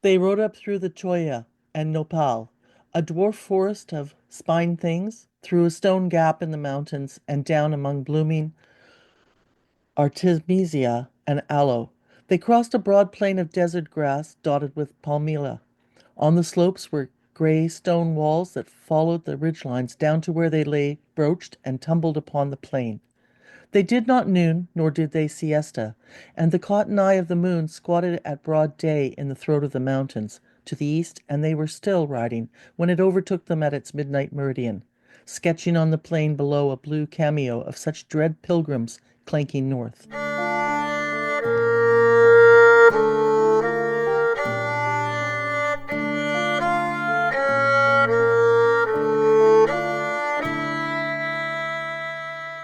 They rode up through the cholla and nopal, a dwarf forest of spine things, through a stone gap in the mountains, and down among blooming artemisia and aloe. They crossed a broad plain of desert grass dotted with palmilla. On the slopes were gray stone walls that followed the ridgelines down to where they lay broached and tumbled upon the plain. They did not noon, nor did they siesta, and the cotton eye of the moon squatted at broad day in the throat of the mountains to the east, and they were still riding when it overtook them at its midnight meridian, sketching on the plain below a blue cameo of such dread pilgrims clanking north.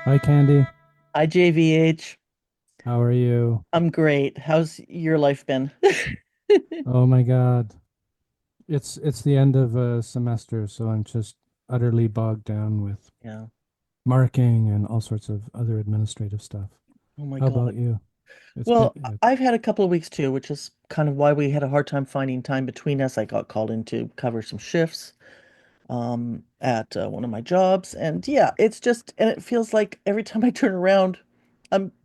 Hi, Candy. IJVH, How are you? I'm great. How's your life been? Oh my God. It's the end of a semester, so I'm just utterly bogged down with Yeah. marking and all sorts of other administrative stuff. Oh my How about God. you? It's been Well, I've had a couple of weeks too, which is kind of why we had a hard time finding time between us. I got called in to cover some shifts at one of my jobs, and yeah, it's just and it feels like every time I turn around,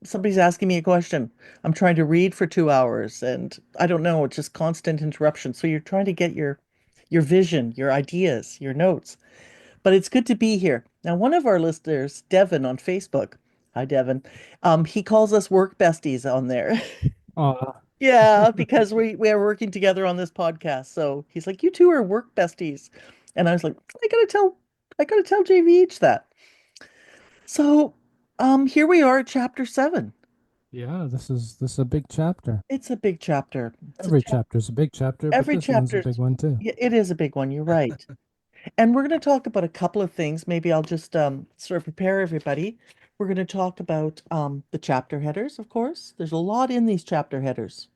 somebody's asking me a question. I'm trying to read for 2 hours, and I don't know, it's just constant interruption. So you're trying to get your vision, your ideas, your notes. But it's good to be here. Now, one of our listeners, Devin on Facebook, hi Devin, he calls us work besties on there. Aw. Yeah, because we are working together on this podcast. So he's like, "You two are work besties," and I was like, I gotta tell JVH that." So, here we are at chapter 7. Yeah, this is a big chapter. It's a big chapter. It's a Every chap chapter's a big chapter, but Every this one's a chapter's big one too. Yeah, it is a big one. You're right. And we're going to talk about a couple of things. Maybe I'll just sort of prepare everybody. We're going to talk about the chapter headers, of course. There's a lot in these chapter headers.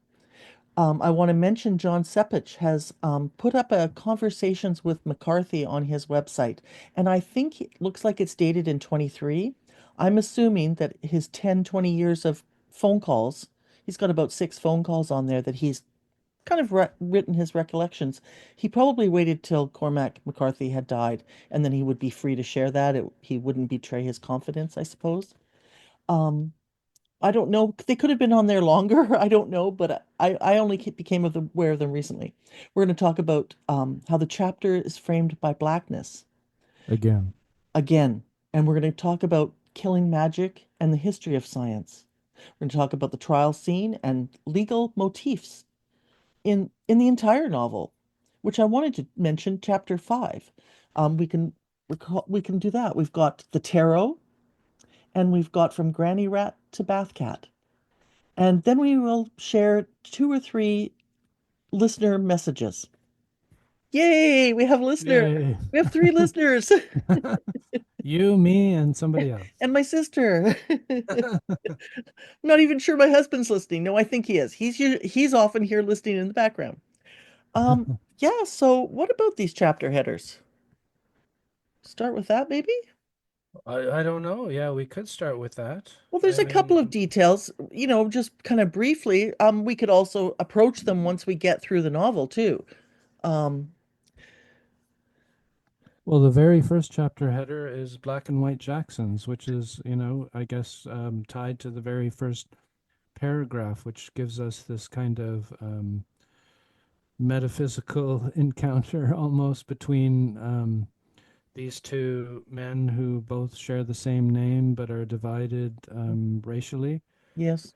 I want to mention John Sepich has put up a conversations with McCarthy on his website, and I think it looks like it's dated in 23. I'm assuming that his 10, 20 years of phone calls, he's got about 6 phone calls on there that he's kind of written his recollections. He probably waited till Cormac McCarthy had died, and then he would be free to share that. He wouldn't betray his confidence, I suppose. Um, I don't know. They could have been on there longer. I don't know, but I only became aware of them recently. We're going to talk about how the chapter is framed by blackness Again. again, and we're going to talk about killing magic and the history of science. We're going to talk about the trial scene and legal motifs in the entire novel, which I wanted to mention chapter 5. We can do that. We've got the tarot, and we've got from Granny Rat to Bath Cat. And then we will share 2 or 3 listener messages. Yay, we have a listener. Yay. We have 3 listeners You, me, and somebody else. and my sister. I'm not even sure my husband's listening. No, I think he is. He's often here listening in the background. Yeah, so what about these chapter headers? Start with that maybe? I don't know. Yeah, we could start with that. Well, there's I a couple of mean, details, just kind of briefly. We could also approach them once we get through the novel too. Um, well, the very first chapter header is Black and White Jacksons, which is, I guess tied to the very first paragraph, which gives us this kind of metaphysical encounter almost between these two men who both share the same name but are divided racially. yes.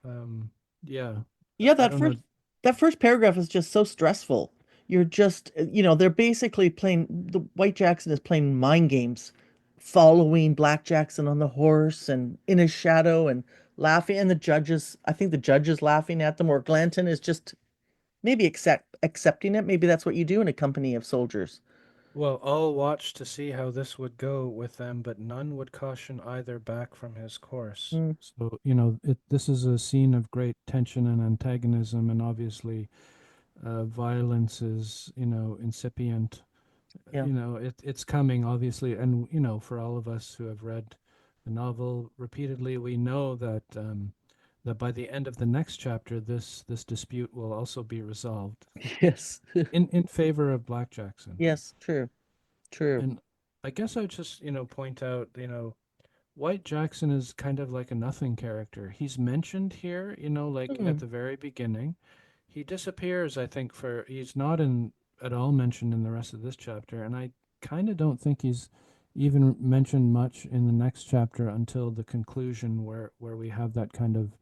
Um, yeah, Yeah, I don't know. that first paragraph is just so stressful. You're just, they're basically playing the White Jackson is playing mind games, following Black Jackson on the horse and in his shadow and laughing. And I think the judge is laughing at them, or Glanton is just maybe accepting it. Maybe that's what you do in a company of soldiers. Well, all watched to see how this would go with them, but none would caution either back from his course. Mm, So, this is a scene of great tension and antagonism, and obviously, violence is, incipient. yeah. It's coming, obviously, and for all of us who have read the novel repeatedly, we know that that by the end of the next chapter, this dispute will also be resolved Yes. in favor of Black Jackson. Yes, true. True. And I guess I would just, point out, White Jackson is kind of like a nothing character. He's mentioned here, like at Mm, the very beginning. He disappears, I think, he's not in at all mentioned in the rest of this chapter, and I kind of don't think he's even mentioned much in the next chapter until the conclusion where we have that kind of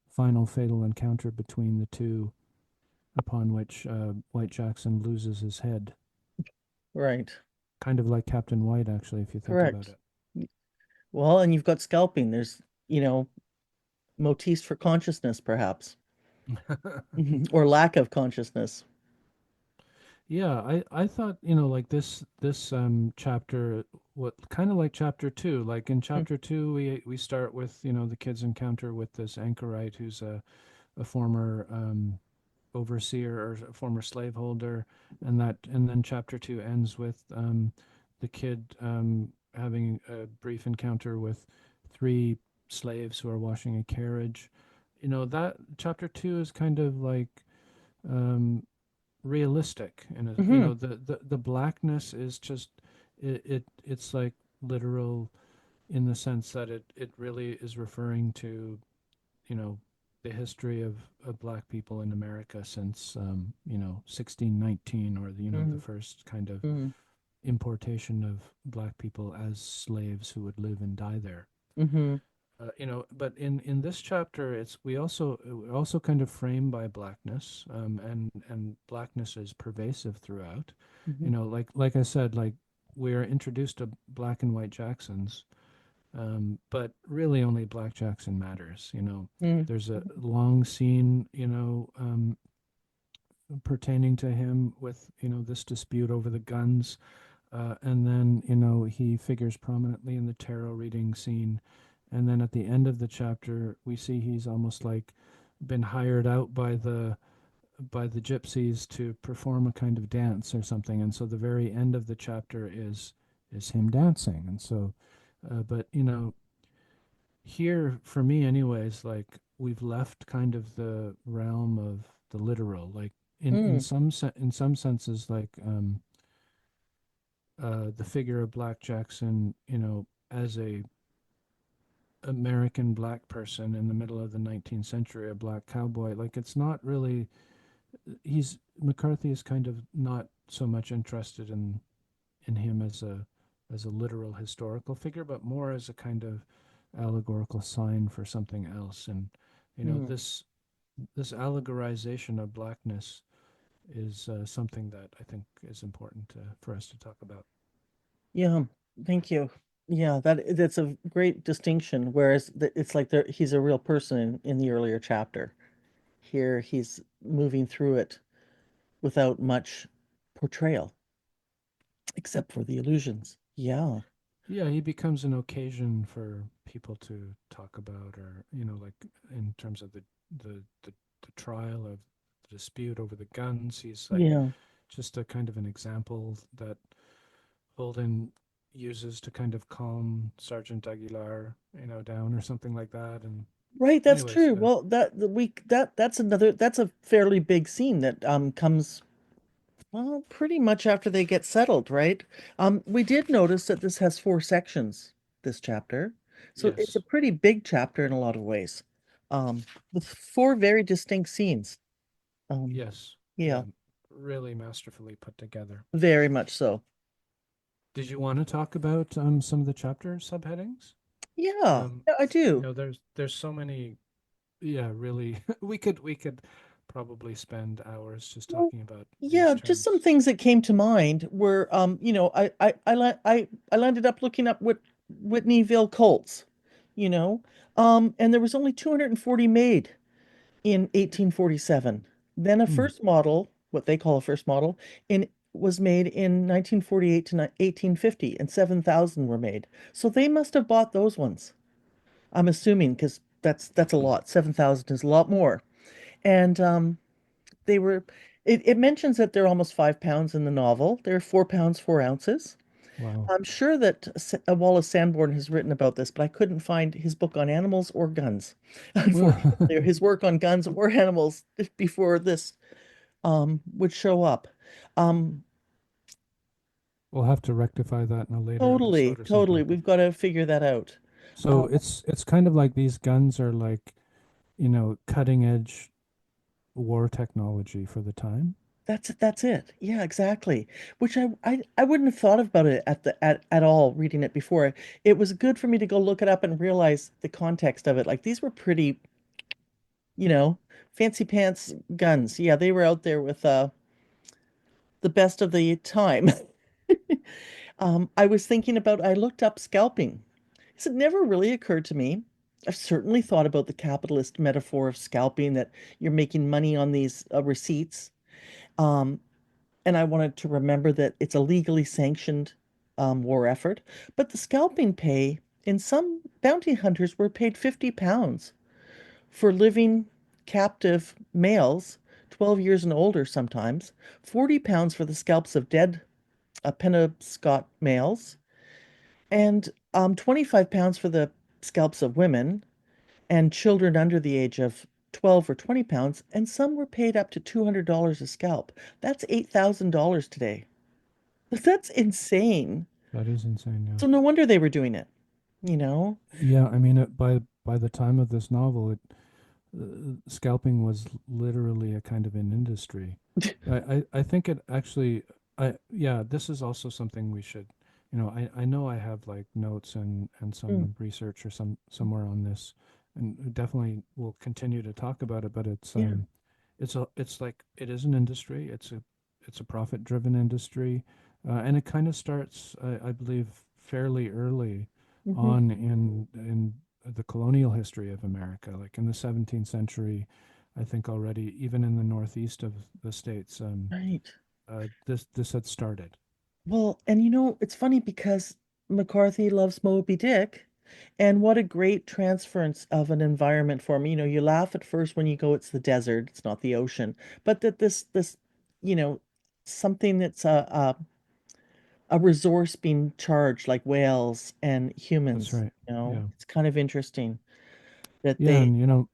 final fatal encounter between the two, upon which White Jackson loses his head. right. Kind of like Captain White, actually, if you think about Correct. it. Well, and you've got scalping. There's, motifs for consciousness, perhaps, or lack of consciousness. Yeah, I thought, like this chapter, what kind of like chapter two. Like in Mm, chapter two, we start with, the kids encounter with this anchorite who's a former overseer or a former slaveholder, and then chapter two ends with the kid having a brief encounter with three slaves who are washing a carriage. That chapter two is kind of like um realistic, and hmm the blackness is just it's like literal, in the sense that it really is referring to, you know the history of black people in America since 1619, or the hmm first kind of hmm importation of black people as slaves who would live and die there. hmm But in this chapter, it's we're also kind of framed by blackness, and blackness is pervasive throughout. hmm Like I said, like we are introduced to black and white Jacksons, but really only Black Jackson matters. hmm There's a long scene, pertaining to him with this dispute over the guns, and then he figures prominently in the tarot reading scene, and then at the end of the chapter we see he's almost like been hired out by the gypsies to perform a kind of dance or something, and so the very end of the chapter is him dancing. And so but here, for me anyways, like we've left kind of the realm of the literal, like in some senses, like the figure of Black Jackson, as a American black person in the middle of the 19th century, a black cowboy. Like it's not really. He's McCarthy is kind of not so much interested in him as a literal historical figure, but more as a kind of allegorical sign for something else. And hmm this allegorization of blackness is something that I think is important for us to talk about. Yeah, thank you. Yeah, that's a great distinction. Whereas it's like he's a real person in the earlier chapter. Here he's moving through it without much portrayal, except for the illusions. Yeah. Yeah, he becomes an occasion for people to talk about, or like in terms of the trial of the dispute over the guns. He's like Yeah. just a kind of an example that Holden uses to kind of calm Sergeant Aguilar, down or something like that. And Right, that's anyways, true. Well, that's a fairly big scene that comes well pretty much after they get settled, right? We did notice that this has four sections, this chapter. So it's a yes, pretty big chapter in a lot of ways. Um, with four very distinct scenes. Um, yes, yeah, yeah, really masterfully put together. very much so. Did you want to talk about some of the chapter subheadings? Yeah, yeah, I do. There's so many. Yeah, really. We could probably spend hours just Well, talking about these yeah, just some terms. things that came to mind were, I landed up looking up Whitneyville Colts, and there was only 240 made in 1847. Then a Hmm. first model, what they call a first model, in was made in 1948 to 1850, and 7,000 were made. So they must have bought those ones. I'm assuming because that's a lot. 7,000 is a lot more. And they were it mentions that they're almost 5 pounds in the novel. They're 4 pounds 4 ounces. Wow. I'm sure that Wallace Sanborn has written about this, but I couldn't find his book on animals or guns, unfortunately, or his work on guns or animals before this would show up. Um, We'll have to rectify that in a later totally, episode or totally. something. We've got to figure that out. So it's kind of like these guns are like, cutting edge war technology for the time. That's it. Yeah, exactly. Which I wouldn't have thought about it at all reading it before. It was good for me to go look it up and realize the context of it. Like these were pretty, you know, fancy pants guns. Yeah, they were out there with the best of the time. I was thinking about, I looked up scalping. It never really occurred to me. I've certainly thought about the capitalist metaphor of scalping, that you're making money on these receipts. Um, and I wanted to remember that it's a legally sanctioned war effort. But the scalping pay, in some bounty hunters were paid £50 for living captive males, 12 years and older sometimes, £40 for the scalps of dead Penobscot males, and £25 for the scalps of women and children under the age of 12 or £20, and some were paid up to $200 a scalp. That's $8,000 today. That's insane. That is insane, yeah. So no wonder they were doing it, you know? Yeah, I mean, by the time of this novel, scalping was literally a kind of an industry. I think it actually, yeah, this is also something we should, I know I have like notes and Mm, some research or somewhere on this, and definitely we'll continue to talk about it. But yeah. it's like it is an industry. It's a profit driven industry, and it kind of starts, I believe, fairly early Hmm. on in the colonial history of America, like in the 17th century. I think already, even in the northeast of the states, Right. this had started. Well, and it's funny because McCarthy loves Moby Dick, and what a great transference of an environment for me. You laugh at first when you go, it's the desert, it's not the ocean, but that this, you know, something that's a resource being charged like whales and That's humans, right. Yeah. it's kind of interesting that Yeah, they and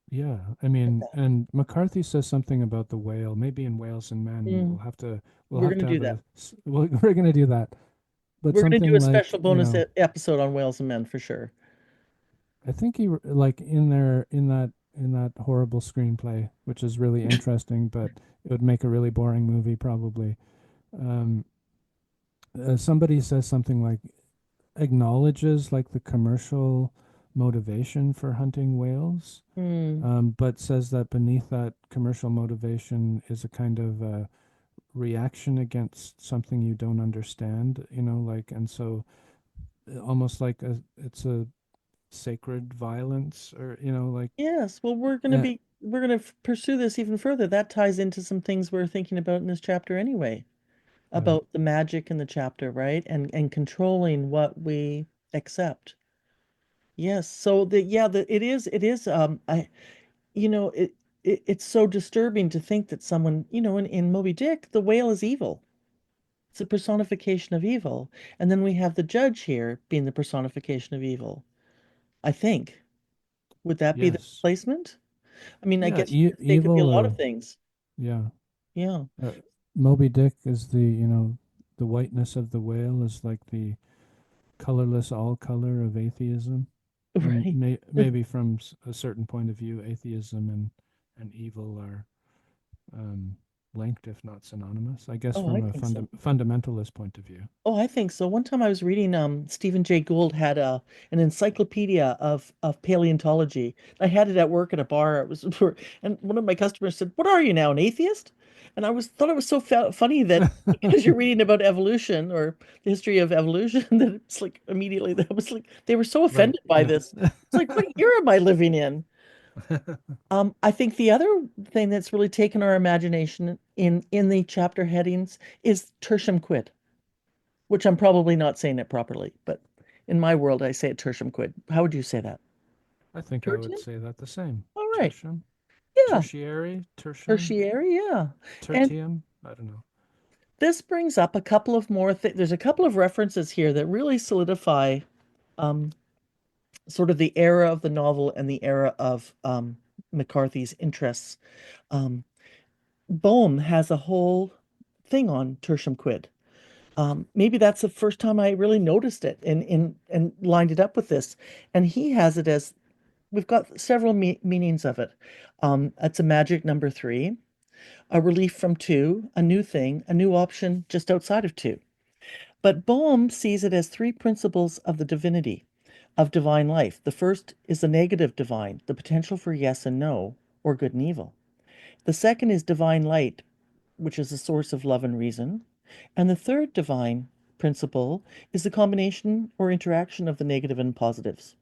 yeah, I mean, and McCarthy says something about the whale, maybe in Whales and Men. Mm, We'll we're have gonna to do have that. we're going to do that. But We're gonna do a something special like, bonus episode on whales and men for sure. I think like in there in that horrible screenplay, which is really interesting, but it would make a really boring movie probably. Um, somebody says something like acknowledges like the commercial motivation for hunting whales, Hmm. but says that beneath that commercial motivation is a kind of reaction against something you don't understand, like, and so almost like it's a sacred violence, or like, Yes. Well, uh, we're gonna pursue this even further. That ties into some things we're thinking about in this chapter anyway, right. about the magic in the chapter, right? And controlling what we accept. Yes. So it is it's so disturbing to think that someone, in Moby Dick, the whale is evil. It's a personification of evil. And then we have the judge here being the personification of evil, I think. Would that be the Yes. replacement? I mean, I Yeah, guess you could say it could be a evil, lot of or things. yeah. Yeah. uh, Moby Dick is the whiteness of the whale is like the colorless all color of atheism, and Right. maybe from a certain point of view, atheism and evil are um, linked, if not synonymous. I guess Oh, I from a think so. fundamentalist point of view. Oh, I think so. One time I was reading Stephen Jay Gould had an encyclopedia of paleontology. I had it at work at a bar. It was and one of my customers said, "What are you now, an atheist?" And I was thought it was so funny that because you're reading about evolution or the history of evolution that it's like immediately that was like they were so Right. offended by Yeah. this. It's like, what era am I living in? I think the other thing that's really taken our imagination in the chapter headings is tertium quid, which I'm probably not saying it properly, but in my world, I say it tertium quid. How would you say that? I think I would Tertium? say that the same. All right. Tertium, Yeah. tertiary, tertium, Tertiary. Yeah. And tertium. I don't know. This brings up a couple of more there's a couple of references here that really solidify um, sort of the era of the novel and the era of McCarthy's interests. Um, Bohm has a whole thing on tertium quid. Maybe that's the first time I really noticed it and lined it up with this. And he has it as we've got several meanings of it. It's a magic number three, a relief from two, a new thing, a new option just outside of two. But Bohm sees it as three principles of the divinity, of divine life. The first is the negative divine, the potential for yes and no, or good and evil. The second is divine light, which is the source of love and reason. And the third divine principle is the combination or interaction of the negative and positives.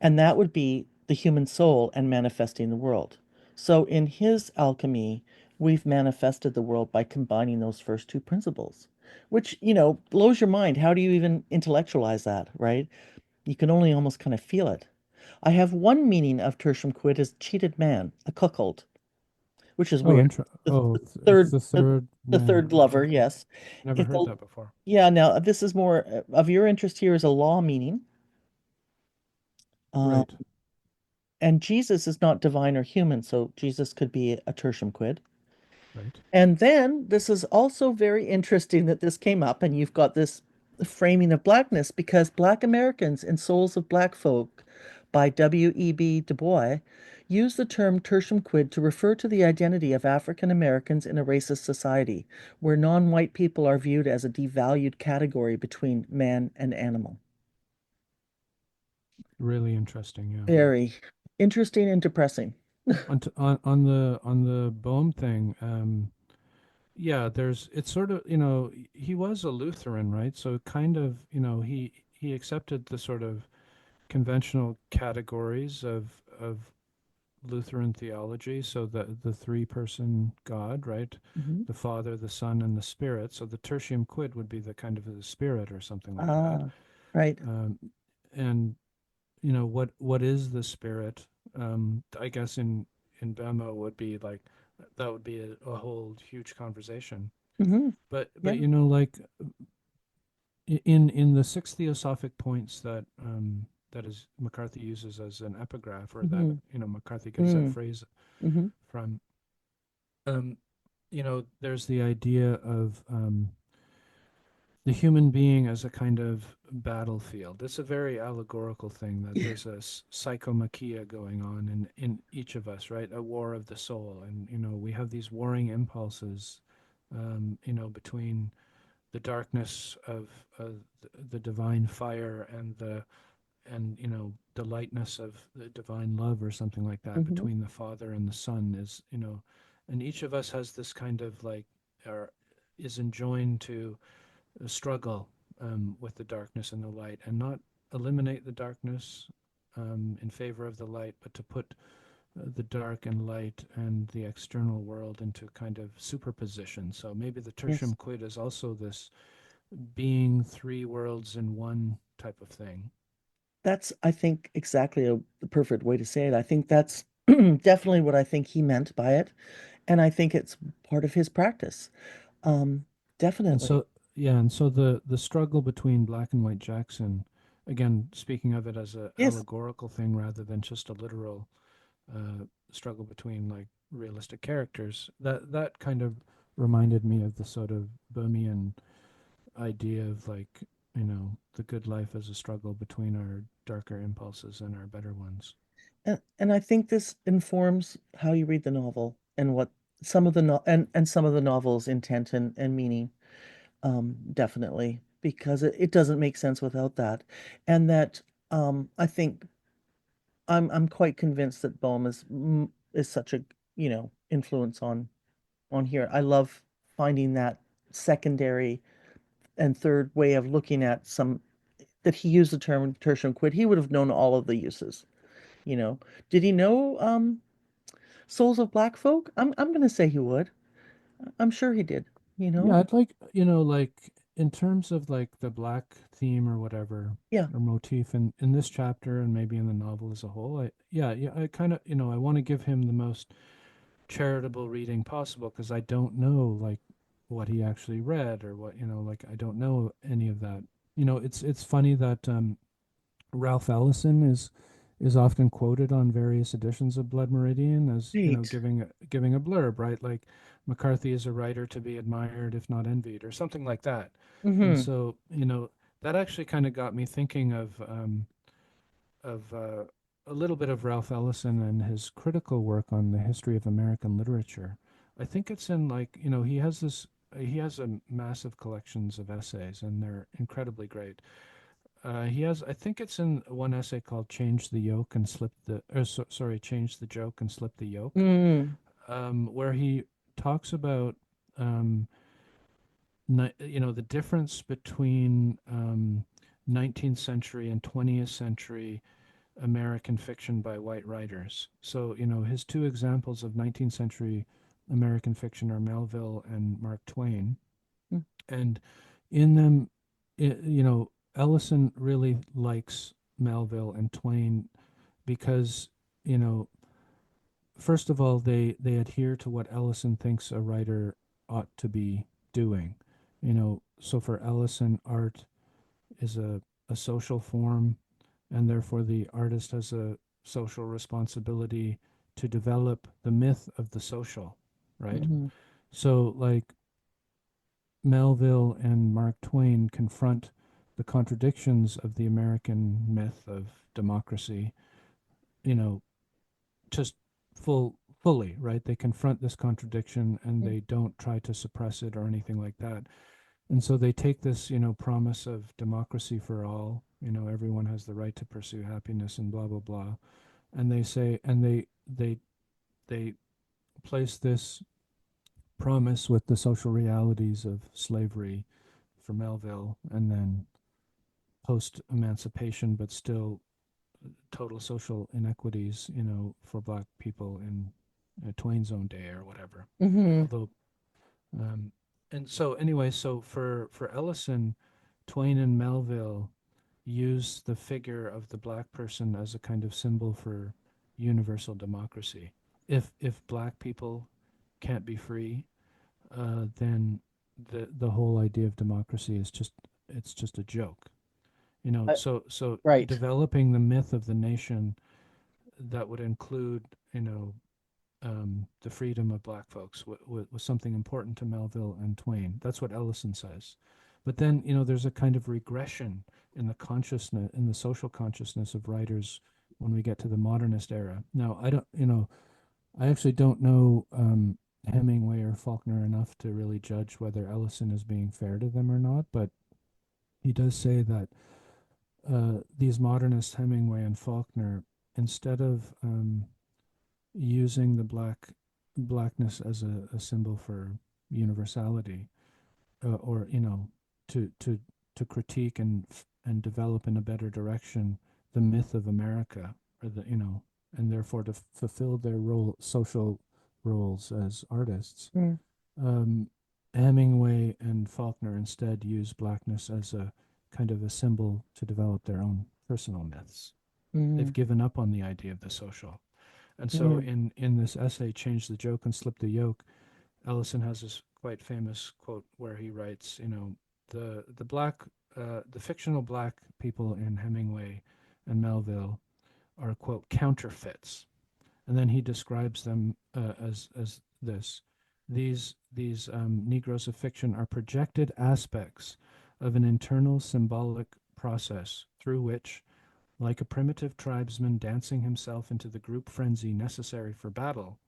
And that would be the human soul and manifesting the world. So in his alchemy, we've manifested the world by combining those first two principles, which, blows your mind. How do you even intellectualize that, right? You can only almost kind of feel it. I have one meaning of tertium quid as cheated man, a cuckold, which is Oh, weird. The, oh, the it's third, the the, third the man. third lover, Okay, yes. never It's heard a, that before. yeah, now this is more of your interest here is a law meaning. Um, Right, and Jesus is not divine or human, so Jesus could be a tertium quid. right. And then this is also very interesting that this came up, and you've got this framing of blackness because Black Americans in Souls of Black Folk by W.E.B. Du Bois use the term tertium quid to refer to the identity of African Americans in a racist society where non-white people are viewed as a devalued category between man and animal. Really interesting. Yeah. Very interesting and depressing. On the Bohm thing, yeah, there's it's sort of, he was a Lutheran, right? So kind of, he accepted the sort of conventional categories of Lutheran theology. So the three-person God, right? Mhm. The Father, the Son, and the Spirit. So the tertium quid would be the kind of the Spirit or something like that. Ah, right. Um, and what is the Spirit? I guess in Bemo would be like that would be a whole huge conversation. Hmm. But Yeah. like in the six theosophic points that is McCarthy uses as an epigraph, or that Hmm. McCarthy gets that Mm. phrase Hmm. from. um there's the idea of the human being as a kind of battlefield. It's a very allegorical thing that Yeah. there's a psychomachia going on in each of us, right? A war of the soul. And, we have these warring impulses, between the darkness of the divine fire and the lightness of the divine love or something like that, Hmm. between the Father and the Son, and each of us has this kind of like, or is enjoined to struggle with the darkness and the light, and not eliminate the darkness in favor of the light, but to put the dark and light and the external world into kind of superposition. So maybe the Yes. tertium quid is also this being three worlds in one type of thing. That's, I think, exactly the perfect way to say it. I think that's definitely what I think he meant by it. And I think it's part of his practice. Um, And Definitely. so, yeah, and so the struggle between Black and White Jackson, again, speaking of it as a Yes. allegorical thing rather than just a literal struggle between like realistic characters, that kind of reminded me of the sort of Bohemian idea of like, the good life as a struggle between our darker impulses and our better ones. And I think this informs how you read the novel and what some of the no and some of the novel's intent and meaning. Definitely, because it doesn't make sense without that. And that I think I'm quite convinced that Bohm is such a, influence on here. I love finding that secondary and third way of looking at some that he used the term tertium quid. He would have known all of the uses, you know. Did he know Souls of Black Folk? I'm gonna say he would. I'm sure he did, you Yeah, know? I'd like, like in terms of like the black theme or whatever, Yeah. or motif in this chapter and maybe in the novel as a whole. Yeah, I kind of, I want to give him the most charitable reading possible because I don't know like what he actually read or what, like I don't know any of that. It's funny that Ralph Ellison is often quoted on various editions of Blood Meridian as, Right. giving a blurb, right? Like McCarthy is a writer to be admired if not envied, or something like that. And Mm-hmm. so, that actually kind of got me thinking of a little bit of Ralph Ellison and his critical work on the history of American literature. I think it's in, like, he has a massive collections of essays, and they're incredibly great. He has, I think it's in one essay called "Change the Yoke and Slip the," sorry, "Change the Joke and Slip the Yoke," Mm. where he talks about, um, the difference between 19th century and 20th century American fiction by white writers. So, his two examples of 19th century American fiction are Melville and Mark Twain. And in them, Ellison really likes Melville and Twain because, you know, first of all, they adhere to what Ellison thinks a writer ought to be doing. So for Ellison, art is a social form, and therefore the artist has a social responsibility to develop the myth of the social, right? Mm-hmm. So, like, Melville and Mark Twain confront the contradictions of the American myth of democracy, you know, just fully, right? They confront this contradiction and they don't try to suppress it or anything like that. And so they take this, promise of democracy for all, everyone has the right to pursue happiness and blah blah blah. And they say, and they place this promise with the social realities of slavery for Melville, and then post emancipation, but still total social inequities, for black people in Twain's own day or whatever. Mm-hmm. Although, um, and so anyway, so for Ellison, Twain and Melville use the figure of the black person as a kind of symbol for universal democracy. If black people can't be free, then the whole idea of democracy is just, it's just a joke. Uh, So right. developing the myth of the nation that would include, the freedom of black folks was something important to Melville and Twain. That's what Ellison says. But then, there's a kind of regression in the consciousness, in the social consciousness of writers when we get to the modernist era. Now, I actually don't know Hemingway or Faulkner enough to really judge whether Ellison is being fair to them or not, but he does say that these modernists, Hemingway and Faulkner, instead of using the blackness as a symbol for universality, or to critique and develop in a better direction the myth of America, or and therefore to fulfill their social roles as artists. Mm. um, Hemingway and Faulkner instead use blackness as a kind of a symbol to develop their own personal myths. Mm-hmm. They've given up on the idea of the social. And so Mm-hmm. in this essay, Change the Joke and Slip the Yoke, Ellison has this quite famous quote where he writes, the fictional black people in Hemingway and Melville are, quote, counterfeits. And then he describes them as this: these Negroes of fiction are projected aspects of an internal symbolic process through which, like a primitive tribesman dancing himself into the group frenzy necessary for battle,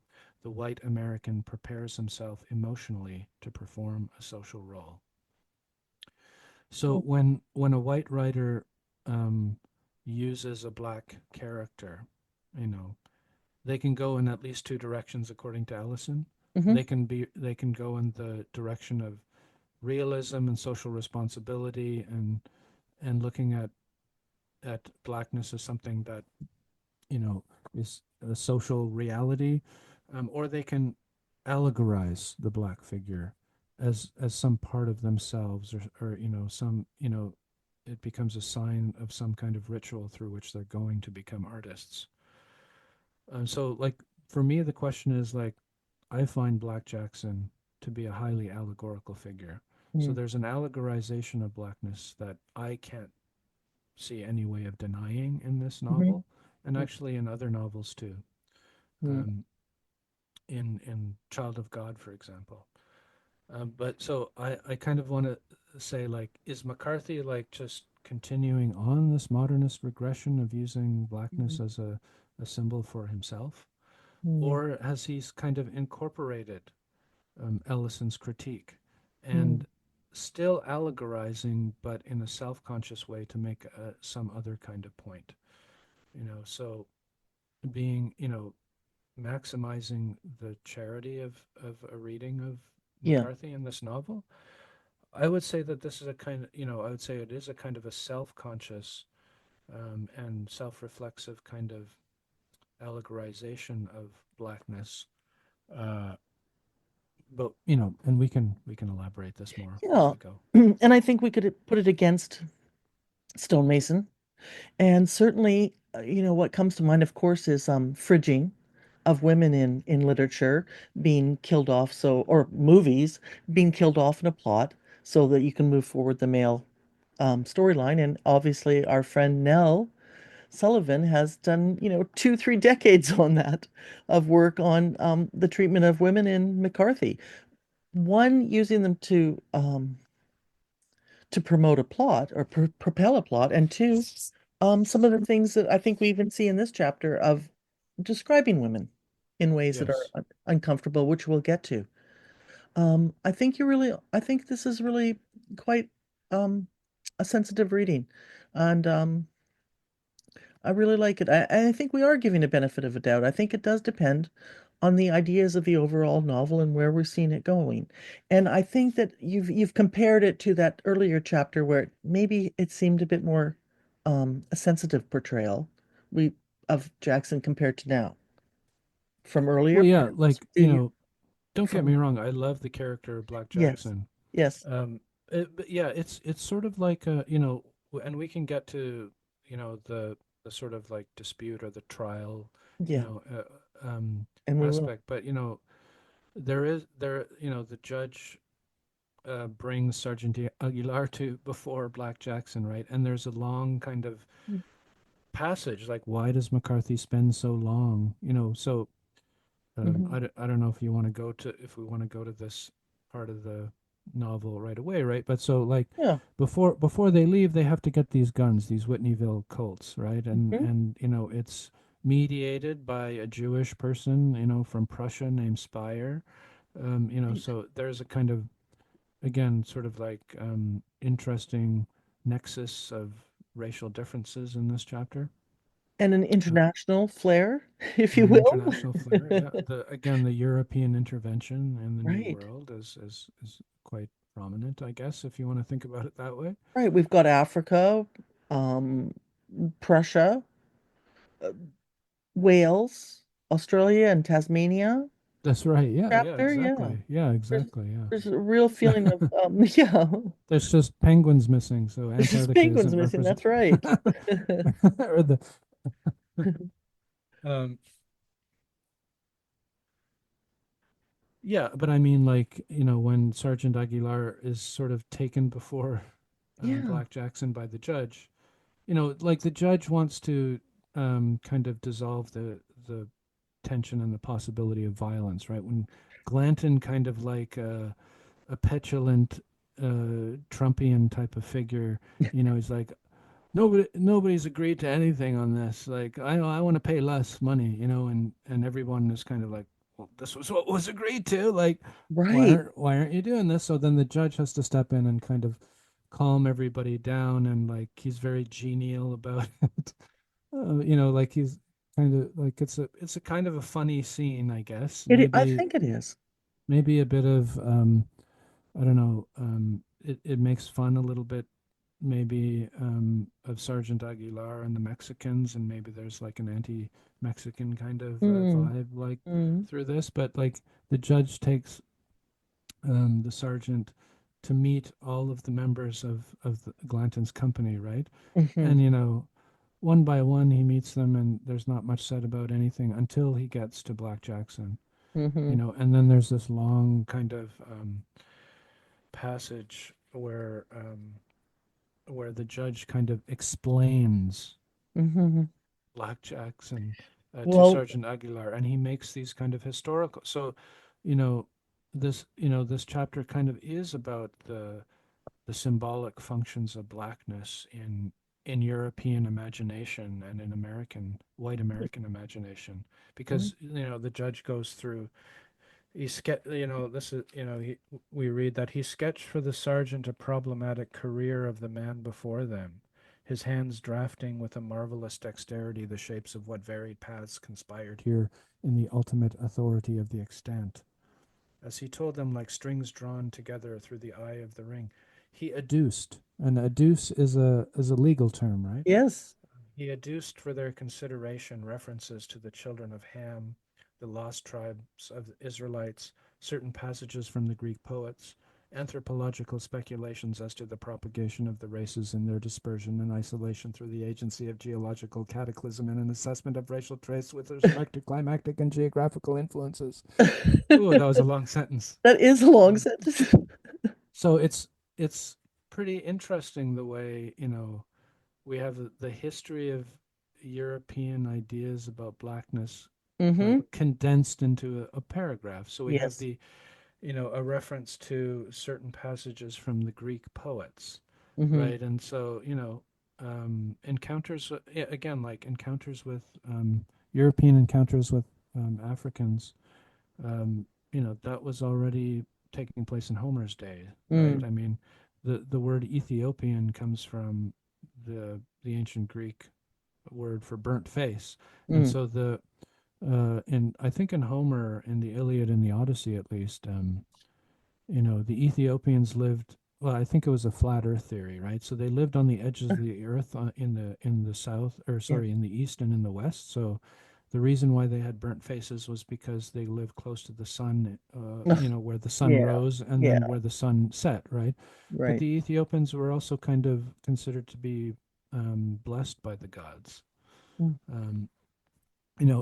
the white American prepares himself emotionally to perform a social role. So when a white writer um, uses a black character, you know, they can go in at least two directions, according to Ellison. Mm-hmm. They can go in the direction of realism and social responsibility, and looking at blackness as something that, you know is a social reality, or they can allegorize the black figure as some part of themselves, or some, it becomes a sign of some kind of ritual through which they're going to become artists. So, like, for me, the question is, like, I find Black Jackson to to be a highly allegorical figure. So Mm, there's an allegorization of blackness that I can't see any way of denying in this mhm, novel, and mm, actually in other novels too. mm. Um, in Child of God, for example. But so I kind of want to say, like, is McCarthy like just continuing on this modernist regression of using blackness Mhm. as a symbol for himself? Mm, Or has he kind of incorporated Ellison's critique mm. and still allegorizing, but in a self conscious way to make some other kind of point? So being, maximizing the charity of a reading of Yeah, McCarthy in this novel. I would say that this is a kind of, I would say it is a kind of a self conscious and self reflexive kind of allegorization of blackness. Uh, but and we can elaborate this more as yeah. we go. And I think we could put it against stonemason. And certainly, what comes to mind, of course, is fridging of women in literature being killed off, or movies being killed off in a plot so that you can move forward the male storyline. And obviously, our friend Nell Sullivan has done, 2, 3 decades on that of work on the treatment of women in McCarthy. One, using them to promote a plot or propel a plot, and two, some of the things that I think we even see in this chapter of describing women in ways that are Yes. uncomfortable, which we'll get to. I think this is really quite um, a sensitive reading, and I really like it. I think we are giving a benefit of a doubt. I think it does depend on the ideas of the overall novel and where we're seeing it going. And I think that you've compared it to that earlier chapter where maybe it seemed a bit more a sensitive portrayal we of Jackson compared to now. From Well, earlier, yeah, perhaps, like, do you don't get me from wrong, I love the character of Black yes. Jackson. Yes. But yeah, it's sort of like and we can get to the sort of like dispute or the trial, you Yeah. know, uh, um, And we will. aspect. But the judge brings Sergeant Aguilar to before Black Jackson, right? And there's a long kind of passage, like, why does McCarthy spend so long? So Mhm. I don't know if you want to go to if we want to go to this part of the novel right away, right? But so, like, Yeah. before they leave, they have to get these guns, these Whitneyville Colts, right? And Mhm. and it's mediated by a Jewish person, from Prussia named Speyer. Right. So there's a kind of, again, sort of like interesting nexus of racial differences in this chapter. And an Uh, international flair, if and you an will. international flair. Yeah, the European intervention in the New Right. World is quite prominent, I guess, if you want to think about it that way. Right. We've got Africa, um, Prussia, uh, Wales, Australia, and Tasmania That's right. Yeah, chapter. Yeah. exactly. Yeah, There's exactly. there's a real Yeah. feeling of yeah. There's just penguins missing, so There's just Antarctica penguins isn't missing. represented. That's right. or the um Yeah, but I mean, like, when Sergeant Aguilar is sort of taken before Yeah. Black Jackson by the judge, like, the judge wants to kind of dissolve the tension and the possibility of violence, right? When Glanton, kind of like a petulant Trumpian type of figure, he's like, nobody's agreed to anything on this. Like, I want to pay less money, and everyone is kind of like, well, this was what was agreed to. Like, Right. why aren't you doing this? So then the judge has to step in and kind of calm everybody down, and, like, he's very genial about it. Like, he's kind of like, it's a kind of a funny scene, I guess. I Maybe think it is. maybe a bit of I don't know. It makes fun a little bit, maybe, of Sergeant Aguilar and the Mexicans, and maybe there's like an anti-Mexican kind of Mm, vibe, like, mm, through this. But, like, the judge takes the sergeant to meet all of the members of Glanton's company, right? hmm. And, one by one he meets them, and there's not much said about anything until he gets to Black Jackson. Mm-hmm. And then there's this long kind of passage where the judge kind of explains Mm-hmm. blackjacks and to Well, Sergeant Aguilar, and he makes these kind of historical. So, you know, this chapter kind of is about the symbolic functions of blackness in European imagination and in white American imagination, mm, because the judge goes through. This is, we read that he sketched for the sergeant a problematic career of the man before them, his hands drafting with a marvelous dexterity the shapes of what varied paths conspired here in the ultimate authority of the extant. As he told them, like strings drawn together through the eye of the ring, he adduced, and adduce is a legal term, right? yes. He adduced for their consideration references to the children of Ham, the lost tribes of the Israelites, certain passages from the Greek poets, anthropological speculations as to the propagation of the races in their dispersion and isolation through the agency of geological cataclysm, and an assessment of racial traits with respect to climatic and geographical influences. Oh, that was a long sentence. That is a long Um, sentence. so it's pretty interesting the way we have the history of European ideas about blackness like Mm-hmm. condensed into a paragraph. So we have Yes. a reference to certain passages from the Greek poets, Mm-hmm. right? And so, encounters, yeah, again, like encounters with European encounters with Africans, um, that was already taking place in Homer's day, right? Mm. I mean, the word Ethiopian comes from the ancient Greek word for burnt face, and Mm. so and I think in Homer, in the Iliad and the Odyssey, at least, the Ethiopians lived. Well, I think it was a flat Earth theory, right? So they lived on the edges of the Earth in the south, or Yeah. sorry, in the east and in the west. So the reason why they had burnt faces was because they lived close to the sun, where the sun Yeah. rose and Yeah. then where the sun set, right? But Right. the Ethiopians were also kind of considered to be blessed by the gods. Mm. Um,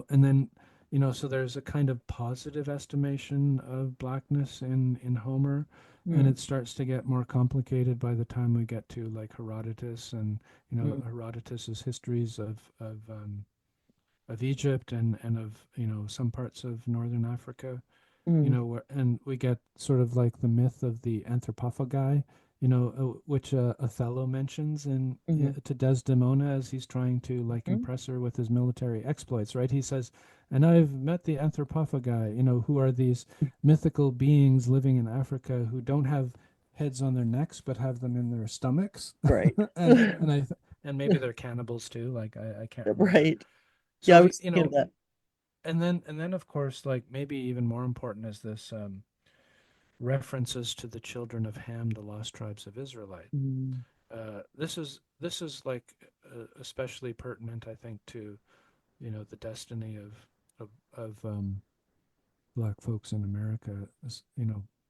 and then so there's a kind of positive estimation of blackness in Homer, and Mm. it starts to get more complicated by the time we get to like Herodotus, and Mm. Herodotus's histories of Egypt and of some parts of northern Africa, Mm. and we get sort of like the myth of the anthropophagi, which Othello mentions Mm-hmm. to Desdemona as he's trying to like Mm-hmm. impress her with his military exploits, right? He says, "And I've met the anthropophagi, who are these mythical beings living in Africa who don't have heads on their necks but have them in their stomachs, Right. and maybe they're cannibals too. Like I can't remember. Right. Yeah, I So was thinking of that. and then of course, like maybe even more important is this references to the children of Ham, the lost tribes of Israelite. Mm. This is like especially pertinent, I think, to the destiny of black folks in America,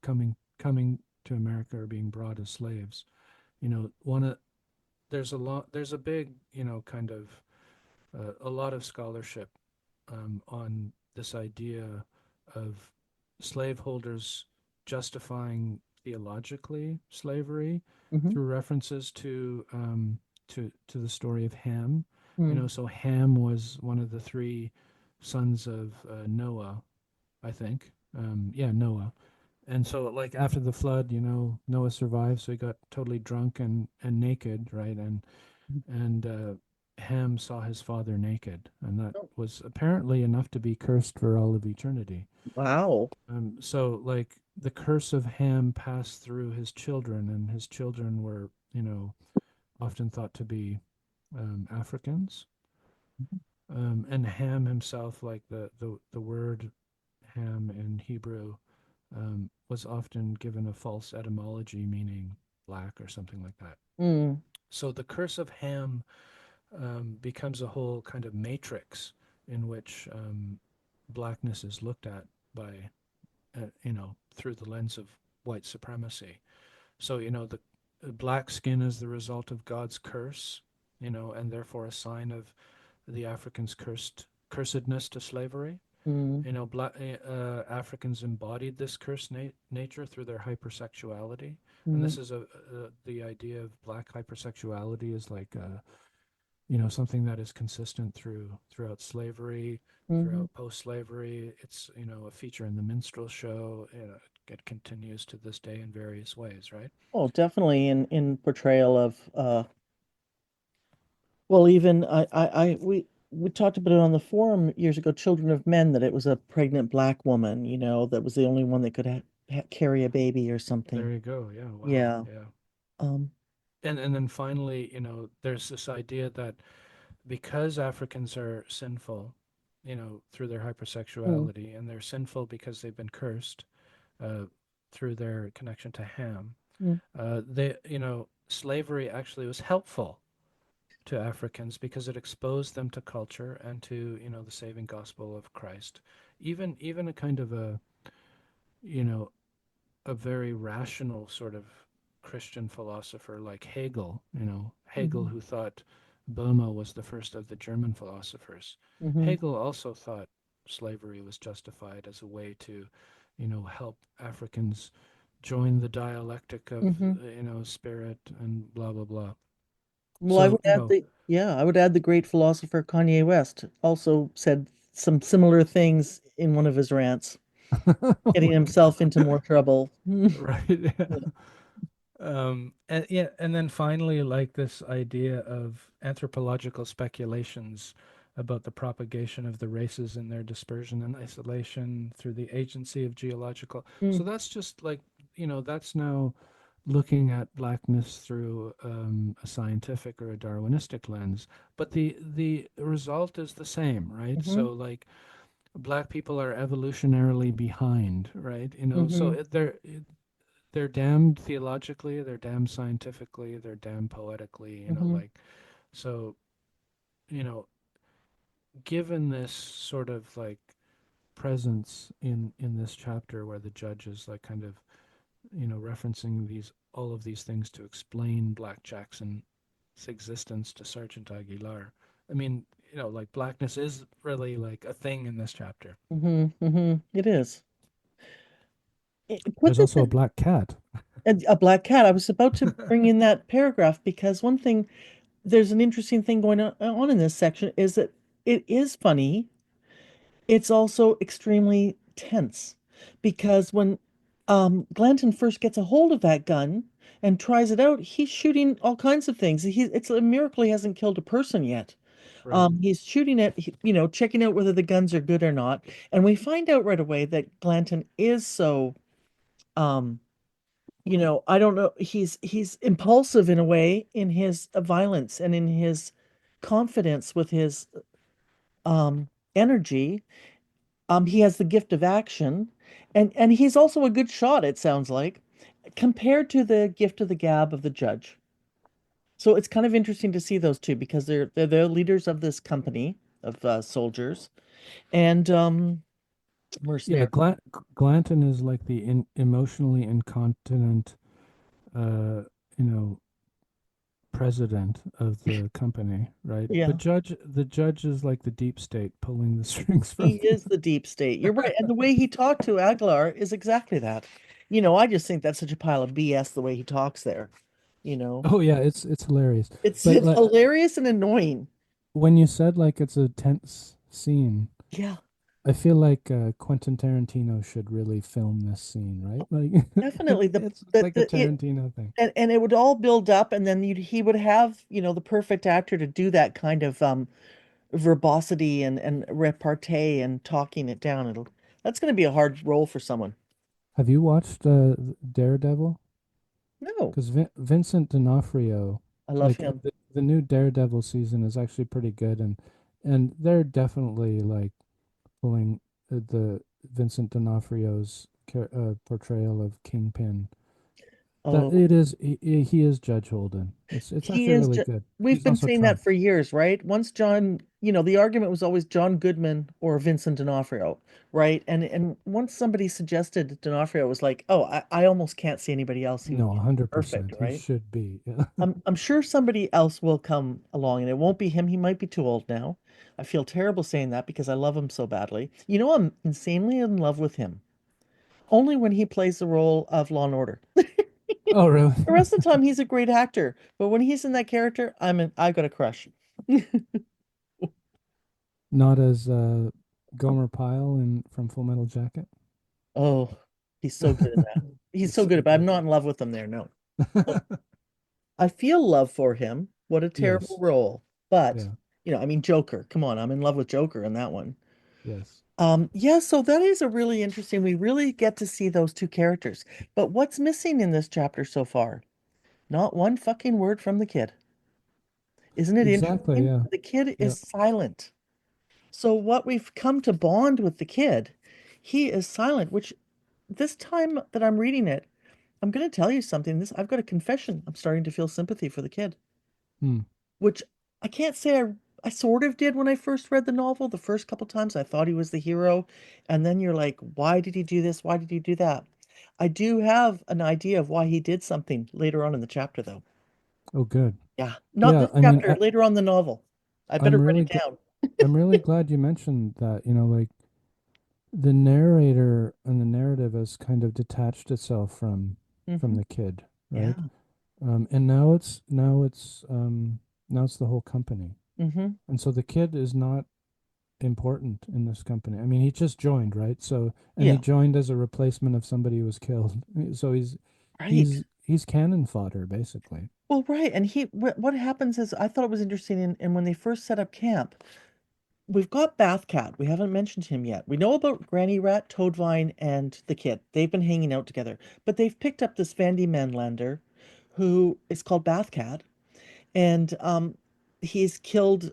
coming to America or being brought as slaves. One of there's a big kind of a lot of scholarship on this idea of slaveholders justifying theologically slavery Mm-hmm. through references to the story of Ham. Mm. So Ham was one of the three sons of Noah, I think. Yeah, Noah. And so, like after the flood, Noah survived, so he got totally drunk and naked, right? And Ham saw his father naked, and that Oh, was apparently enough to be cursed for all of eternity. wow. So, like, the curse of Ham passed through his children, and his children were, often thought to be Africans. And Ham himself, like the word Ham in Hebrew, was often given a false etymology, meaning black or something like that. Mm. So the curse of Ham becomes a whole kind of matrix in which blackness is looked at by, through the lens of white supremacy. So, the black skin is the result of God's curse, and therefore a sign of the African's cursedness to slavery. Mm, You know, Africans embodied this cursed nature through their hypersexuality, and mm, this is the idea of black hypersexuality is like you know, something that is consistent throughout slavery, mhm. throughout post-slavery. It's, you know, a feature in the minstrel show. It continues to this day in various ways, right? Oh, definitely in portrayal of well, even we talked about it on the forum years ago, Children of Men, that it was a pregnant black woman, that was the only one that could ha carry a baby or something. There you go. Yeah. Wow. Yeah. Yeah. Um, And then finally, you know, there's this idea that because Africans are sinful, you know, through their mm, hypersexuality, and they're sinful because they've been cursed uh, through their connection to Ham. mm, You know, slavery actually was helpful to Africans because it exposed them to culture and to, you know, the saving gospel of Christ. Even a kind of a, you know, a very rational sort of Christian philosopher like Hegel, you know, Hegel, mhm, who thought Boehme was the first of the German philosophers. mhm, Hegel also thought slavery was justified as a way to, you know, help Africans join the dialectic of, mhm. you know, spirit and blah, blah, blah. Well, I So, would you add know, I would add the great philosopher Kanye West also said some similar things in one of his rants, oh getting my himself into God. more trouble. Right. Yeah. And yeah, and then finally, like this idea of anthropological speculations about the propagation of the races and their dispersion and isolation through the agency of geological. So Mm, that's just like, you know, that's now looking at blackness through a scientific or a Darwinistic lens, but the result is the same, right? mhm, So like black people are evolutionarily behind, right? You know, so mhm, they're damned theologically, they're damned scientifically, they're damned poetically, you know, mhm, like so, you know, given this sort of like presence in this chapter where the judge is like kind of, you know, referencing these all of these things to explain Black Jackson's existence to Sergeant Aguilar. I mean, you know, like blackness is really like a thing in this chapter. mhm, mhm. It is. Put There's this also a black cat. a black cat. I was about to bring in that paragraph because one thing, there's an interesting thing going on in this section is that it is funny. It's also extremely tense because when Glanton first gets a hold of that gun and tries it out, he's shooting all kinds of things. It's a miracle he hasn't killed a person yet. Right. He's shooting it, checking out whether the guns are good or not. And we find out right away that Glanton is so um I don't know. He's impulsive in a way in his violence and in his confidence with his energy. He has the gift of action, and he's also a good shot, it sounds like, compared to the gift of the gab of the judge. So it's kind of interesting to see those two because they're the leaders of this company of soldiers and Yeah, mercenaries. Glanton is like the emotionally incontinent, uh, you know, president of the company, right? Yeah. The judge is like the deep state pulling the strings He from is the deep state. You're right. And the way he talked to Aguilar is exactly that. I just think that's such a pile of BS the way he talks there. You know, Oh yeah, it's hilarious. it's But it's like hilarious and annoying. when you said like it's a tense scene, Yeah, I feel like Quentin Tarantino should really film this scene, right? Like definitely. it's like a Tarantino thing. And it would all build up, and then he would have, the perfect actor to do that kind of verbosity and repartee and talking it down. That's going to be a hard role for someone. Have you watched Daredevil? No, Because Vincent D'Onofrio, I love like him. the new Daredevil season is actually pretty good, and they're definitely like pulling the Vincent D'Onofrio's portrayal of Kingpin. That Oh, it is he is Judge Holden. It's he actually is really just, good. we've He's been also saying that Trump. for years, right? Once John, the argument was always John Goodman or Vincent D'Onofrio, right? And once somebody suggested D'Onofrio, it was like, oh, I almost can't see anybody else who No, perfect, 100%. He right? should be. Yeah. I'm sure somebody else will come along and it won't be him. He might be too old now. I feel terrible saying that because I love him so badly. I'm insanely in love with him. Only when he plays the role of Law and Order. Oh, really? The rest of the time he's a great actor, but when he's in that character, I got a crush. Not as Gomer Pyle in from Full Metal Jacket. Oh, he's so good in that. He's He's so so good, but I'm good. not in love with him there, no. No. I feel love for him. What a terrible Yes. role. But, Yeah. I mean Joker. Come on, I'm in love with Joker in that one. Yes. Yeah, so that is a really interesting. We really get to see those two characters. But what's missing in this chapter so far? Not one fucking word from the kid. Isn't it Exactly. interesting? Yeah. The kid Yeah. is silent. So what we've come to bond with the kid, he is silent, which this time that I'm reading it, I'm going to tell you something. I've got a confession. I'm starting to feel sympathy for the kid, Hmm. which I can't say I sort of did when I first read the novel. The first couple times I thought he was the hero, and then you're like, why did he do this? Why did he do that? I do have an idea of why he did something later on in the chapter, though. Oh, good. Yeah, not Yeah. this I mean, chapter, later on in the novel. I better I'm write really it glad. down. I'm really glad you mentioned that. Like the narrator and the narrative has kind of detached itself from Hmm. the kid, Yeah. right? And now it's the whole company, Hmm. and so the kid is not important in this company. I mean, he just joined, right? So, and he Yeah. joined as a replacement of somebody who was killed. So he's Right. he's he's cannon fodder basically. Well, right. And what happens is, I thought it was interesting in when they first set up camp, we've got Bath Cat. We haven't mentioned him yet. We know about Granny Rat, Toadvine, and the kid. They've been hanging out together. But they've picked up this Vandy Manlander who is called Bath Cat. And he's killed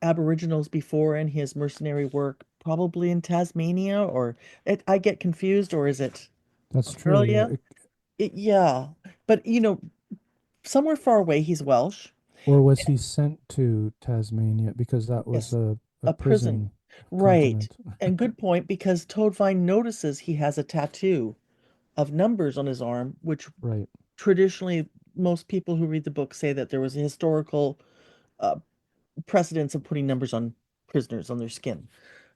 Aboriginals before in his mercenary work, probably in Tasmania, or I get confused, or is it That's true. Yeah. Australia? Yeah. But, somewhere far away, he's Welsh. Or was he sent to Tasmania because that was Yes, a a prison. prison Right. continent? And good point, because Toadvine notices he has a tattoo of numbers on his arm, which Right. traditionally most people who read the book say that there was a historical uh, precedence of putting numbers on prisoners on their skin.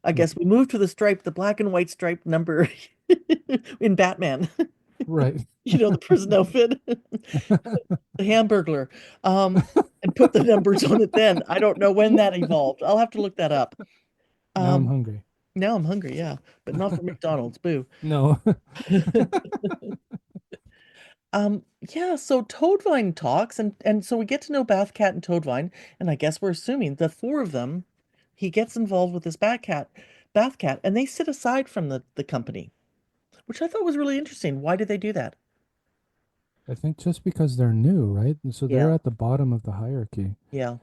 I Yep. guess we moved to the black and white striped number in Batman. Right. The prison outfit, the Hamburglar, and put the numbers on it then. I don't know when that evolved. I'll have to look that up. Now I'm Um, hungry. Now I'm hungry, yeah, but not for McDonald's. Boo. No. Yeah, so Toadvine talks, and so we get to know Bathcat and Toadvine, and I guess we're assuming the four of them, he gets involved with this Bathcat, and they sit aside from the company, which I thought was really interesting. Why did they do that? I think just because they're new, right? And so they're Yeah, at the bottom of the hierarchy. yeah.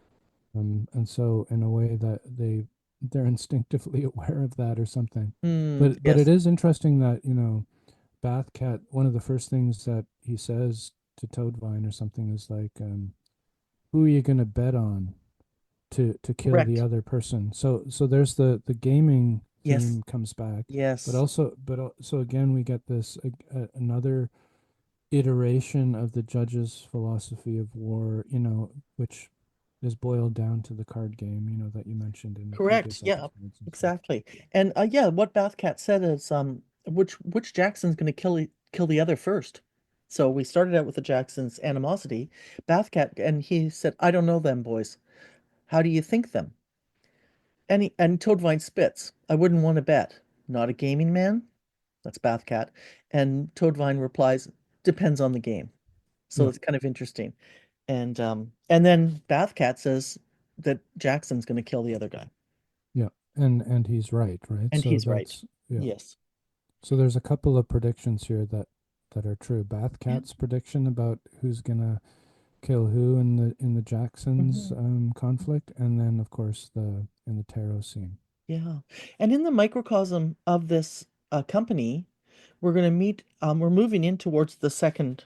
And so in a way that they're instinctively aware of that or something. But it Yes, is interesting that, Bathcat, one of the first things that he says to Toadvine or something is like, who are you gonna bet on to kill the correct. other person? So there's the gaming Yes, theme comes back, but yes, also so again we get this another iteration of the judge's philosophy of war, which is boiled down to the card game, that you mentioned in the correct. previous Yeah, episodes and stuff. exactly. And yeah, what Bathcat said is which Jackson's going to kill the other first. So we started out with the Jackson's animosity. Bathcat, and he said, "I don't know them boys. How do you think them?" And Toadvine spits. I wouldn't want to bet. Not a gaming man? That's Bathcat. And Toadvine replies, depends on the game. So Yeah, it's kind of interesting. And then Bathcat says that Jackson's going to kill the other guy. yeah, and he's right? And So he's right. that's yeah. Yes. So there's a couple of predictions here that are true. Yeah. Bathcat's prediction about who's gonna kill who in the Jacksons Mhm. conflict, and then of course the in the tarot scene. Yeah. And in the microcosm of this company, we're going to meet, we're moving in towards the second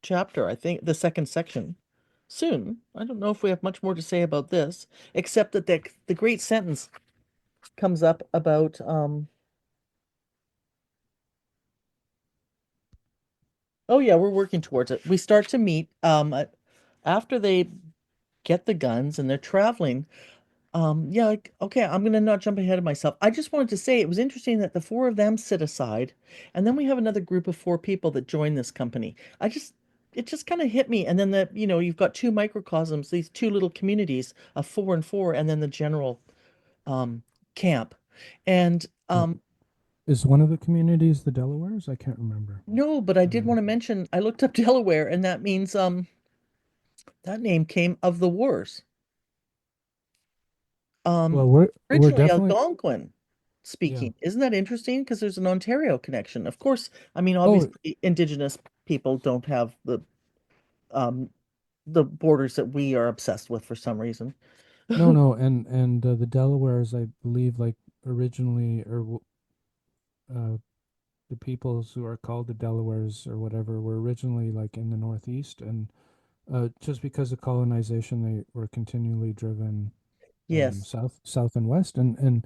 chapter, I think, the second section soon. I don't know if we have much more to say about this, except that the great sentence comes up about oh yeah, we're working towards it. We start to meet after they get the guns and they're traveling. Yeah, like, okay, I'm gonna not jump ahead of myself. I just wanted to say it was interesting that the four of them sit aside, and then we have another group of four people that join this company. It just kind of hit me. And then you've got two microcosms, these two little communities of four and four, and then the general um camp. And Yeah. Is one of the communities the Delawares? I can't remember. no, but I did Um, want to mention I looked up Delaware, and that means that name came of the wars. Um, well, we're Originally definitely. Algonquin Yeah. speaking. Isn't that interesting? Because there's an Ontario connection. Of course, I mean, Oh, obviously, Indigenous people don't have um the borders that we are obsessed with for some reason. no, no, and the Delawares, I believe, like originally, uh, the peoples who are called the Delawares or whatever were originally like in the Northeast, and just because of colonization, they were continually driven Yes. south and west, and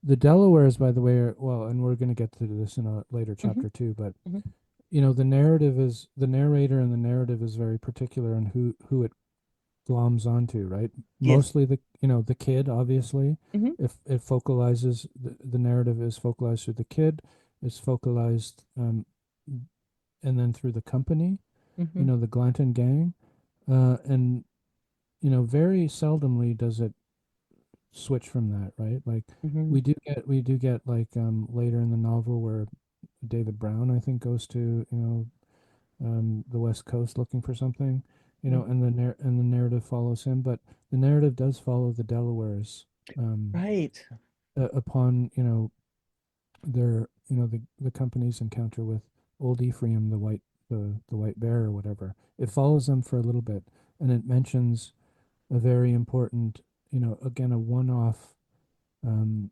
the Delawares, by the way, are well, and we're going to get to this in a later Hmm. chapter too, but Hmm. the narrative is the narrator, and the narrative is very particular on who it gloms onto, right? Yes. Mostly the kid, obviously. Hmm. If it focalizes, the narrative is focalized through the kid, it's focalized, and then through the company, Hmm. the Glanton gang, and very seldomly does it switch from that, right? Like Hmm. we do get like later in the novel where David Brown, I think, goes to the West Coast looking for something, and the narrative follows him, but the narrative does follow the Delawares, um, Right. upon their the company's encounter with old Ephraim, the white bear or whatever. It follows them for a little bit, and it mentions a very important, again, a one-off um,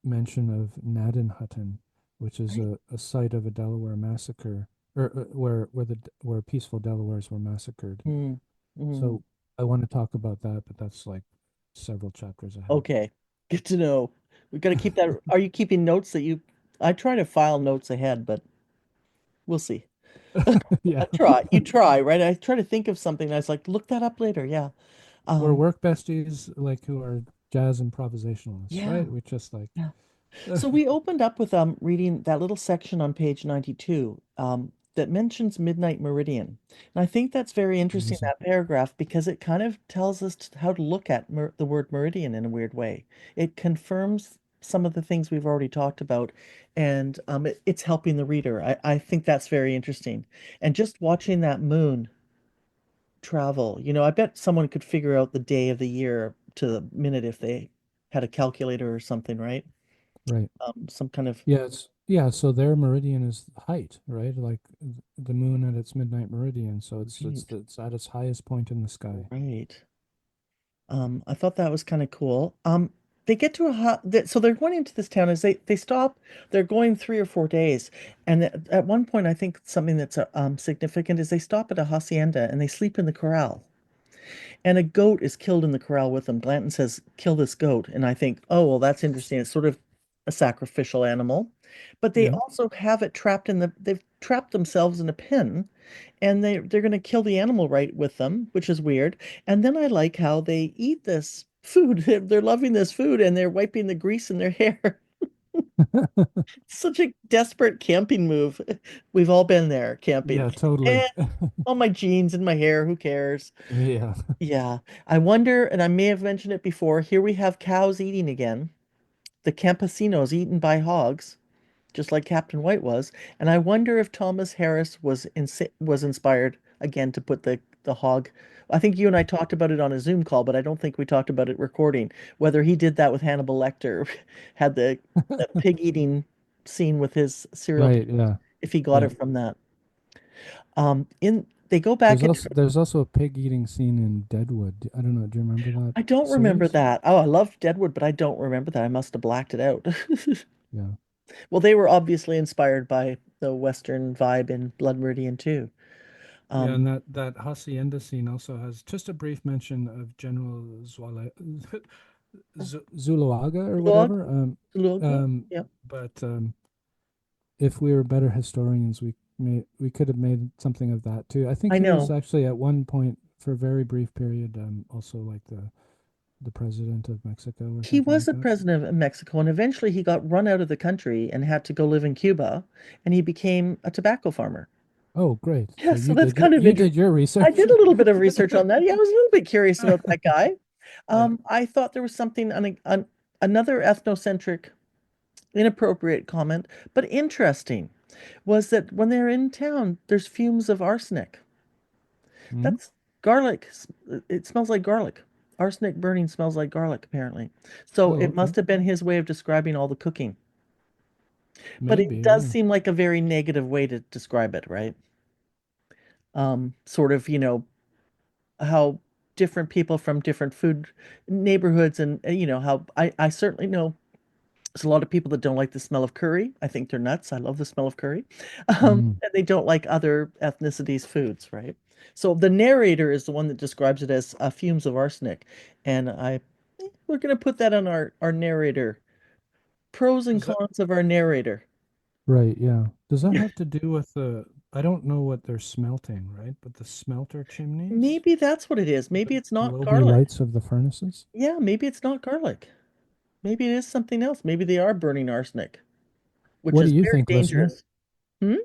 mention of Naddenhutton, which is Right. a site of a Delaware massacre, or where peaceful Delawares were massacred. Mm-hmm. So I want to talk about that, but that's like several chapters ahead. Okay. Good to know. We got to keep that. Are you keeping notes that you? I try to file notes ahead, but we'll see. Yeah, I try. You try, right? I try to think of something. I was like, look that up later. Yeah. we're Um, work besties, like who are jazz improvisationalists, yeah. right? We just like, Yeah. So we opened up with reading that little section on page 92 that mentions midnight meridian. And I think that's very interesting, amazing. that paragraph, because it kind of tells us how to look at the word meridian in a weird way. It confirms some of the things we've already talked about, and it's helping the reader. I think that's very interesting. And just watching that moon travel, I bet someone could figure out the day of the year to the minute if they had a calculator or something, right? Right. Some kind of Yeah, so their meridian is height, right? Like the moon at its midnight meridian. So right, it's at its highest point in the sky. right. I thought that was kind of cool. They get to so they're going into this town as they stop. They're going 3 or 4 days, and at one point, I think something that's significant is they stop at a hacienda and they sleep in the corral. And a goat is killed in the corral with them. Blanton says, "Kill this goat," and I think, oh well, that's interesting. It's sort of a sacrificial animal, but they Yeah. also have it trapped they've trapped themselves in a pen, and they're going to kill the animal right with them, which is weird. And then I like how they eat this food. They're loving this food and they're wiping the grease in their hair. Such a desperate camping move. We've all been there camping. Yeah, totally. Eh, all my jeans and my hair, who cares? Yeah. Yeah. I wonder, and I may have mentioned it before, here we have cows eating again. The campesinos eaten by hogs, just like Captain White was. And I wonder if Thomas Harris was inspired again to put the hog. I think you and I talked about it on a Zoom call, but I don't think we talked about it recording. Whether he did that with Hannibal Lecter, had the pig eating scene with his serial Right, killers, yeah. if he got Yeah. it from that. In They go back into. There's also a pig eating scene in Deadwood. I don't know, do you remember that I don't remember series? that. Oh, I love Deadwood, but I don't remember that. I must have blacked it out. Yeah. Well, they were obviously inspired by the Western vibe in Blood Meridian too. Yeah, and that hacienda scene also has just a brief mention of General Zuloaga or Log, whatever. log, Um, yeah, but if we were better historians, we could have made something of that too. I think I he was know. actually at one point for a very brief period, also like the president of Mexico or He something was like the that. president of Mexico, and eventually he got run out of the country and had to go live in Cuba, and he became a tobacco farmer. Oh, great! Yeah, So so that's kind of you interesting. did your I research. did a little bit of research on that. Yeah, I was a little bit curious about that guy. Yeah. I thought there was something on another ethnocentric, inappropriate comment, but interesting, was that when they're in town, there's fumes of arsenic. Hmm? That's garlic. It smells like garlic. Arsenic burning smells like garlic, apparently. So Oh, it okay. must have been his way of describing all the cooking. But Maybe. it does Yeah. seem like a very negative way to describe it, right? Sort of, how different people from different food neighborhoods and how I certainly know there's a lot of people that don't like the smell of curry. I think they're nuts. I love the smell of curry. Mm. And they don't like other ethnicities' foods, right? So the narrator is the one that describes it as fumes of arsenic. And we're going to put that on our narrator. Pros and Does that cons of our narrator. right? Yeah. Does that have to do with the? I don't know what they're smelting, right? But the smelter chimneys, Maybe that's what it is. Maybe the it's not globy garlic. lights of the furnaces. Yeah, maybe it's not garlic. Maybe it is something else. Maybe they are burning arsenic, which What do is you very think, listener? dangerous. Hmm?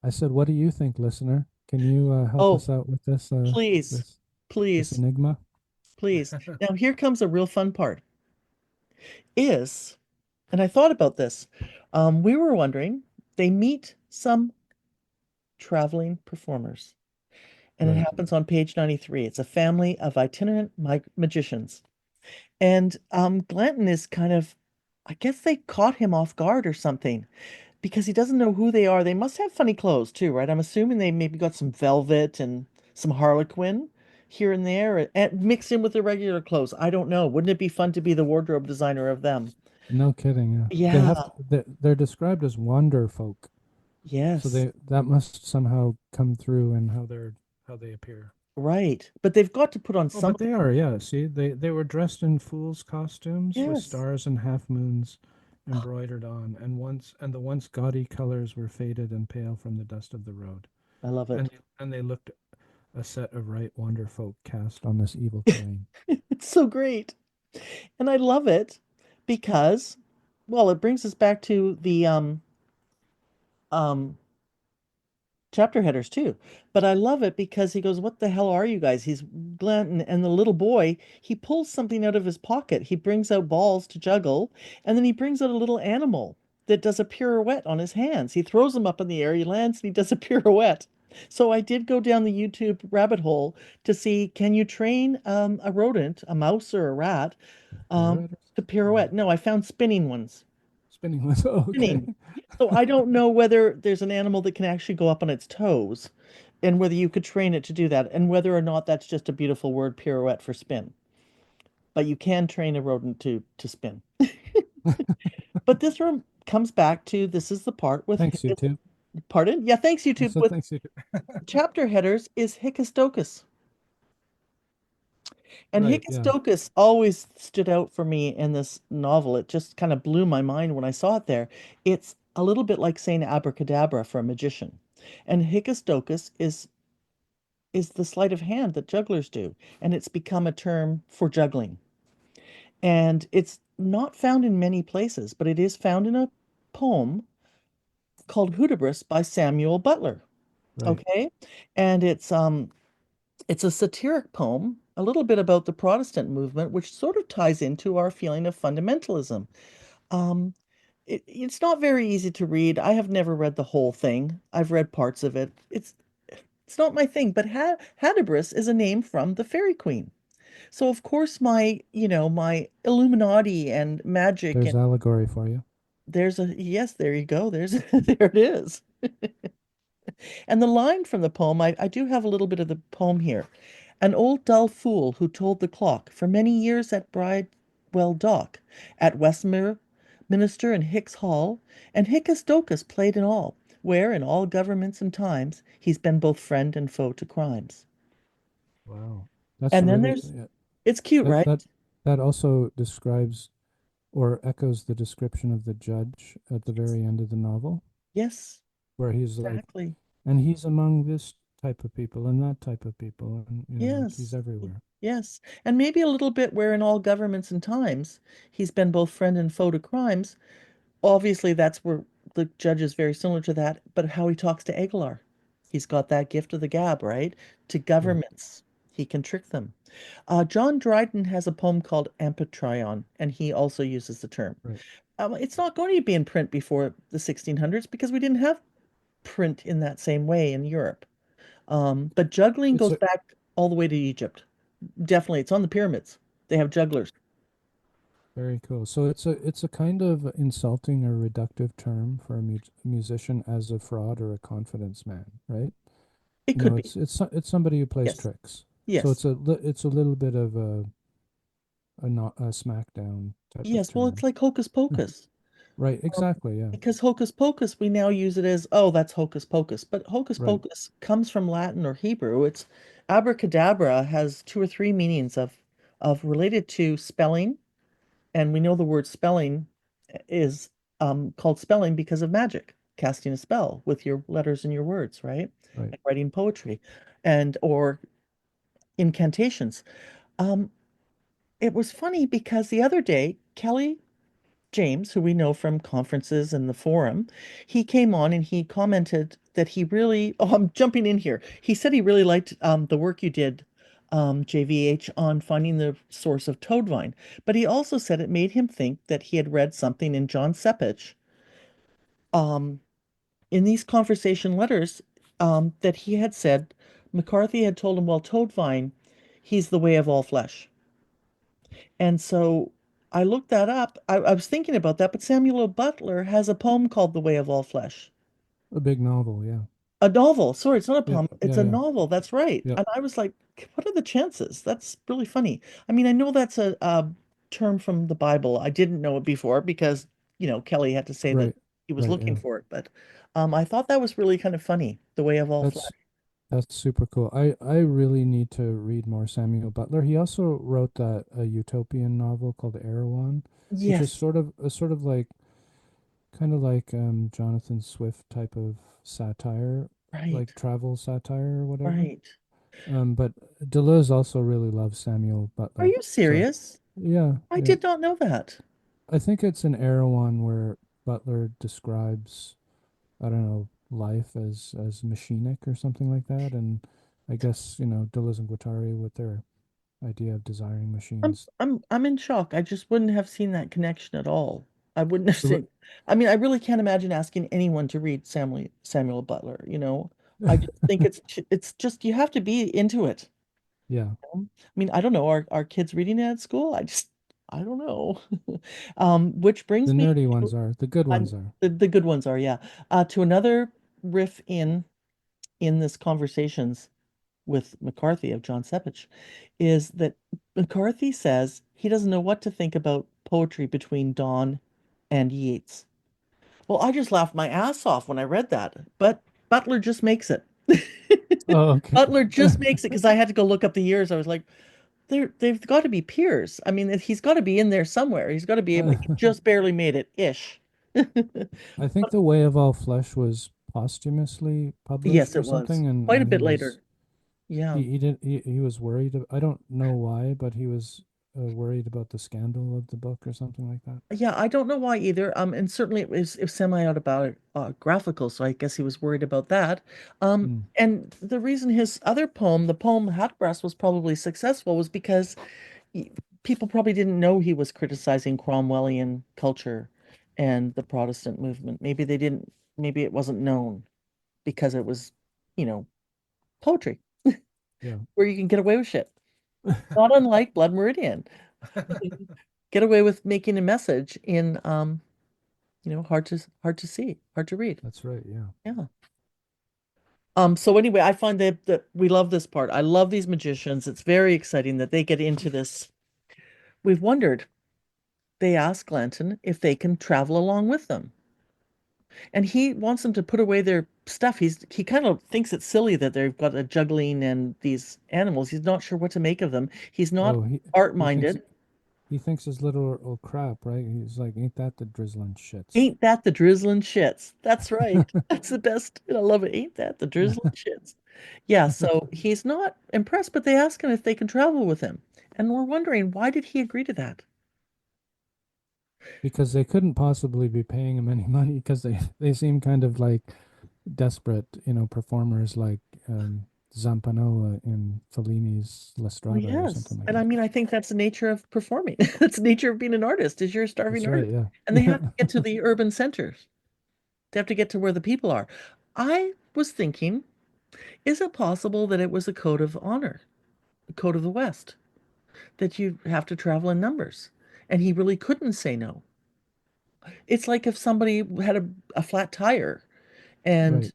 I said, what do you think, listener? Can you help Oh, us out with please, this this please, enigma? please. Now, here comes a real fun part. Is, and I thought about this. We were wondering, they meet some traveling performers, and it Right. happens on page 93. It's a family of itinerant magicians. And Glanton is kind of, I guess they caught him off guard or something because he doesn't know who they are. They must have funny clothes too, right? I'm assuming they maybe got some velvet and some harlequin here and there and mixed in with their regular clothes. I don't know. Wouldn't it be fun to be the wardrobe designer of them? No kidding. Yeah. They Yeah, have to, they're described as wander folk, so yes, they that must somehow come through in how they appear. right. But they've got to put on Oh, but something. they are, yeah. See, they were dressed in fools' costumes with Yes, stars and half moons embroidered on, and the once gaudy colors were faded and pale from the dust of the road. I love it. And they looked a set of right wonder folk cast on this evil terrain. It's so great. And I love it because, well, it brings us back to the um chapter headers too. But I love it because he goes, "What the hell are you guys?" He's Glenton and the little boy, he pulls something out of his pocket. He brings out balls to juggle, and then he brings out a little animal that does a pirouette on his hands. He throws them up in the air, he lands, and he does a pirouette. So I did go down the YouTube rabbit hole to see, can you train a rodent, a mouse or a rat, Pirouette to or pirouette? No, I found spinning ones. spinning wheels. Oh, okay. Spinning. So I don't know whether there's an animal that can actually go up on its toes and whether you could train it to do that and whether or not that's just a beautiful word pirouette for spin. But you can train a rodent to spin. But this room comes back to this is the part with Thanks, you two. pardon? Yeah, thanks I YouTube said with thanks, you two. chapter headers is HICCIUS. And Right, yeah. HICCIUS always stood out for me in this novel. It just kind of blew my mind when I saw it there. It's a little bit like saying abracadabra for a magician. And HICCIUS is the sleight of hand that jugglers do, and it's become a term for juggling. And it's not found in many places, but it is found in a poem called Hudibras by Samuel Butler. Right. Okay? And it's a satiric poem, a little bit about the Protestant movement, which sort of ties into our feeling of fundamentalism. Um, it's not very easy to read. I have never read the whole thing. I've read parts of it. It's not my thing, but Hadibris is a name from the Fairy Queen. So of course my Illuminati and magic There's and allegory for you. there's a yes, there you go. There's there it is. And the line from the poem, I do have a little bit of the poem here. An old dull fool who told the clock for many years at Bridewell Dock, at Westminster Minster and Hicks Hall, and Hickus Docus played in all. where in all governments and times he's been both friend and foe to crimes. Wow. That's And then really, there's, yeah, it's cute, that right? that that also describes or echoes the description of the judge at the very end of the novel, Yes, where he's like, exactly. and he's among this type of people and that type of people, and he's Yes, everywhere. yes. And maybe a little bit where in all governments and times he's been both friend and foe to crimes. Obviously, that's where the judge is very similar to that, but how he talks to Aguilar. He's got that gift of the gab, right? To Right, governments. He can trick them. John Dryden has a poem called Amphitryon, and he also uses the term. right. It's not going to be in print before the 1600s because we didn't have print in that same way in Europe. But juggling It's goes a back all the way to Egypt. Definitely, it's on the pyramids. They have jugglers. very cool. So it's a kind of insulting or reductive term for a musician as a fraud or a confidence man, right? It could be. It's somebody who plays Yes. tricks. So Yes. it's a little bit of a smackdown type of Yes. Well, it's term. like hocus pocus. Right, exactly, yeah. Because hocus pocus, we now use it as, oh, that's hocus pocus. But hocus Right, pocus comes from Latin or Hebrew. It's abracadabra has two or three meanings of related to spelling, and we know the word spelling is called spelling because of magic, casting a spell with your letters and your words, right? right. Like writing poetry and or incantations. Um, it was funny because the other day, Kelly James, who we know from conferences and the forum, he came on and he commented that he really, oh, I'm jumping in here. He said he really liked the work you did, JVH, on finding the source of Toadvine. But he also said it made him think that he had read something in John Sepich um, in these conversation letters that he had said McCarthy had told him, well, Toadvine, he's the way of all flesh. And so I looked that up. I was thinking about that, but Samuel Butler has a poem called The Way of All Flesh. A big novel, yeah. A novel. Sorry, it's not a Yeah, poem. It's yeah, a yeah. novel. That's right. Yeah. And I was like, what are the chances? That's really funny. I mean, I know that's a term from the Bible. I didn't know it before because, Kelly had to say that Right. he was Right, looking yeah. for it. But I thought that was really kind of funny, The Way of All Flesh. That's that's super cool. I really need to read more Samuel Butler. He also wrote that a utopian novel called Erewhon, which is Yes, sort of like kind of like Jonathan Swift type of satire, right, like travel satire or whatever. right. But Deleuze also really loves Samuel Are Butler. you So serious? yeah, I yeah. did not know that. I think it's an Erewhon where Butler describes, I don't know, life as machinic or something like that. And I guess, Deleuze and Guattari with their idea of desiring I'm machines. I'm in shock. I just wouldn't have seen that connection at all. I wouldn't have The w- seen. I mean, I really can't imagine asking anyone to read Samuel Butler, I just think it's just you have to be into it. yeah, I mean, I don't know, are kids reading it at school? I don't know. Which the brings me nerdy to ones are, the good ones are. the good ones are, yeah. To another riff in this conversations with McCarthy of John Sepich is that McCarthy says he doesn't know what to think about poetry between Donne and Yeats. Well, I just laughed my ass off when I read that, but Butler just makes it. Oh, okay. Butler just makes it because I had to go look up the years. I was like, they've got to be peers. I mean, he's got to be in there somewhere. He's got to be able, he just barely made it ish. I think The Way of All Flesh was posthumously Yes, published or it was something, and quite a and bit later. Yeah. he didn't he was worried. I don't know why, but he was worried about the scandal of the book or something like that. Yeah, I don't know why either. And certainly it was semi-autobiographical, so I guess he was worried about that. Mm, And the reason his other poem, the poem Hatbreast, was probably successful was because he, people probably didn't know he was criticizing Cromwellian culture and the Protestant movement. Maybe they didn't, maybe it wasn't known because it was, you know, poetry yeah, where you can get away with shit. Not unlike Blood Meridian. Get away with making a message in hard to see, hard to read. that's right. Yeah. Yeah. So anyway, I find that we love this part. I love these magicians. It's very exciting that they get into this. We've wondered, they ask Glanton if they can travel along with them. And he wants them to put away their stuff. He kind of thinks it's silly that they've got a juggling and these animals. He's not sure what to make of them. He's not Oh, art he thinks minded. he thinks his little old crap, right? He's like, ain't that the drizzling shits? Ain't that the drizzling shits? That's right. That's the best. I love it. Ain't that the drizzling shits? Yeah, so he's not impressed, but they ask him if they can travel with him. And we're wondering, why did he agree to that? Because they couldn't possibly be paying him any money because they seem kind of like desperate, performers like Zampanoa in Fellini's La Well, Strada or something yes. like And I that. mean, I think that's the nature of performing. That's the nature of being an artist, is you're a starving That's right, artist. yeah. And they have to get to the urban centers. They have to get to where the people are. I was thinking, is it possible that it was a code of honor, a code of the West, that you have to travel in numbers? And he really couldn't say no. It's like if somebody had a flat tire and Right.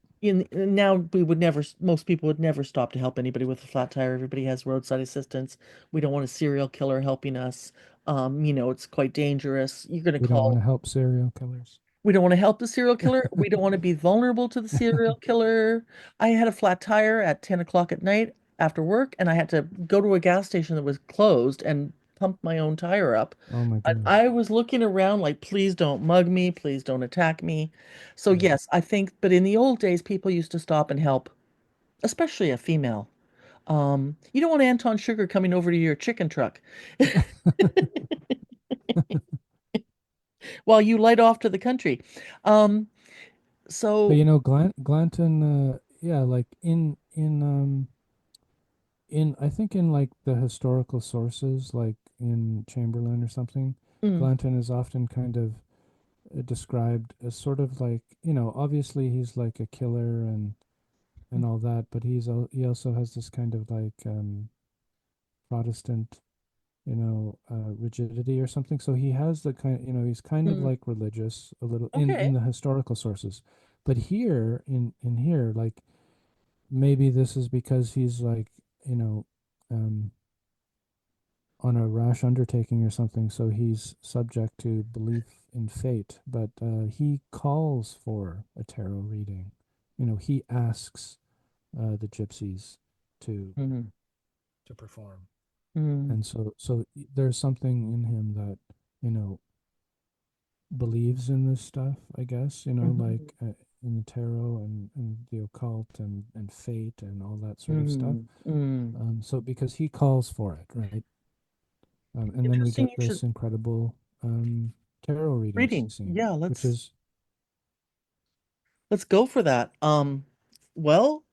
now we would never, most people would never stop to help anybody with a flat tire. Everybody has roadside assistance. We don't want a serial killer helping us. It's quite dangerous. You're going to We don't want call. to help serial killers. We don't want to help the serial killer. We don't want to be vulnerable to the serial killer. I had a flat tire at 10 o'clock at night after work, and I had to go to a gas station that was closed and pump my own tire up. Oh my gosh. I was looking around like, please don't mug me, please don't attack me. So, Right. yes, I think, but in the old days, people used to stop and help, especially a female. You don't want Anton Sugar coming over to your chicken truck while you light off to the country. Um, But so, Glanton, yeah, like in I think in like the historical sources, like in Chamberlain or something, mm, Glanton is often kind of described as sort of like, obviously he's like a killer and all that, but he also has this kind of like Protestant, rigidity or something. So he has the kind, he's kind of mm, like religious a little in okay. the historical sources. But here in here, like maybe this is because he's like, you know, um on a rash undertaking or something, so he's subject to belief in fate. But he calls for a tarot reading. He asks the gypsies to Mm, perform, mm, and so there's something in him that you know believes in this stuff. I guess mhm, like in the tarot and the occult and fate and all that sort of stuff. mm, mm. So because he calls for it, right? And then we Interesting. get You should this incredible tarot reading reading. scene, Yeah, which let's is, let's go for that. Well,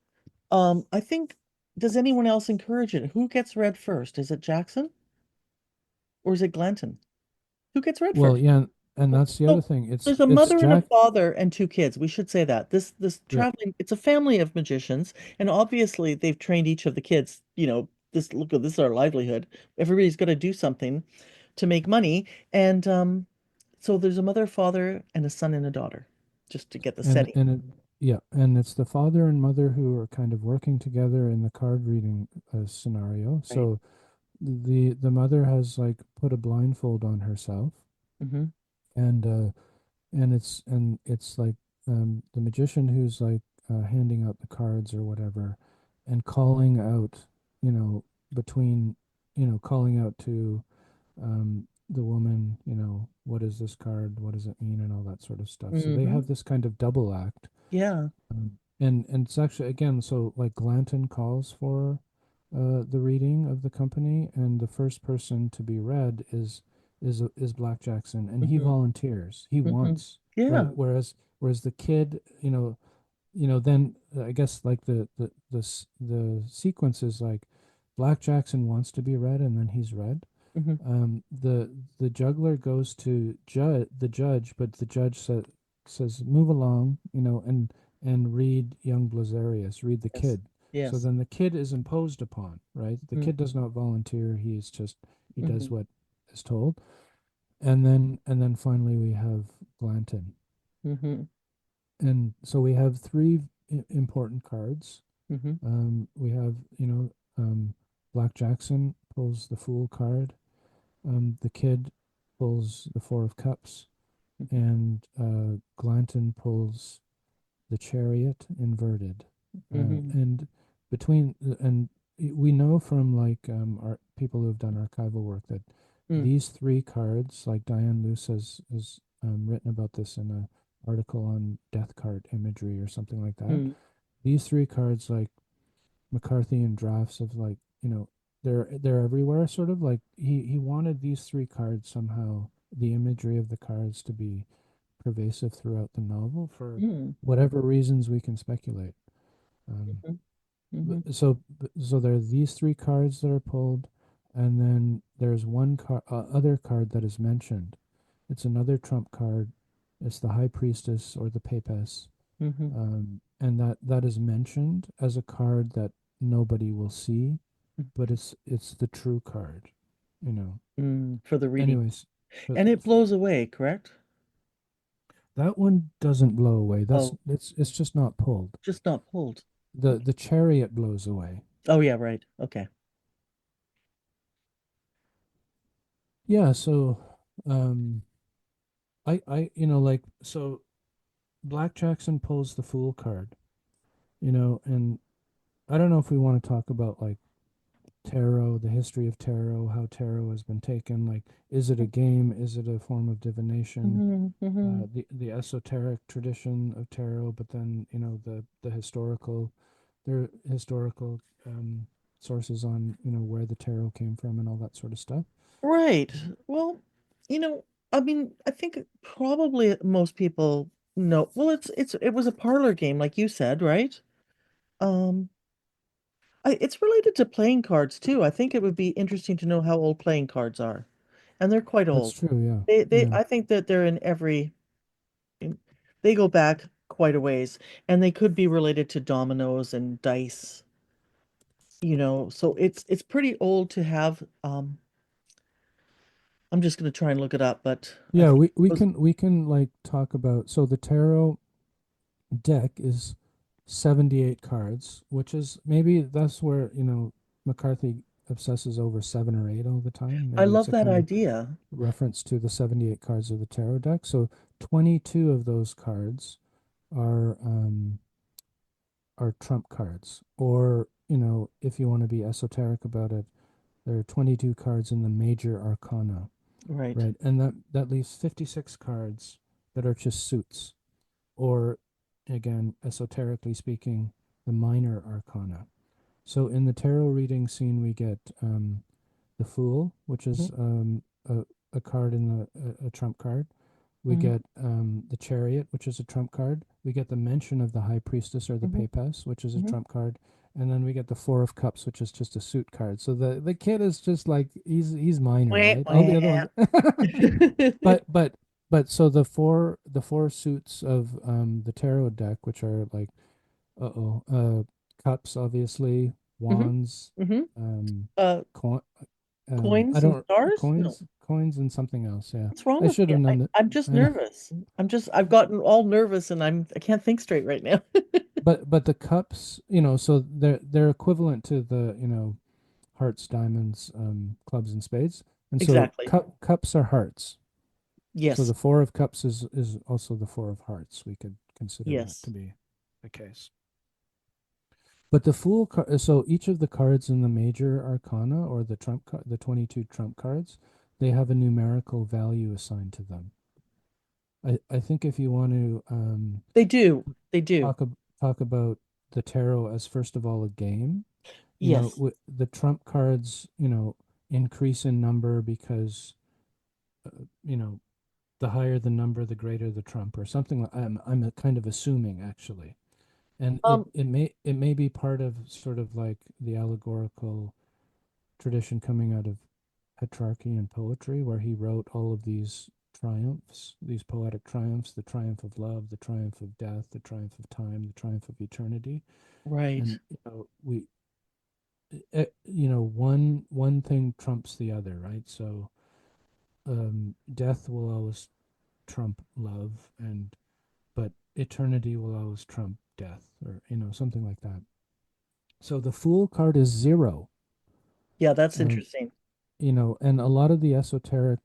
I think, does anyone else encourage it? Who gets read first? Is it Jackson or is it Glanton? Who gets read well, first? yeah, and that's the other Oh, thing. It's there's a it's mother and a Jack. father and two kids. We should say that. This Yeah, traveling, it's a family of magicians, and obviously they've trained each of the kids, this look, this is our livelihood. Everybody's got to do something to make money. And so there's a mother, father, and a son and a daughter, just to get the and setting. and it, yeah, and it's the father and mother who are kind of working together in the card reading scenario. Right. So the mother has like put a blindfold on herself, Mm-hmm. and it's like the magician who's like handing out the cards or whatever, and calling out, you know, between, calling out to the woman, what is this card? What does it mean? And all that sort of stuff. So they Mm-hmm. have this kind of double act. Yeah. And it's actually, again, so like Glanton calls for the reading of the company, and the first person to be read is Black Jackson, and he Mm-hmm. volunteers. He Mm-hmm. wants, right? Yeah. Whereas the kid, then I guess like the sequence is like Black Jackson wants to be read, and then he's read. Mm-hmm. The juggler goes to the judge, but the judge says move along, and read young Blazarius, read the Yes. kid. So Yes. then the kid is imposed upon, right? The kid does not volunteer. He Mm-hmm. does what is told. And then finally we have Glanton. Mm-hmm. And so we have three important cards. Mm-hmm. We have, Black Jackson pulls the Fool card. The kid pulls the Four of Cups, and Glanton pulls the Chariot inverted, Mm-hmm. and between and we know from like our people who have done archival work that Mm, these three cards, like Diane Luce has written about this in a article on death card imagery or something like that. mm, These three cards, like McCarthy and drafts of like they're everywhere. Sort of like he wanted these three cards somehow the imagery of the cards to be pervasive throughout the novel for mm, whatever reasons we can speculate. Um, mhm, mhm, so there are these three cards that are pulled, and then there's one other card that is mentioned. It's another trump card. It's the High Priestess or the Papess, mhm, and that is mentioned as a card that nobody will see, but it's the true card, you know. for the reading. Anyways, but And it blows away, correct? that one doesn't blow away. That's Oh, it's just not pulled. just not pulled. The chariot blows away. Oh, yeah, right. Okay. Yeah, so um I like so Black Jackson pulls the fool card, and I don't know if we want to talk about like tarot, the history of tarot, how tarot has been taken, like is it a game, is it a form of divination? Mm-hmm, mm-hmm. The esoteric tradition of tarot, but then, the historical sources on, where the tarot came from and all that sort of stuff. Right. Well, you know, I mean, I think probably most people know. Well, it was a parlor game, like you said, right? Um, it's related to playing cards too. I think it would be interesting to know how old playing cards are, and they're quite That's old. true, yeah. They Yeah. I think that they're they go back quite a ways, and they could be related to dominoes and dice, so it's pretty old to have. I'm just going to try and look it up, but I Yeah, think we, it we was, can we can like talk about, so the tarot deck is 78 cards, which is maybe that's where, McCarthy obsesses over 7 or 8 all the time. I Maybe it's love a that kind of idea. reference to the 78 cards of the tarot deck. So 22 of those cards are trump cards, or, if you want to be esoteric about it, there are 22 cards in the major arcana, Right. right? And that leaves 56 cards that are just suits, or again, esoterically speaking, the minor arcana. So in the tarot reading scene, we get the Fool, which Hmm. is a card in a trump card. We Hmm. get the Chariot, which is a trump card. We get the mention of the High Priestess or the Hmm. Papess, which is a Hmm. trump card. And then we get the Four of Cups, which is just a suit card. So the kid is just like he's minor, Wah, right? All the other wah. ones, but so the four suits of the tarot deck, which are like cups, obviously, Hmm. wands, Hmm. um, Uh, coin, I coins and don't stars? No. coins and something else. Yeah, What's wrong I with should me? have known that. I'm just I know, nervous. I've gotten all nervous and I can't think straight right now. but the cups, so they're equivalent to the hearts, diamonds, clubs, and spades, and so Exactly. cups are hearts. So Yes. the Four of Cups is also the Four of Hearts. We could consider that to Yes. be the case. But so each of the cards in the major arcana, or the 22 trump cards, they have a numerical value assigned to them. I think if you want to They do. They do. talk about the tarot as, first of all, a game, Yes. the trump cards, increase in number because you know the higher the number, the greater the trump, or something. I'm kind of assuming, actually, and it Um, it may it may be part of sort of like the allegorical tradition coming out of Petrarchy and poetry, where he wrote all of these triumphs, these poetic triumphs: the triumph of love, the triumph of death, the triumph of time, the triumph of eternity. right. And one thing trumps the other, right? So death will always trump love, and but eternity will always trump death, or something like that. So the Fool card is 0, Yeah, that's and interesting. and a lot of the esoteric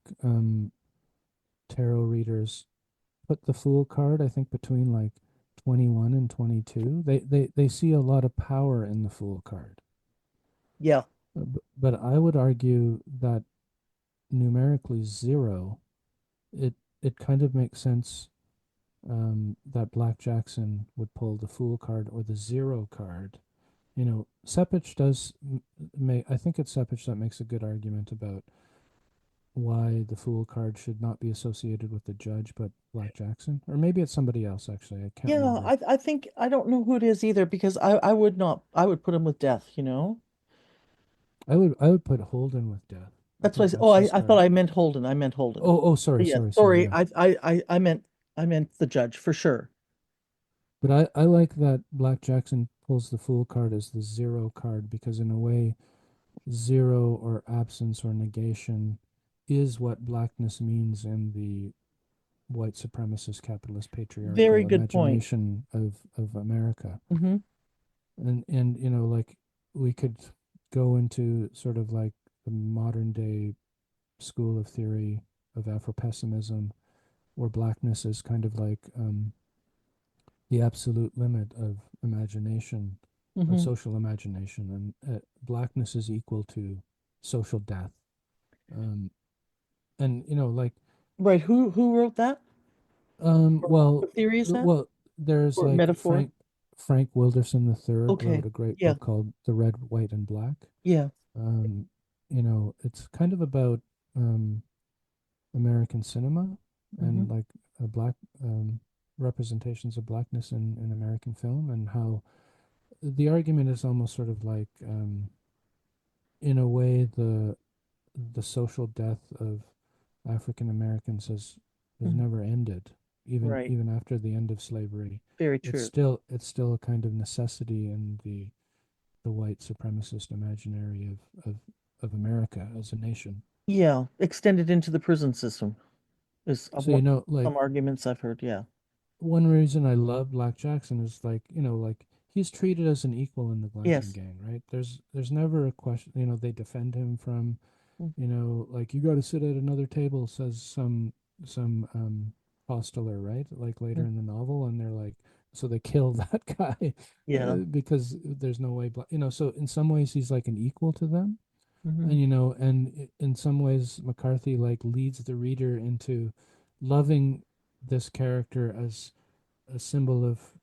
tarot readers put the Fool card, I think, between like 21 and 22. They see a lot of power in the Fool card. Yeah. But I would argue that numerically zero, it it kind of makes sense that Black Jackson would pull the Fool card or the Zero card. You know, Sepich does make. I think it's Sepich that makes a good argument about why the Fool card should not be associated with the judge, but Black Jackson, or maybe it's somebody else. Actually, I can't Yeah, remember. I think I don't know who it is either because I would not I would put him with death, you know? I would put Holden with death. I That's why I think said, oh, that's the I thought star. I meant Holden. I meant Holden. Oh, sorry, Yeah, sorry. sorry. Yeah, I meant the judge for sure. but I like that Black Jackson pulls the Fool card as the Zero card because in a way, zero or absence or negation is what blackness means in the white supremacist capitalist Very patriarchal good point. imagination of America. Hmm. And you know, like we could go into sort of like the modern day school of theory of Afro-pessimism, where blackness is kind of like the absolute limit of imagination, of Hmm. social imagination, and blackness is equal to social death. Um, and you know, like, Right. Who wrote that? well, What theory is that? well, there's Or like metaphor? Frank Wilderson III Okay. wrote a great Yeah. book called The Red, White, and Black. Yeah. Um, you know, it's kind of about um, American cinema Hmm. and like black um, representations of blackness in American film, and how the argument is almost sort of like, in a way, the social death of African Americans has Hmm. never ended, Right. even after the end of slavery. Very It's true. still a kind of necessity in the white supremacist imaginary of America as a nation. Yeah. Extended into the prison system is So you know, like, some arguments I've heard. Yeah. one reason I love Black Jackson is, like, you know, like he's treated as an equal in the Glanton Yes. gang, right? There's never a question, you know, they defend him from, Mm-hmm. you know, like, you got to sit at another table, says some hosteler, right? Like later in the novel, and they're like, so they kill that guy Yeah. because there's no way, you know. So in some ways, he's like an equal to them, Hmm. and you know, and in some ways, McCarthy like leads the reader into loving this character as a symbol of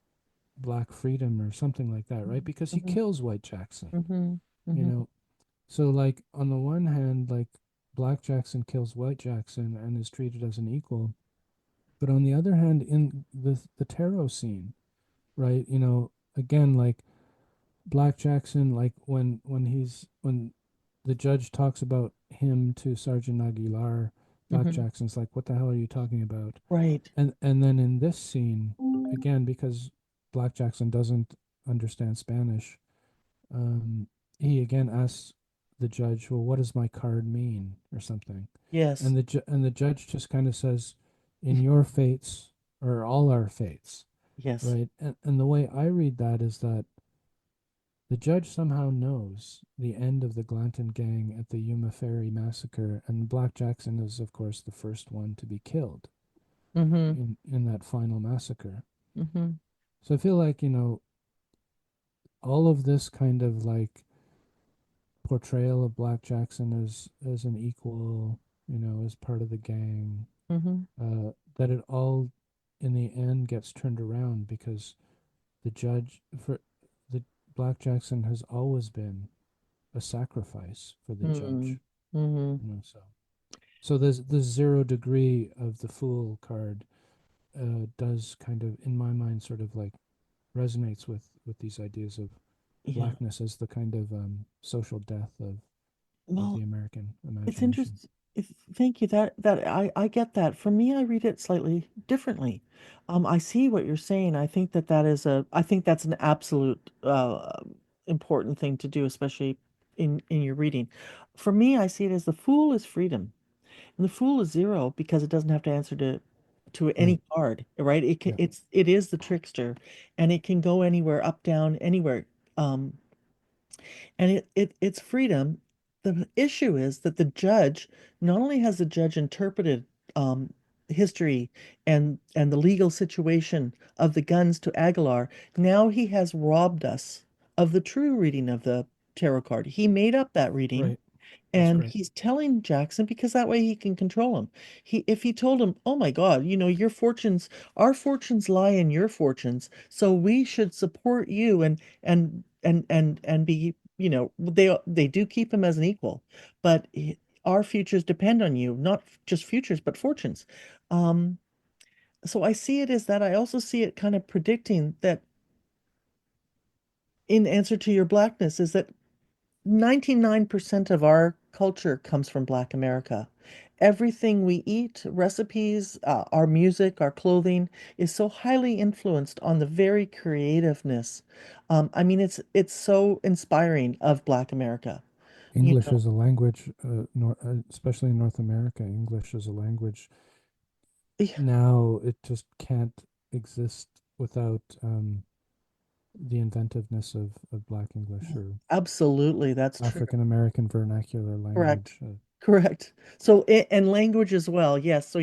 black freedom or something like that, right? Because he Hmm. kills White Jackson, Hmm. you Hmm. know. So like on the one hand, like Black Jackson kills White Jackson and is treated as an equal, but on the other hand, in the tarot scene, right? You know, again, like Black Jackson, like when the judge talks about him to Sergeant Aguilar, Black Hmm. Jackson's like, "What the hell are you talking about?" Right. And then in this scene, again, because Black Jackson doesn't understand Spanish, um, he again asks the judge, "Well, what does my card mean?" or something, Yes. and the judge just kind of says, "In your fates, or all our fates," Yes. right? And the way I read that is that the judge somehow knows the end of the Glanton gang at the Yuma Ferry massacre, and Black Jackson is, of course, the first one to be killed Hmm. in that final massacre. Hmm. So I feel like, you know, all of this kind of like portrayal of Black Jackson as an equal, you know, as part of the gang, Hmm. that it all in the end gets turned around because the judge for the Black Jackson has always been a sacrifice for the Hmm. judge, Hmm. you know. So there's the 0 degree of the Fool card does kind of, in my mind, sort of like resonates with these ideas of Yeah. blackness as the kind of social death of the Well, American it's imagination. interesting. Thank you. That I get that. For me, I read it slightly differently. I see what you're saying. I think that is I think that's an absolute important thing to do, especially in your reading. For me, I see it as the fool is freedom, and the fool is zero because it doesn't have to answer to Right. any card, right? Yeah. It is the trickster, and it can go anywhere, up, down, anywhere. Um, and it's freedom. The issue is that the judge not only has the judge interpreted, um, history and the legal situation of the guns to Aguilar, now he has robbed us of the true reading of the tarot card. He made up that reading Right. That's and right. he's telling Jackson because that way he can control him. If he told him, "Oh my God, your fortunes, our fortunes lie in your fortunes, so we should support you and be, they do keep him as an equal, but our futures depend on you, not just futures, but fortunes." Um, so I see it as that. I also see it kind of predicting that in answer to your blackness is that 99% of our culture comes from Black America. Everything we eat, recipes, our music, our clothing is so highly influenced on the very creativeness. I mean, it's so inspiring of Black America. You English know, as a language, especially in North America, English as a language Yeah, now it just can't exist without the inventiveness of Black English or absolutely, that's true. African American vernacular Correct. language. Correct. So, and language as well. Yes. So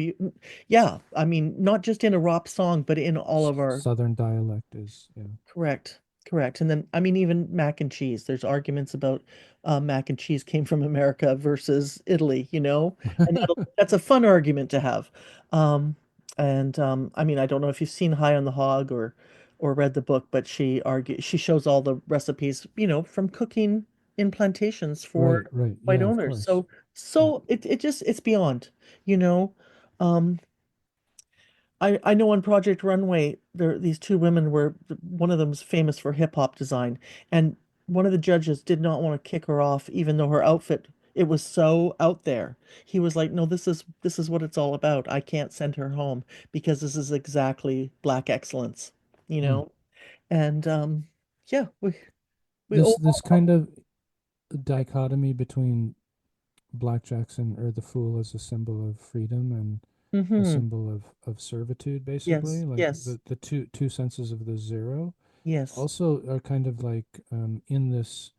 yeah, I mean, not just in a rap song, but in all of our. Southern dialect is, yeah. Correct. Correct. And then, I mean, even mac and cheese. There's arguments about mac and cheese came from America versus Italy, and that's a fun argument to have. Um, and I mean, I don't know if you've seen High on the Hog or read the book, but she shows all the recipes, from cooking in plantations Right, for right. white Yeah, of owners. course. So Yeah. so it's beyond, you know. Um, I know on Project Runway, these two women were one of them's famous for hip hop design, and one of the judges did not want to kick her off, even though her outfit it was so out there. He was like, "No, this is what it's all about. I can't send her home because this is exactly Black excellence, you Hmm. know." And yeah, we This kind all. of dichotomy between Black Jackson or the Fool as a symbol of freedom and a Mm-hmm. symbol of servitude, basically, Yes, like yes, the two senses of the zero, yes. also are kind of like in this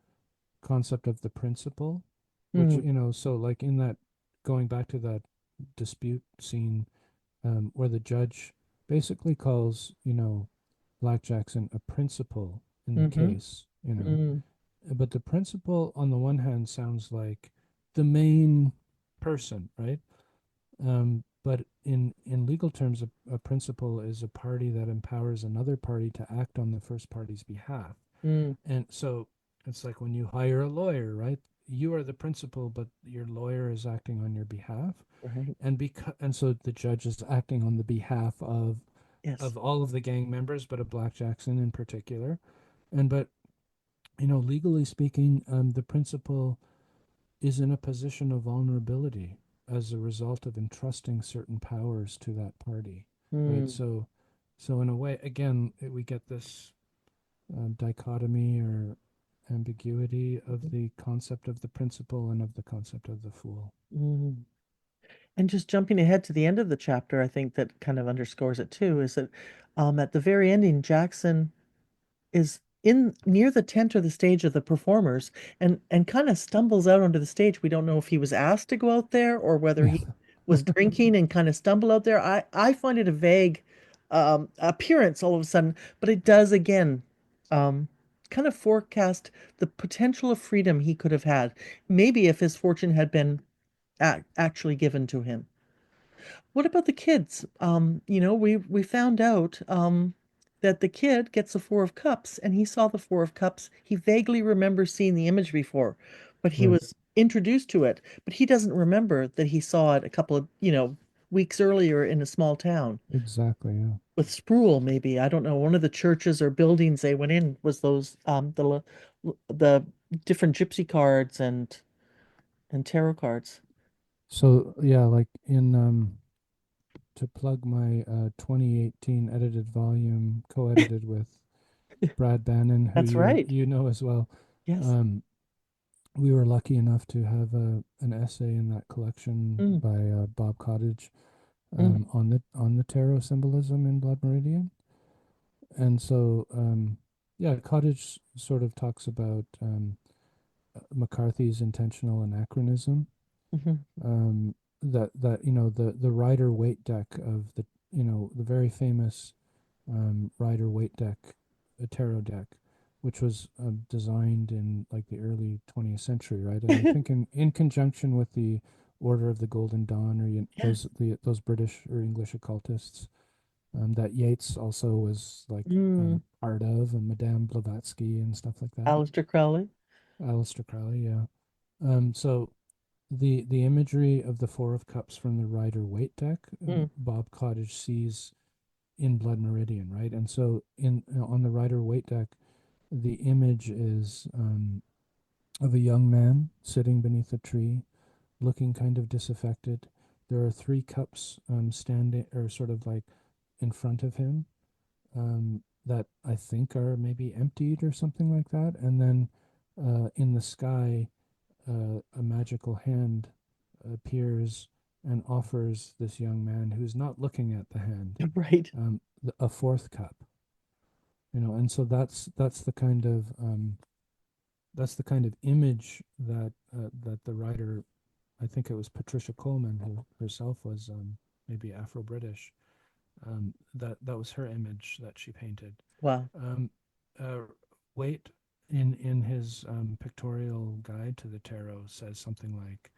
concept of the principle, which Mm, so like in that, going back to that dispute scene, where the judge basically calls Black Jackson a principal in the mm-hmm. case, Mm, but the principal on the one hand sounds like the main person, right? But in legal terms, a principal is a party that empowers another party to act on the first party's behalf. mm, And so it's like when you hire a lawyer, right? You are the principal, but your lawyer is acting on your behalf. right. And so the judge is acting on the behalf Yes. of all of the gang members, but of Black Jackson in particular. And but legally speaking, the principal is in a position of vulnerability as a result of entrusting certain powers to that party, right? Mm, So in a way, again, we get this dichotomy or ambiguity of the concept of the principle and of the concept of the fool. mm. And just jumping ahead to the end of the chapter, I think that kind of underscores it too, is that at the very ending, Jackson is in near the tent or the stage of the performers and kind of stumbles out onto the stage. We don't know if he was asked to go out there or whether Yeah. he was drinking and kind of stumble out there. I find it a vague appearance all of a sudden, but it does again um, kind of forecast the potential of freedom he could have had. Maybe if his fortune had been actually given to him. What about the kids? We found out that the kid gets the Four of Cups, and he saw the Four of Cups. He vaguely remembers seeing the image before, but he Right. was introduced to it. But he doesn't remember that he saw it a couple of, weeks earlier in a small town Exactly. Yeah. with Sproul, maybe. I don't know. One of the churches or buildings they went in was those the different gypsy cards and tarot cards. So yeah, like in to plug my 2018 edited volume, co-edited with Brad Bannon, who That's you right. you know as well. Yes. Um, we were lucky enough to have an essay in that collection Mm, by Bob Cottage, mm, on the tarot symbolism in Blood Meridian. And so yeah, Cottage sort of talks about McCarthy's intentional anachronism, mhm, um, that the Rider Waite deck of the very famous Rider Waite deck, a tarot deck, which was designed in like the early 20th century, right? And I think in conjunction with the Order of the Golden Dawn, or Yeah. those British or English occultists that Yeats also was like Mm. part of, and Madame Blavatsky and stuff like that. Aleister Crowley. Aleister Crowley, yeah. So the imagery of the Four of Cups from the Rider Waite deck, Mm. Bob Cottage sees in Blood Meridian, right? And so in on the Rider Waite deck, the image is of a young man sitting beneath a tree, looking kind of disaffected. There are three cups standing, or sort of like in front of him, that I think are maybe emptied or something like that. And then in the sky, a magical hand appears and offers this young man who's not looking at the hand Right. a fourth cup. And so that's the kind of image that the writer, I think it was Patricia Coleman, who herself was maybe Afro-British, that was her image that she painted. Wow. Um, uh, Waite, in his pictorial guide to the tarot, says something like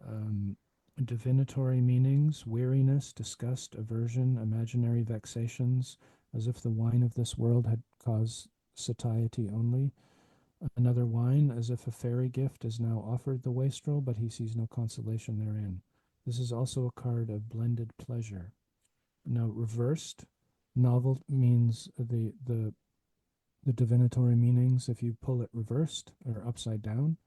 um, divinatory meanings: weariness, disgust, aversion, imaginary vexations, as if the wine of this world had caused satiety only. Another wine, as if a fairy gift is now offered the wastrel, but he sees no consolation therein. This is also a card of blended pleasure. Now, reversed, novel means the divinatory meanings. If you pull it reversed or upside down,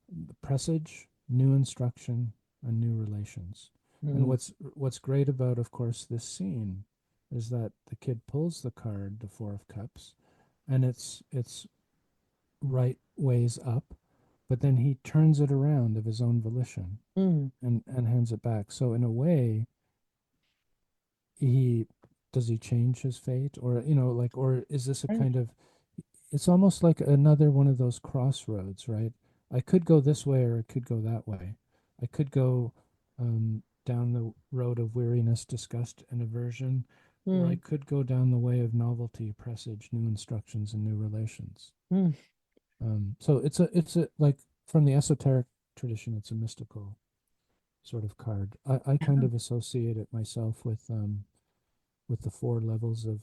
the presage, new instruction, and new relations. And Mm. what's great about, of course, this scene is that the kid pulls the card, the Four of Cups, and it's right ways up, but then he turns it around of his own volition Mm. and hands it back. So in a way, he does he change his fate, or like, or is this a Right. kind of, it's almost like another one of those crossroads, right? I could go this way or I could go that way. I could go down the road of weariness, disgust, and aversion, or I Mm. could go down the way of novelty, presage, new instructions, and new relations. Mm. So it's a like, from the esoteric tradition, it's a mystical sort of card. I kind of associate it myself with the four levels of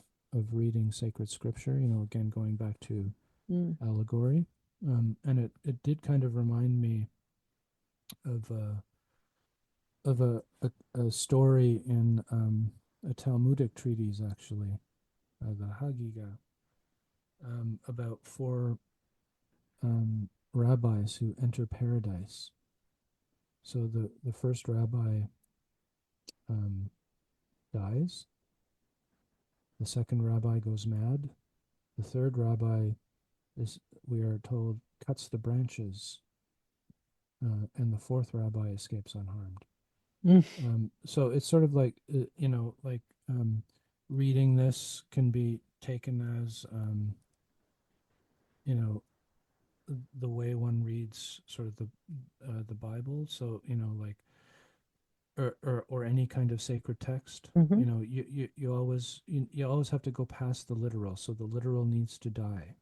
reading sacred scripture. Again, going back to Mm. allegory, and it did kind of remind me of a story in a Talmudic treatise, actually, the Haggadah, about four rabbis who enter paradise. So the first rabbi um, dies. The second rabbi goes mad. The third rabbi is, we are told, cuts the branches, and the fourth rabbi escapes unharmed. Mm. So it's sort of like, like reading this can be taken as, you know, the way one reads sort of the Bible. So like, or any kind of sacred text. Mm-hmm. You always have to go past the literal. So the literal needs to die,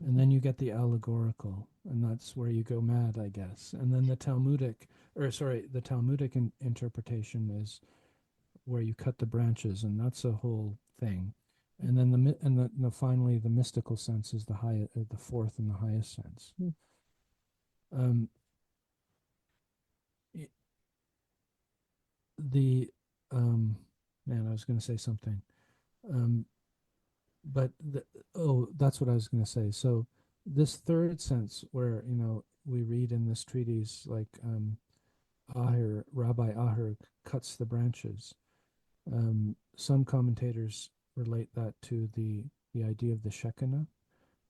and then you get the allegorical, and that's where you go mad, I guess. And then the Talmudic interpretation is where you cut the branches, and that's a whole thing. And then finally the mystical sense is the fourth and the highest sense. Mm. Um, the Man, I was going to say something. Um, but that's what I was going to say. So this third sense, where we read in this treatise, like Rabbi Aher cuts the branches. Some commentators relate that to the idea of the Shekinah,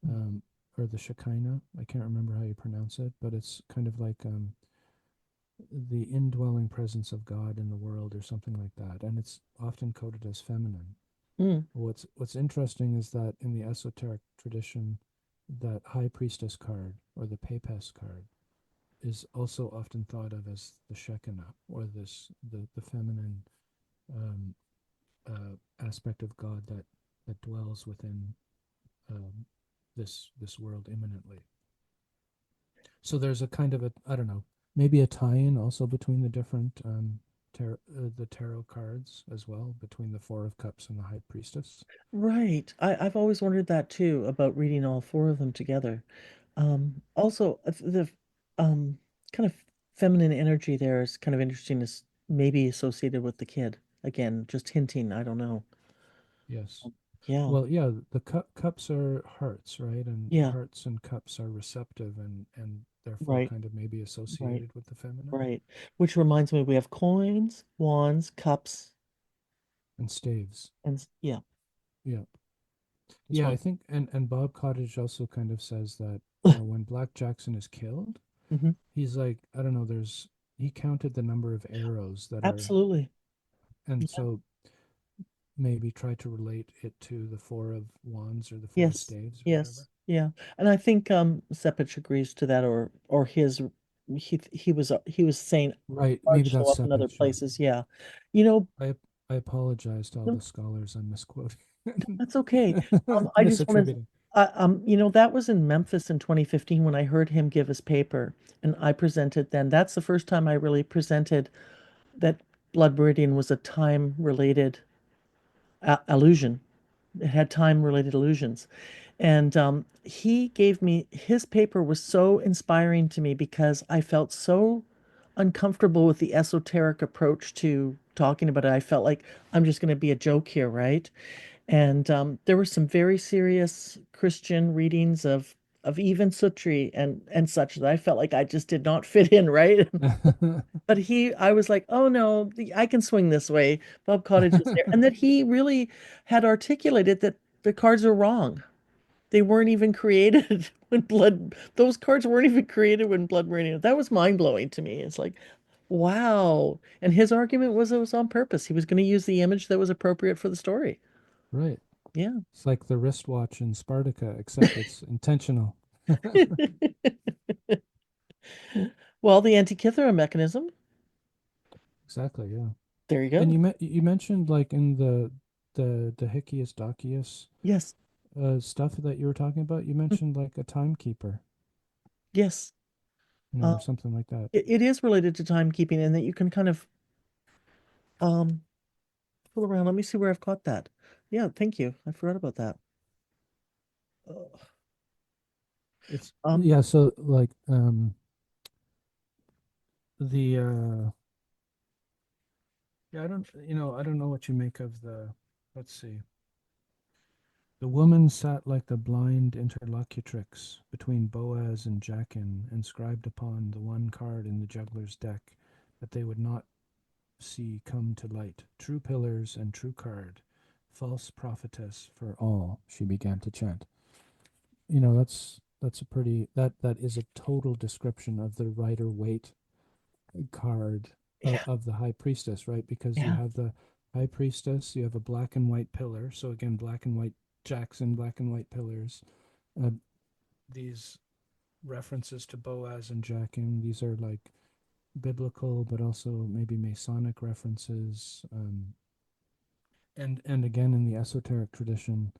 um, or the Shekinah. I can't remember how you pronounce it, but it's kind of like the indwelling presence of God in the world, or something like that, and it's often coded as feminine. Mm. What's interesting is that in the esoteric tradition, that high priestess card, or the papess card, is also often thought of as the Shekinah, or the feminine um, aspect of God that dwells within um, this world immanently. So there's a kind of a, I don't know, maybe a tie-in also between the different the tarot cards as well, between the Four of Cups and the High Priestess. Right. I've always wondered that too about reading all four of them together. Also, the um, kind of feminine energy there is kind of interesting, is maybe associated with the kid. Again, just hinting, I don't know. Yes. Yeah, Well, yeah, the cups are hearts, right? And yeah, hearts and cups are receptive and therefore right, kind of maybe right, associated with the feminine. right. Which reminds me, we have coins, wands, cups, And staves. and yeah, Yeah. this Yeah, I one. think and Bob Cottage also kind of says that, when Black Jackson is killed, Hmm. he's like, I don't know, he counted the number of arrows that are, Absolutely. and Yeah. so maybe try to relate it to the Four of Wands or the Four of Yes. Staves or whatever. Yes. Yeah. And I think Sepich agrees to that, or his he was saying Right, maybe cards show that's up in other Sepich. Yeah. places. Yeah. You know, I apologize to all no, the scholars I'm misquoting. that's okay. I just want to, Misattributing. that was in Memphis in 2015 when I heard him give his paper, and I presented then. That's the first time I really presented that blood meridian was a time related allusion. It had time related illusions. And he gave me his paper was so inspiring to me because I felt so uncomfortable with the esoteric approach to talking about it. I felt like I'm just going to be a joke here, right? And there were some very serious Christian readings of even Sutri and such that I felt like I just did not fit in, right? But I was like, oh no, I can swing this way. Bob Cottage is there. And that he really had articulated that the cards are wrong. They weren't even created those cards weren't even created when Blood Meridian. That was mind blowing to me. It's like, wow. And his argument was it was on purpose. He was going to use the image that was appropriate for the story. Right. Yeah. It's like the wristwatch in Spartacus, except it's intentional. Well, the Antikythera mechanism. Exactly, yeah. There you And go. you mentioned like in the HICCIUS DOCCIUS Yes. stuff that you were talking about, you mentioned like a timekeeper, Yes. or something like that. It is related to timekeeping and that you can kind of um pull around. Let me see where I've got that. Yeah, thank you. I forgot about that. Uh, It's Um, yeah, so like the yeah, I don't know what you make of the, let's see. The woman sat like the blind interlocutrix between Boaz and Jachin, inscribed upon the one card in the juggler's deck that they would not see come to light. True pillars and true card, false prophetess for all, she began to chant. That's a pretty, that is a total description of the Rider Waite card yeah, of the high priestess, right? Because you yeah. have the high priestess, you have a black and white pillar. So again, black and white Jackson, black and white pillars. Uh, these references to Boaz and Jachin, these are like biblical, but also maybe Masonic references. And again, in the esoteric tradition,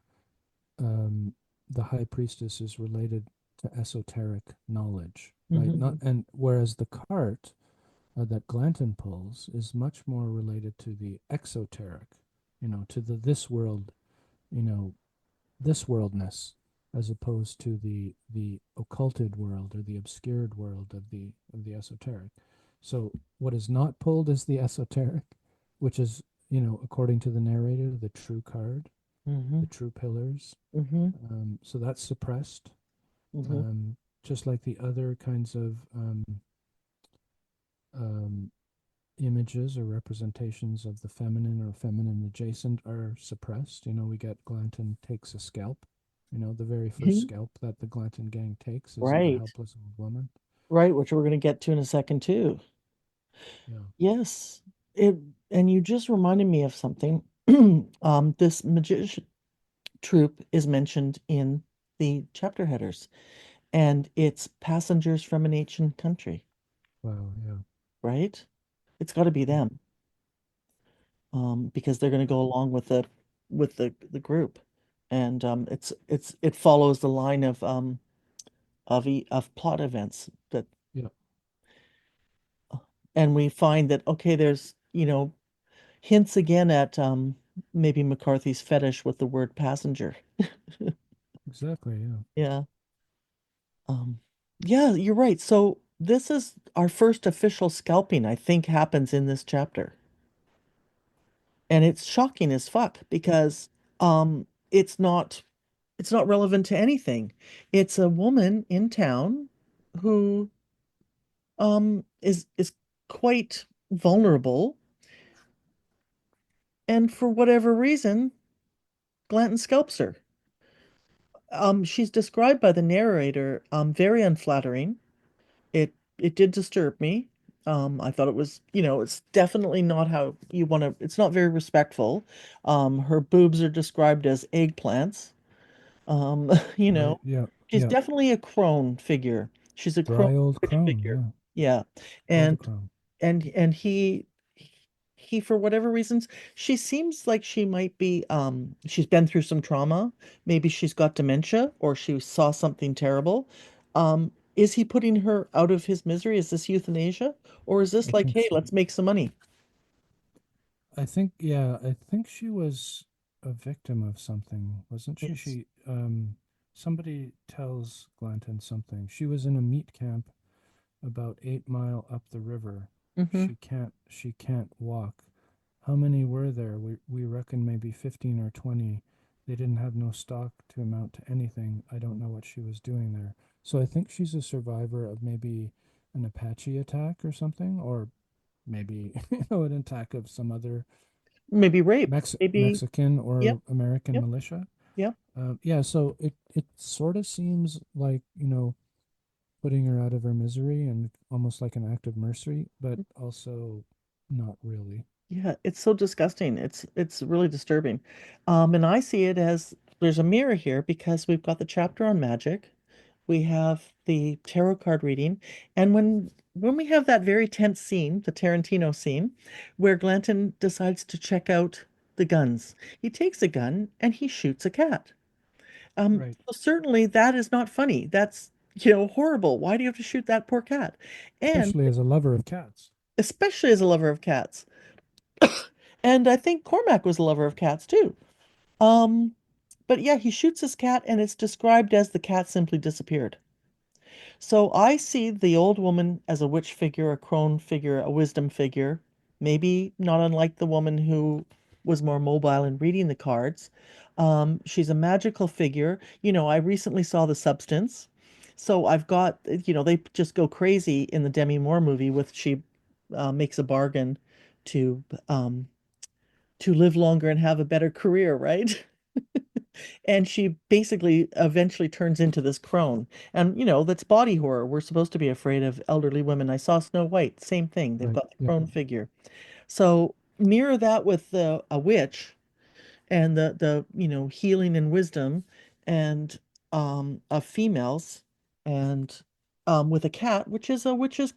um, the high priestess is related to esoteric knowledge, right? Not Hmm. and whereas the cart that Glanton pulls is much more related to the exoteric, to the this world, you know, this worldness, as opposed to the occulted world or the obscured world of the esoteric. So what is not pulled is the esoteric, which is, according to the narrator, the true card, Hmm. the true pillars. Hmm. So that's suppressed, Hmm. um, just like the other kinds of um, images or representations of the feminine or feminine adjacent are suppressed. We get Glanton takes a scalp. The very first Hmm. scalp that the Glanton gang takes is of a Right, helpless old woman. right, which we're going to get to in a second too. Yeah. Yes, it, and you just reminded me of something. This magician troupe is mentioned in the chapter headers, and it's passengers from an ancient country. Wow, yeah. right? It's got to be Yeah, them, because they're going to go along with the group, and it follows the line of plot events that, yeah, and we find that okay, there's hints again at maybe McCarthy's fetish with the word passenger. exactly. Yeah. Yeah. Um, yeah, you're right. So this is our first official scalping, I think, happens in this chapter. And it's shocking as fuck because it's not relevant to anything. It's a woman in town who is quite vulnerable, and for whatever reason, Glanton scalps her. She's described by the narrator very unflattering. It did disturb me. I thought it was, it's definitely not how you want to, it's not very respectful. Her boobs are described as eggplants. Um, you know, Right. Yeah. she's Yeah. definitely a crone figure. She's a crone Dry old witch crone. figure. Yeah. Yeah. Called a And crone. and he for whatever reasons, she seems like she might be she's been through some trauma. Maybe she's got dementia or she saw something terrible. Is he putting her out of his misery? Is this euthanasia? Or is I this like, think hey, so. let's make some money? Yeah, I think she was a victim of something, wasn't she? Yes. Somebody tells Glanton something. She was in a meat camp about 8 mile up the river. Mm-hmm. She can't walk. How many were there? We reckon maybe 15 or 20. They didn't have no stock to amount to anything. I don't know what she was doing there. So I think she's a survivor of maybe an Apache attack or something, or maybe an attack of some other Maybe rape. Maybe, Mexican yep, or American yep, militia. yep. Yeah, so it sort of seems like putting her out of her misery and almost like an act of mercy, but also not really. Yeah, it's so disgusting. It's really disturbing. And I see it as there's a mirror here because we've got the chapter on magic. We have the tarot card reading, and when we have that very tense scene, the Tarantino scene, where Glanton decides to check out the guns. He takes a gun and he shoots a cat. Right. So certainly that is not funny. That's, horrible. Why do you have to shoot that poor cat? And Especially as a lover of cats. especially as a lover of cats. And I think Cormac was a lover of cats too. Um, but yeah, he shoots his cat and it's described as the cat simply disappeared. So I see the old woman as a witch figure, a crone figure, a wisdom figure, maybe not unlike the woman who was more mobile in reading the cards. She's a magical figure. I recently saw The Substance. So I've got, they just go crazy in the Demi Moore movie with she makes a bargain to to live longer and have a better career, right? And she basically eventually turns into this crone. And, that's body horror. We're supposed to be afraid of elderly women. I saw Snow White, same thing. They've Right. got the Yeah. crone figure. So mirror that with a witch and the healing and wisdom and of females and with a cat, which is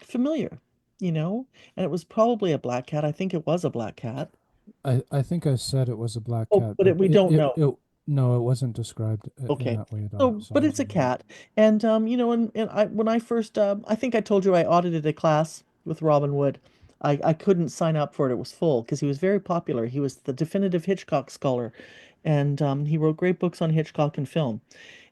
familiar, and it was probably a black cat. I think it was a black cat. I think I said it was a black Oh, cat, but but we don't know. no, it wasn't described in Okay. that way at all. So, So I but was it's a wrong. cat. And and I when I first I think I told you I audited a class with Robin Wood. I couldn't sign up for it. It was full because he was very popular. He was the definitive Hitchcock scholar. And he wrote great books on Hitchcock and film.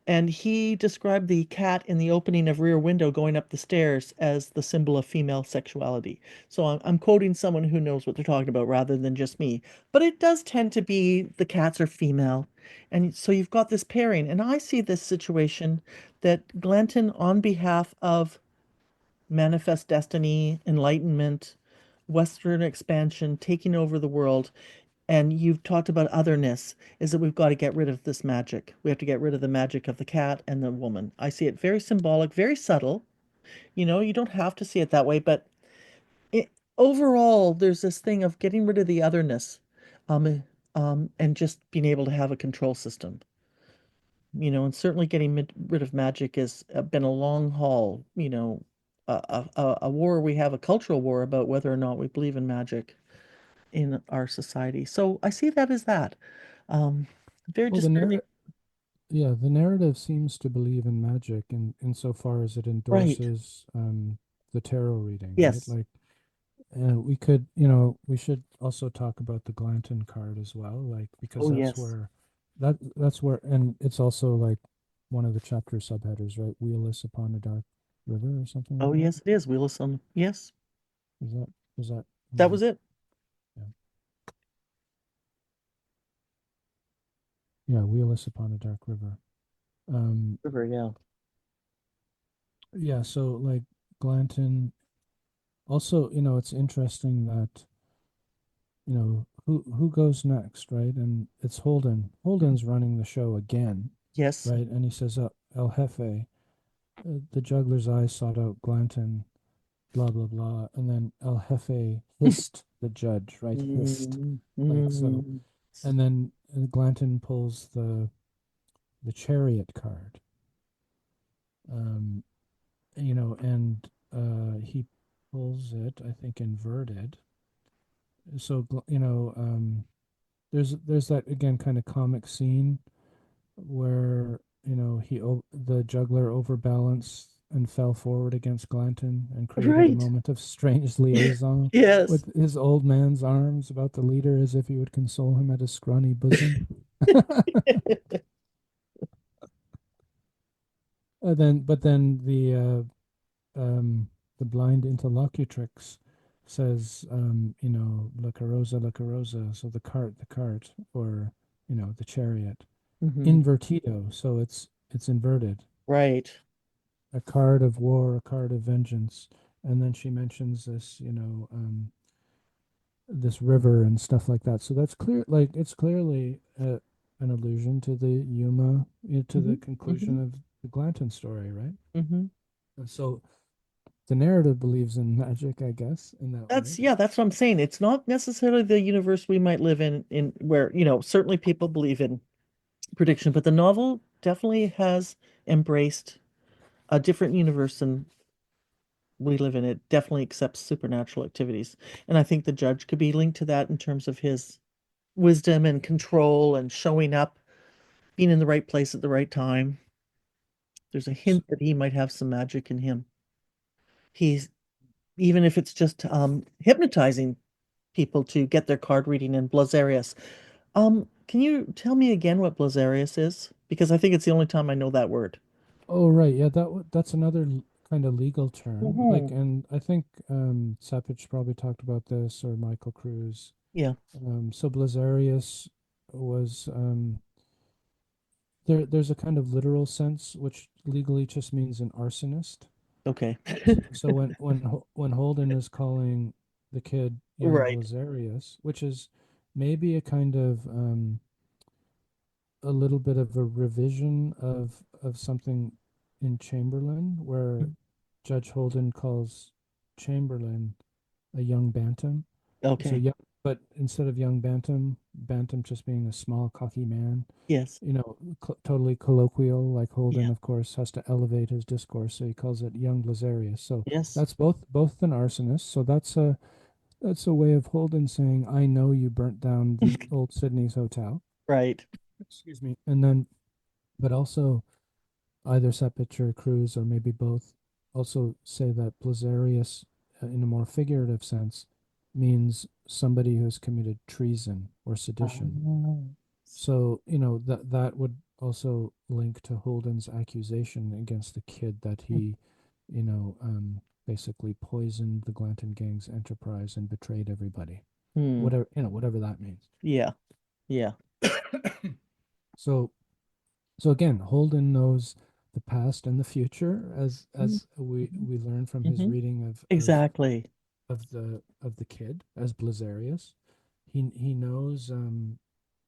And he described the cat in the opening of Rear Window going up the stairs as the symbol of female sexuality. So I'm quoting someone who knows what they're talking about rather than just me. But it does tend to be the cats are female. And so you've got this pairing. And I see this situation that Glanton, on behalf of manifest destiny, enlightenment, Western expansion, taking over the world, and you've talked about otherness, is that we've got to get rid of this magic. We have to get rid of the magic of the cat and the woman. I see it very symbolic, very subtle. You don't have to see it that way, but it, overall, there's this thing of getting rid of the otherness, and just being able to have a control system. And certainly getting rid of magic has been a long haul, a war we have, a cultural war about whether or not we believe in magic in our society. So I see that as that. Um, very Well, just fairly the narrative seems to believe in magic in insofar as it right. endorses the tarot reading, right? Yes. Like, we could, we should also talk about the Glanton card as well, like because Oh, yes. that's where, and it's also like one of the chapter subheaders, right? Wheelless upon a dark river or something Oh, like that. yes, it is. Wheelus on. Yes, Is that was that? that was it. Yeah, yeah, wheelless upon a dark river. Um, River, yeah. yeah, so like Glanton. Also, it's interesting that who goes next, right? And it's Holden. Holden's running the show again, Yes. right? And he says, El Jefe, the juggler's eyes sought out Glanton, blah blah blah, and then El Jefe hissed the judge, right? Hissed, Mm, like so, mm. and then Glanton pulls the chariot card, um, and he pulls it, I think, inverted. So there's that again kind of comic scene where the juggler overbalanced and fell forward against Glanton and created a Right. moment of strange liaison Yes. with his old man's arms about the leader as if he would console him at his scrawny bosom. But then the blind interlocutrix says, La Carosa, so the cart, or, the chariot, Hmm. invertido, so it's inverted, Right. a card of war, a card of vengeance. And then she mentions this, this river and stuff like that. So that's clear, like it's clearly an allusion to the Yuma, to Hmm. the Hmm. conclusion of the Glanton story, right? Hmm. And so the narrative believes in magic, I guess, in that way. That's, yeah, that's what I'm saying. It's not necessarily the universe we might live in where, certainly people believe in prediction, but the novel definitely has embraced a different universe than we live in. It definitely accepts supernatural activities. And I think the judge could be linked to that in terms of his wisdom and control and showing up, being in the right place at the right time. There's a So, hint that he might have some magic in him. He's even if it's just hypnotizing people to get their card reading in Blazarius. Can you tell me again what Blazarius is? Because I think it's the only time I know that word. oh right, yeah, that's another kind of legal term. Like, Hmm. and I think Sapich probably talked about this, or Michael Cruz. Yeah. So Blazarius was, there's a kind of literal sense, which legally just means an arsonist. Okay. So when Holden is calling the kid young Right. Blazarius, which is maybe a kind of a little bit of a revision of something in Chamberlain, where Judge Holden calls Chamberlain a young bantam. So Okay. young, but instead of young bantam, bantam just being a small, cocky man, Yes. totally colloquial. Like Yeah. Holden, of course, has to elevate his discourse, so he calls it young Blazarius. So Yes. that's both an arsonist. So that's a way of Holden saying, "I know you burnt down the old Sydney's hotel." Right. Excuse me. And then, but also either Sepich or Cruz, or maybe both, also say that Blazarius, in a more figurative sense, means somebody who has committed treason or sedition. Ah. So, that would also link to Holden's accusation against the kid that he, basically poisoned the Glanton gang's enterprise and betrayed everybody. Hmm. Whatever that means. Yeah. Yeah. So, so again, Holden knows the past and the future, as we learn from his Mm-hmm. reading Exactly. of the kid as Blazarius. He knows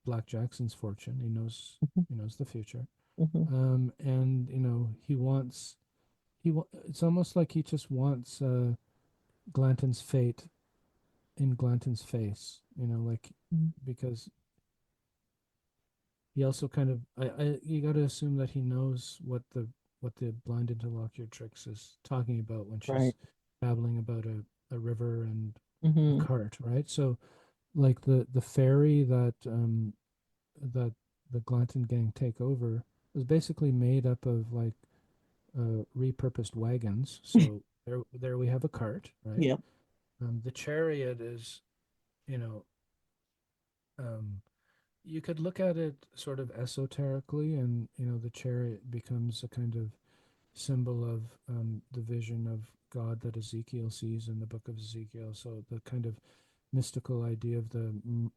Black Jackson's fortune. He knows the future. Hmm. And he wants it's almost like he just wants Glanton's fate in Glanton's face. Like, because he also kind of, I you got to assume that he knows what the what the blind interlocutrix is talking about when Right. she's babbling about a river and a Mm-hmm. cart, right? So like the ferry that the Glanton gang take over is basically made up of like repurposed wagons. So there we have a cart, right? Yeah. The chariot is, you know, um, you could look at it sort of esoterically, and the chariot becomes a kind of symbol of the vision of God that Ezekiel sees in the book of Ezekiel. So the kind of mystical idea of the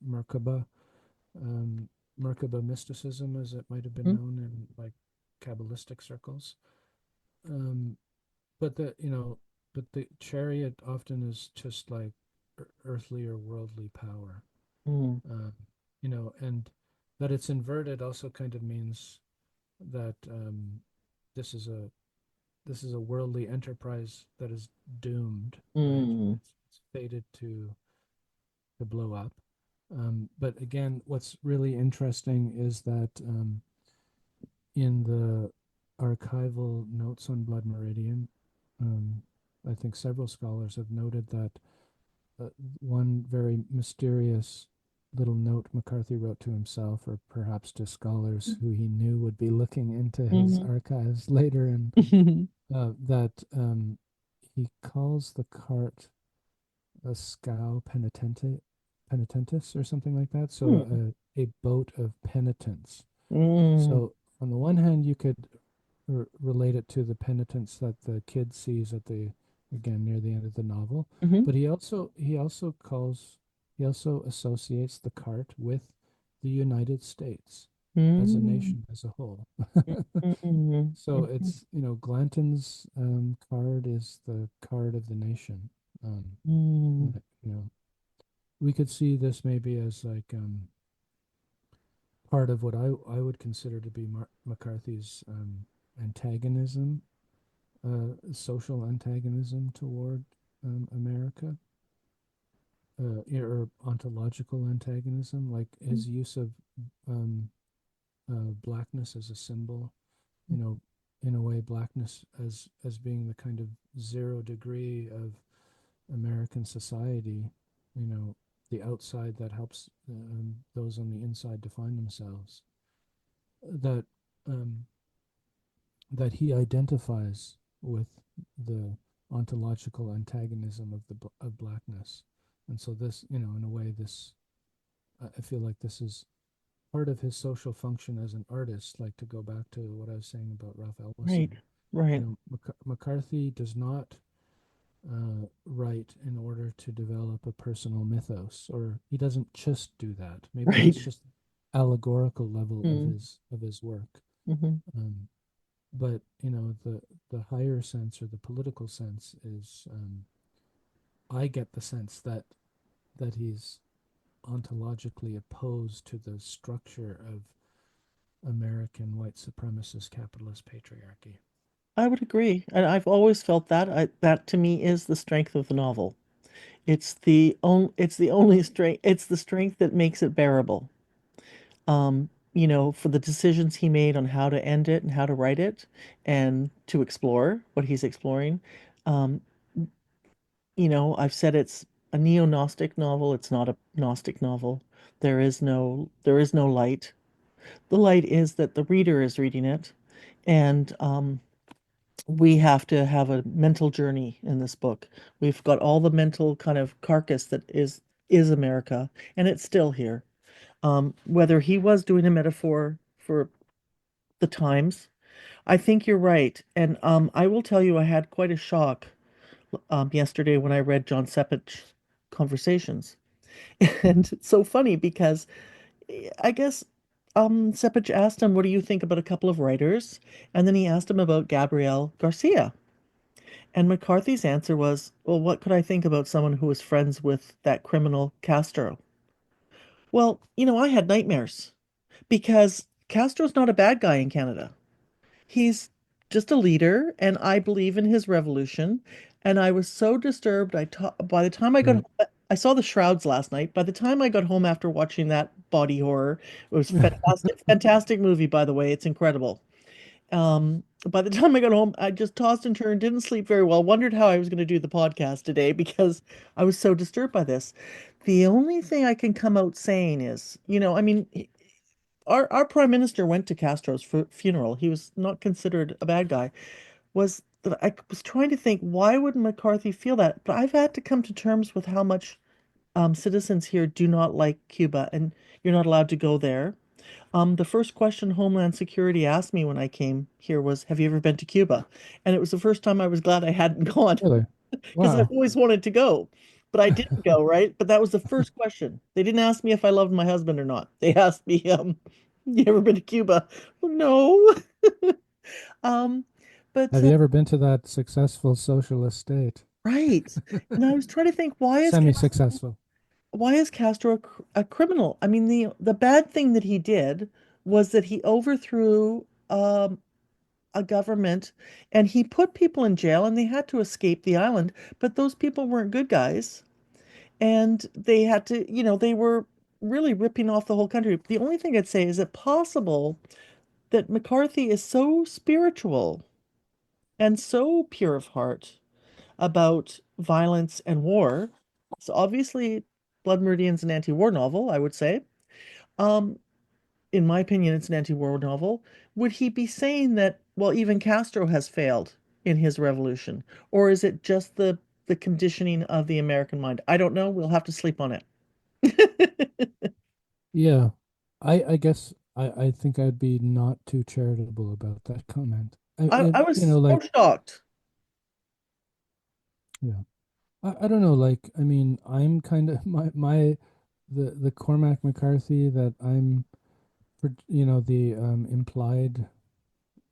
Merkaba, um, Merkaba mysticism, as it might have been Mm-hmm. known in like Kabbalistic circles. Um, but but the chariot often is just like earthly or worldly power. Mm-hmm. Um, and that it's inverted also kind of means that this is a this is a worldly enterprise that is doomed, right? Mm-hmm. It's fated to blow up. But again, what's really interesting is that in the archival notes on Blood Meridian, um, I think several scholars have noted that uh, one very mysterious little note McCarthy wrote to himself, or perhaps to scholars who he knew would be looking into his Mm-hmm. archives later, and that he calls the cart a scow penitentis or something like that. So a boat of penitence. Mm-hmm. So on the one hand, you could relate it to the penitence that the kid sees at the again near the end of the novel, Mm-hmm. but he also associates the cart with the United States as a Mm-hmm. nation as a whole. So Mm-hmm. it's Glanton's card is the card of the nation. Um, Mm-hmm. and, we could see this maybe as like part of what I would consider to be McCarthy's antagonism, social antagonism toward America, or ontological antagonism, like his use of um, blackness as a symbol. You know, in a way, blackness as being the kind of 0 degree of American society. You know, the outside that helps those on the inside define themselves. That um, that he identifies with the ontological antagonism of blackness, and so this, in a way, this I feel like this is part of his social function as an artist. Like to go back to what I was saying about Ralph Right. Ellison, Right. McCarthy does not write in order to develop a personal mythos, or he doesn't just do that. Maybe that's Right. just allegorical level of Mm-hmm. his work. Mm-hmm. Um, but the higher sense or the political sense is I get the sense that he's ontologically opposed to the structure of American white supremacist capitalist patriarchy. I would agree. And I've always felt that. That to me is the strength of the novel. It's the only strength. It's the strength that makes it bearable. For the decisions he made on how to end it and how to write it and to explore what he's exploring. Um, I've said it's a neo-Gnostic novel. It's not a Gnostic novel. There is no light. The light is that the reader is reading it, and we have to have a mental journey in this book. We've got all the mental kind of carcass that is America, and it's still here. Whether he was doing a metaphor for the times, I think you're right. And I will tell you, I had quite a shock yesterday when I read John Seppich's Conversations. And it's so funny because I guess Sepich asked him, "What do you think about a couple of writers?" And then he asked him about Gabriel Garcia. And McCarthy's answer was, "Well, what could I think about someone who was friends with that criminal Castro?" Well, I had nightmares because Castro's not a bad guy in Canada. He's just a leader, and I believe in his revolution. And I was so disturbed. By the time I got Right. home, I saw the shrouds last night. By the time I got home after watching that body horror, it was fantastic, fantastic movie, by the way. It's incredible. By the time I got home, I just tossed and turned, didn't sleep very well, wondered how I was going to do the podcast today because I was so disturbed by this. The only thing I can come out saying is, I mean, our prime minister went to Castro's funeral. He was not considered a bad guy. Was that I was trying to think, why would McCarthy feel that? But I've had to come to terms with how much citizens here do not like Cuba, and you're not allowed to go there. The first question Homeland Security asked me when I came here was, "Have you ever been to Cuba?" And it was the first time I was glad I hadn't gone Really? because I've Wow. always wanted to go, but I didn't go, right? But that was the first question. They didn't ask me if I loved my husband or not. They asked me, "You ever been to Cuba?" No. Um, but Have you ever been to that successful socialist state? right. And I was trying to think, Semi-successful. why is Castro a criminal? I mean, the bad thing that he did was that he overthrew a government and he put people in jail and they had to escape the island, but those people weren't good guys and they had to, they were really ripping off the whole country. The only thing I'd say is it possible that McCarthy is so spiritual and so pure of heart about violence and war. So obviously Blood Meridian's an anti-war novel, I would say. Um, in my opinion, it's an anti-war novel. Would he be saying that, well, even Castro has failed in his revolution? Or is it just the conditioning of the American mind? I don't know. We'll have to sleep on it. Yeah. I guess I think I'd be not too charitable about that comment. I was so Like, shocked. yeah. I don't know, like, I mean, I'm kind of the Cormac McCarthy that I'm for, the implied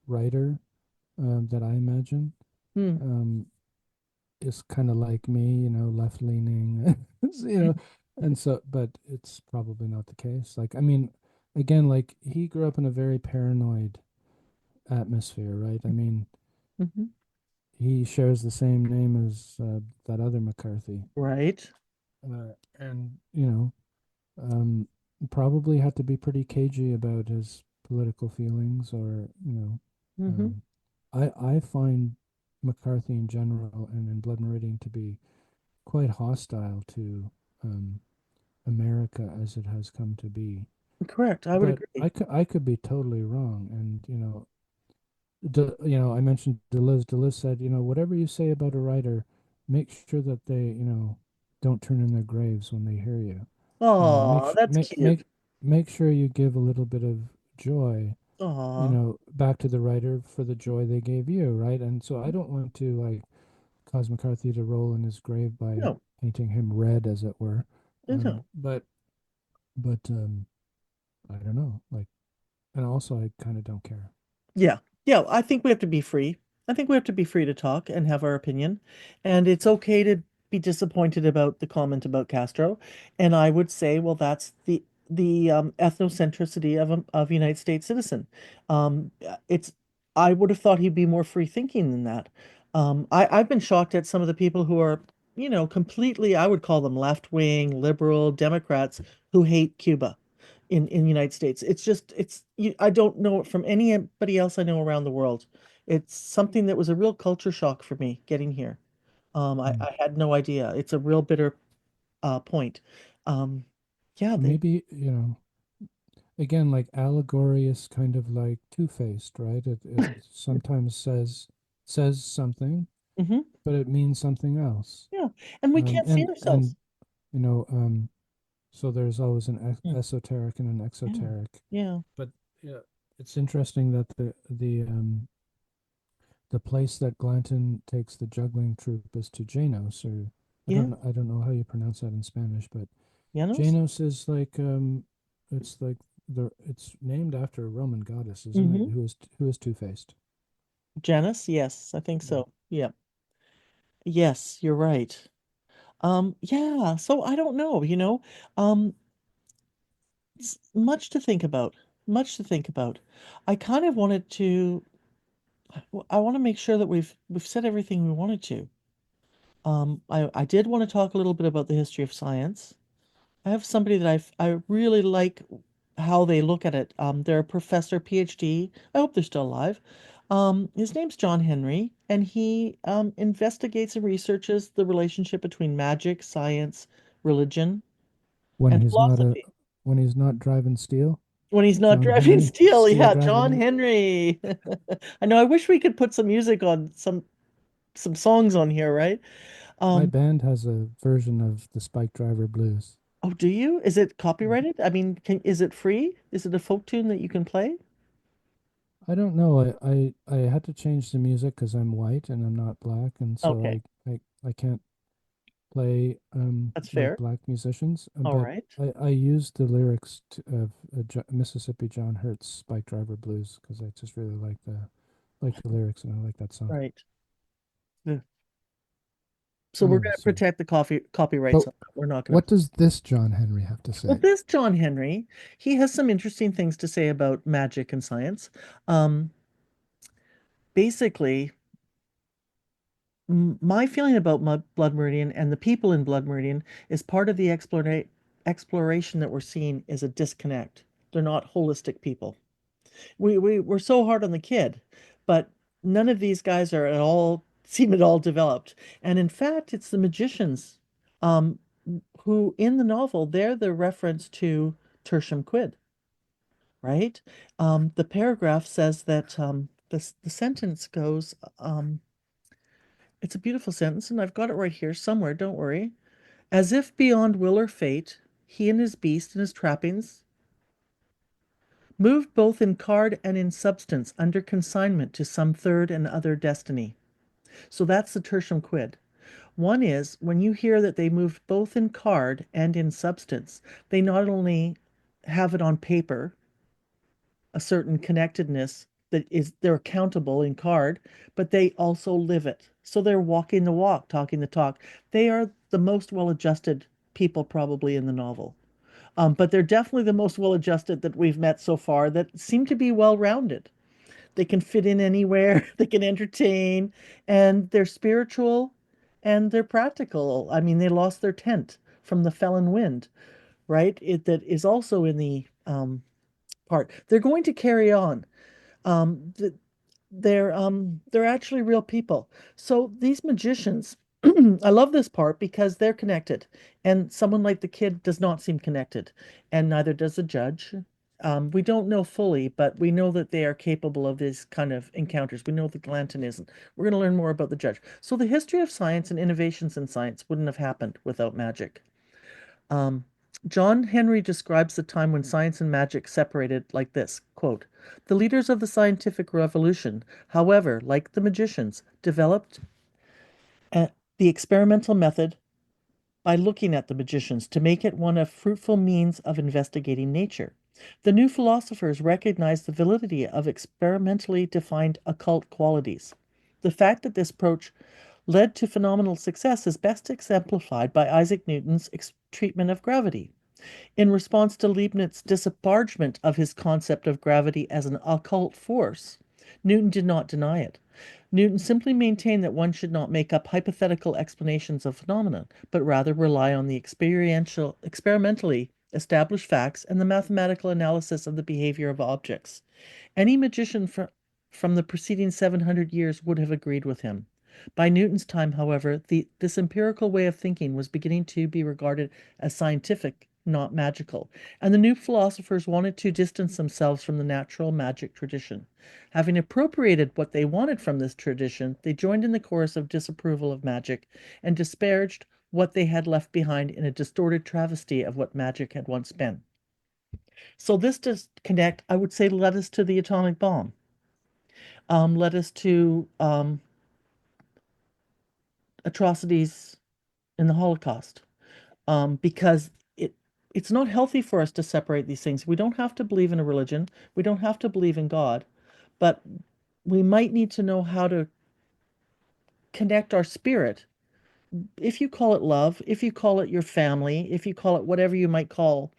writer that I imagine Hmm. um is kind of like me, left leaning, you know, and so, but it's probably not the case. Like, I mean, again, like he grew up in a very paranoid atmosphere, right? I mean, Hmm. he shares the same name as that other McCarthy, Right. and um, probably had to be pretty cagey about his political feelings, or Hmm. um, I find McCarthy in general and in Blood Meridian to be quite hostile to um, America as it has come to be. Correct. I would But agree. I could be totally wrong, and I mentioned Deleuze. Deleuze said, whatever you say about a writer, make sure that they, don't turn in their graves when they hear you. Make Oh, sure that's cute. make sure you give a little bit of joy, Oh, back to the writer for the joy they gave you, right? And so I don't want to like cause McCarthy to roll in his grave by no, painting him red, as it were. no. But I don't know, like, and also I kind of don't care. Yeah. Yeah, I think we have to be free. I think we have to be free to talk and have our opinion. And it's okay to be disappointed about the comment about Castro. And I would say, well, that's the ethnocentricity of a United States citizen. It's I would have thought he'd be more free thinking than that. I've been shocked at some of the people who are, completely, I would call them left wing, liberal Democrats who hate Cuba in the United States. It's just I don't know it from anybody else I know around the world. It's something that was a real culture shock for me getting here. Hmm. I had no idea. It's a real bitter point. Um, yeah, they Maybe, again, like allegory is kind of like two-faced, right? It sometimes says something, hmm but it means something else. yeah, and we can't see And ourselves. you know, so there's always an Yeah, esoteric and an yeah, exoteric. yeah. But yeah, it's interesting that the place that Glanton takes the juggling troupe is to Janos, or Yeah. I don't know how you pronounce that in Spanish, but Janos? Janos is like it's like it's named after a Roman goddess, isn't it? hmm Who is two-faced. Janus? Yes, I think Yeah. so. Yeah. Yes, you're right. Yeah, so I don't know, Um, much to think about. Much to think about. I kind of wanted to I want to make sure that we've said everything we wanted to. I did want to talk a little bit about the history of science. I have somebody that I really like how they look at it. They're a professor, PhD. I hope they're still alive. His name's John Henry, and he investigates and researches the relationship between magic, science, religion, When and he's not a philosophy. when he's not driving steel, When he's not John driving Henry, steel, steel yeah, driving John it. Henry. I know. I wish we could put some music on some songs on here, right? My Um, band has a version of the Spike Driver Blues. oh, do you? Is it Yeah. copyrighted? I mean, is it free? Is it a folk tune that you can play? I don't know. I had to change the music because I'm white and I'm not black, and so Okay, I can't play that's like fair. black musicians. All But right. I used the lyrics of Mississippi John Hurt's Spike Driver Blues because I just really like the lyrics and I like that song. Right. Yeah. So we're Anyway, going to sorry. protect the copyrights But on that. We're not going what to. does this John Henry have to Well, say? this John Henry, he has some interesting things to say about magic and science. Um, Basically, my feeling about Blood Meridian and the people in Blood Meridian is part of the exploration that we're seeing is a disconnect. They're not holistic people. We're so hard on the kid, but none of these guys are at all seem at all developed. And in fact, it's the magicians, um, who in the novel they're the reference to tertium quid, right? The paragraph says that the sentence goes, it's a beautiful sentence, and I've got it right here somewhere. Don't worry. As if beyond will or fate, he and his beast and his trappings moved both in card and in substance under consignment to some third and other destiny. So that's the tertium quid. One is when you hear that they moved both in card and in substance, they not only have it on paper, a certain connectedness that is they're accountable in card, but they also live it. So they're walking the walk, talking the talk. They are the most well-adjusted people probably in the novel. But they're definitely the most well-adjusted that we've met so far that seem to be well-rounded. They can fit in anywhere, they can entertain, and they're spiritual and they're practical. I mean, they lost their tent from the felon wind, right? That is also in the part. They're going to carry on. Um, th- they're actually real people. So these magicians, I love this part because they're connected, and someone like the kid does not seem connected, and neither does the judge. We don't know fully, but we know that they are capable of these kind of encounters. We know that Glanton isn't. We're going to learn more about the judge. So the history of science and innovations in science wouldn't have happened without magic. Um, John Henry describes the time when science and magic separated like this, quote, "The leaders of the scientific revolution, however, like the magicians, developed the experimental method by looking at the magicians to make it one of fruitful means of investigating nature. The new philosophers recognized the validity of experimentally defined occult qualities. The fact that this approach led to phenomenal success is best exemplified by Isaac Newton's treatment of gravity. In response to Leibniz's disparagement of his concept of gravity as an occult force, Newton did not deny it. Newton simply maintained that one should not make up hypothetical explanations of phenomena, but rather rely on the experimentally established facts and the mathematical analysis of the behavior of objects. Any magician from the preceding 700 years would have agreed with him. By Newton's time, however, this empirical way of thinking was beginning to be regarded as scientific, not magical, and the new philosophers wanted to distance themselves from the natural magic tradition. Having appropriated what they wanted from this tradition, they joined in the chorus of disapproval of magic and disparaged what they had left behind in a distorted travesty of what magic had once been. So this disconnect, I would say, led us to the atomic bomb, led us to atrocities in the Holocaust, because it's not healthy for us to separate these things. We don't have to believe in a religion. We don't have to believe in God, but we might need to know how to connect our spirit. If you call it love, if you call it your family, if you call it whatever you might call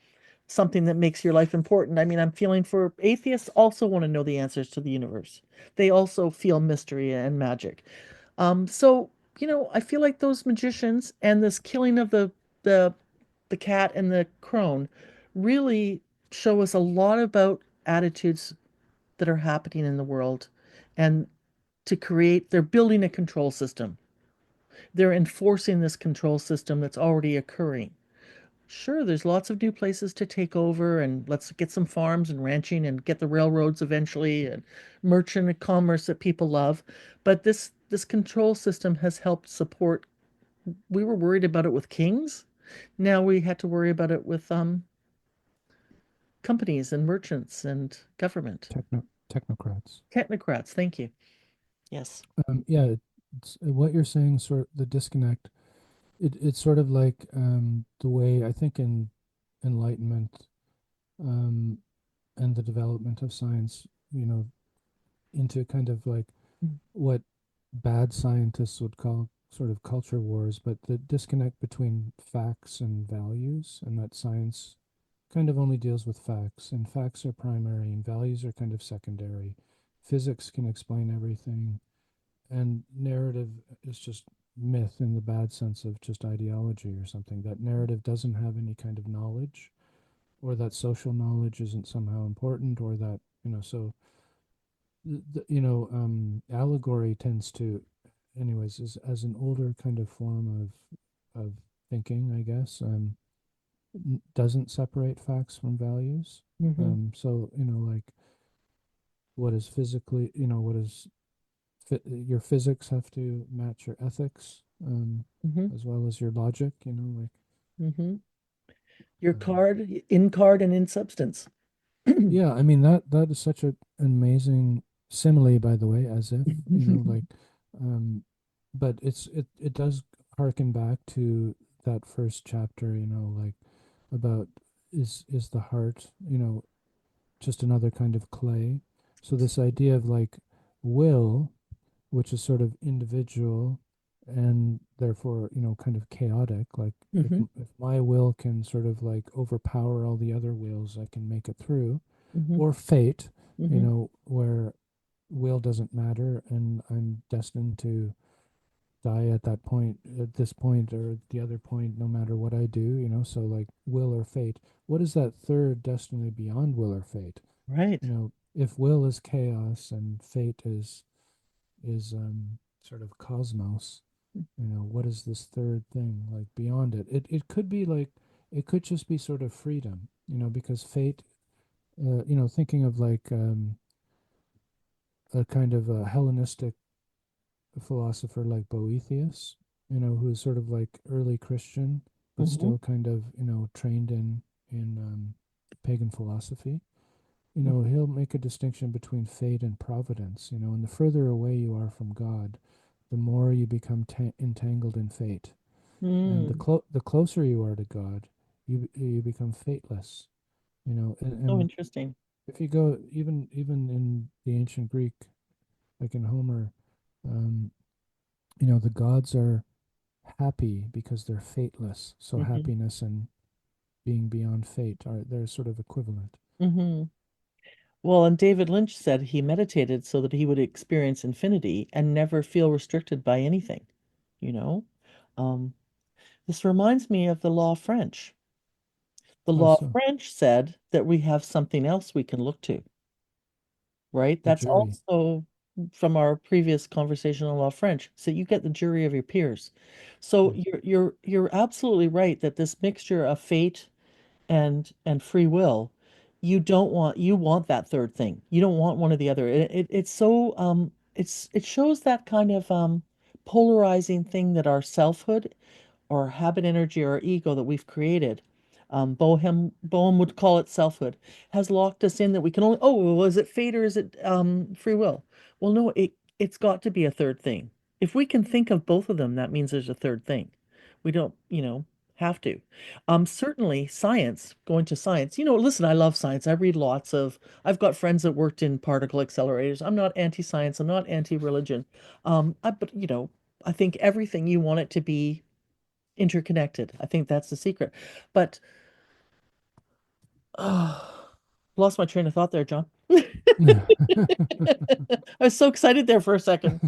something that makes your life important. I mean, I'm feeling for atheists also want to know the answers to the universe. They also feel mystery and magic. So, I feel like those magicians and this killing of the the cat and the crone really show us a lot about attitudes that are happening in the world and they're building a control system. They're enforcing this control system that's already occurring. Sure, there's lots of new places to take over, and let's get some farms and ranching and get the railroads eventually and merchant and commerce that people love. But this control system has helped support. We were worried about it with kings. Now we had to worry about it with companies and merchants and government. Technocrats. Technocrats, thank you. Yes. Yeah, what you're saying, sort of the disconnect. It's sort of like the way I think in enlightenment um, and the development of science, into kind of like what bad scientists would call sort of culture wars, but the disconnect between facts and values, and that science kind of only deals with facts, and facts are primary, and values are kind of secondary. Physics can explain everything, and narrative is just myth in the bad sense of just ideology or something. That narrative doesn't have any kind of knowledge, or that social knowledge isn't somehow important, or that, so allegory tends to, anyways, is as an older kind of form of thinking, I guess, doesn't separate facts from values. Mm-hmm. So, like what is physically, what is your physics have to match your ethics, Mm-hmm. as well as your logic, like, Mm-hmm. Your um, card and in substance. yeah, I mean that is such an amazing simile, by the way, as if, like, um, but it does harken back to that first chapter, like about is the heart, just another kind of clay. So this idea of like will, which is sort of individual and therefore, kind of chaotic. Like Mm-hmm. if my will can sort of like overpower all the other wills, I can make it through. Mm-hmm. Or fate, Mm-hmm. where will doesn't matter and I'm destined to die at that point, at this point or the other point, no matter what I do, so like will or fate. What is that third destiny beyond will or fate? Right. If will is chaos and fate is sort of cosmos, what is this third thing like beyond it? It could be like, it could just be sort of freedom, because fate, thinking of like a kind of a Hellenistic philosopher like Boethius, who is sort of like early Christian, but Mm-hmm. still kind of, trained in pagan philosophy. He'll make a distinction between fate and providence, and the further away you are from God, the more you become entangled in fate. And Mm. the closer you are to God, you become fateless, So and interesting. if you go even in the ancient Greek, like in Homer, um, the gods are happy because they're fateless. So Mm-hmm. happiness and being beyond fate are, they're sort of equivalent. Mm-hmm. Well, and David Lynch said he meditated so that he would experience infinity and never feel restricted by anything, you know? Um, this reminds me of the law of French. The How law of so? French said that we have something else we can look to, right? The That's jury. also from our previous conversation on law of French. So you get the jury of your peers. So Mm. you're absolutely right that this mixture of fate and free will, you want that third thing. You don't want one or the other. It's so it shows that kind of polarizing thing that our selfhood or habit energy or ego that we've created, Bohem would call it selfhood, has locked us in that we can only, oh, well, is it fate or is it free will? Well, no, it's got to be a third thing. If we can think of both of them, that means there's a third thing. We don't, have to. Certainly science, going to science, listen, I love science. I've got friends that worked in particle accelerators. I'm not anti-science. I'm not anti-religion. But I think everything you want it to be interconnected. I think that's the secret. But lost my train of thought there, John. I was so excited there for a second.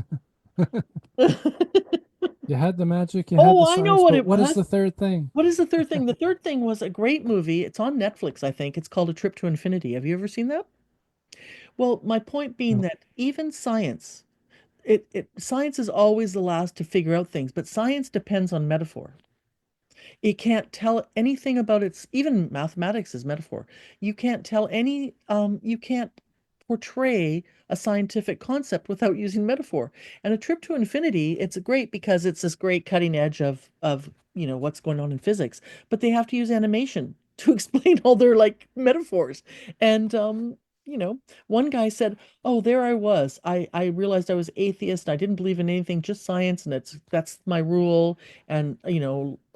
You had the magic, you had the Oh, I know science, what but it what is was. the third thing? What is the third thing? The third thing was a great movie. It's on Netflix, I think. It's called A Trip to Infinity. Have you ever seen that? Well, my point being No, that even science, science is always the last to figure out things, but science depends on metaphor. It can't tell anything about its, even mathematics is metaphor. You can't portray a scientific concept without using metaphor. And a trip to infinity, it's great because it's this great cutting edge of what's going on in physics, but they have to use animation to explain all their like metaphors. And you know, one guy said, "Oh, there I was. I realized I was atheist. I didn't believe in anything, just science, and that's my rule. And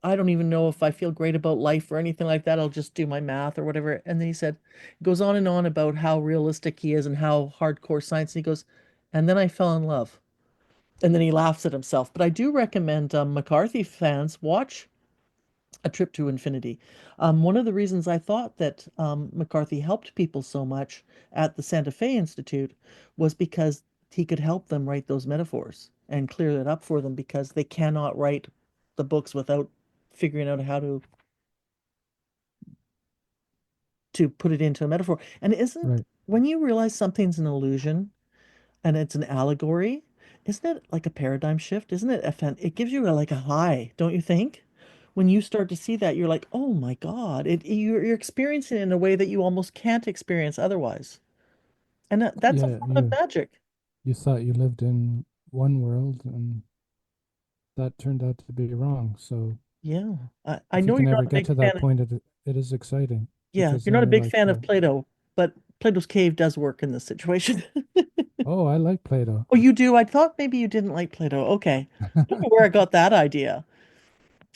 I don't even know if I feel great about life or anything like that. I'll just do my math or whatever." And then he said, goes on and on about how realistic he is and how hardcore science. And he goes, and then I fell in love. And then he laughs at himself. But I do recommend McCarthy fans watch A Trip to Infinity. One of the reasons I thought that McCarthy helped people so much at the Santa Fe Institute was because he could help them write those metaphors and clear that up for them because they cannot write the books without figuring out how to put it into a metaphor. And isn't right. when you realize something's an illusion and it's an allegory, isn't it like a paradigm shift? Isn't it it gives you like a high, don't you think? When you start to see that, you're like, "Oh my God." You're experiencing it in a way that you almost can't experience otherwise. And that's a Yeah, form of magic. you thought you lived in one world, and that turned out to be wrong. So Yeah. I if you know can you're not ever a get big to fan that of, point, it is exciting yeah, because you're then not a you're big like, fan of Plato, but Plato's cave does work in this situation. oh, I like Plato. Oh, you do? I thought maybe you didn't like Plato. Okay. I don't know where I got that idea.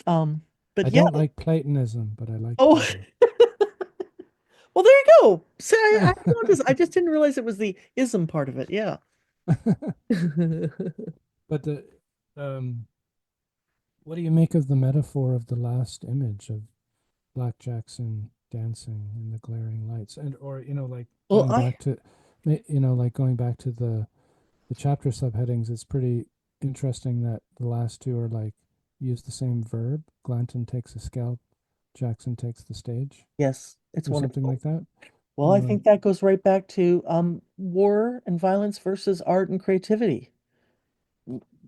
Um, but I yeah. don't like Platonism, but I like Oh, Plato. well, there you go. So I just didn't realize it was the ism part of it. Yeah. But what do you make of the metaphor of the last image of Black Jackson dancing in the glaring lights, and or like Well, going back to, like going back to the chapter subheadings? It's pretty interesting that the last two are like use the same verb. Glanton takes a scalp, Jackson takes the stage, yes, it's or something wonderful. like that. Well, I think that goes right back to war and violence versus art and creativity.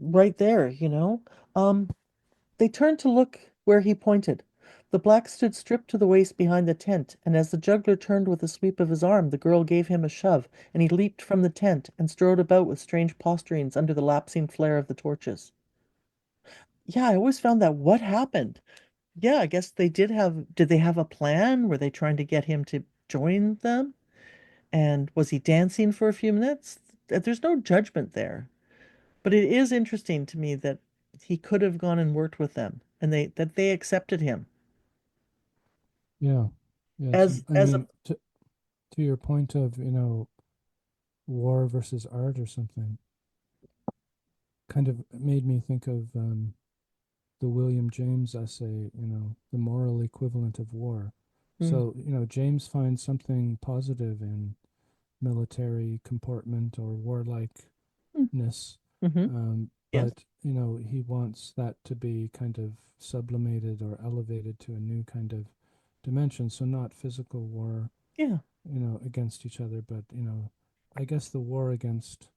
Right there. Um, they turned to look where he pointed. The black stood stripped to the waist behind the tent, and as the juggler turned with a sweep of his arm, the girl gave him a shove, and he leaped from the tent and strode about with strange posturings under the lapsing flare of the torches. Yeah, I always found that what happened? Yeah, I guess did they have a plan? Were they trying to get him to join them? And was he dancing for a few minutes? There's no judgment there. But it is interesting to me that he could have gone and worked with them and they accepted him Yeah, yeah. I as a mean, to your point of war versus art or something, kind of made me think of the William James essay, the moral equivalent of war. mm, So, James finds something positive in military comportment or mm, warlikeness, mm-hmm. Yes. but, he wants that to be kind of sublimated or elevated to a new kind of dimension. So, not physical war, Yeah. against each other, but, I guess the war against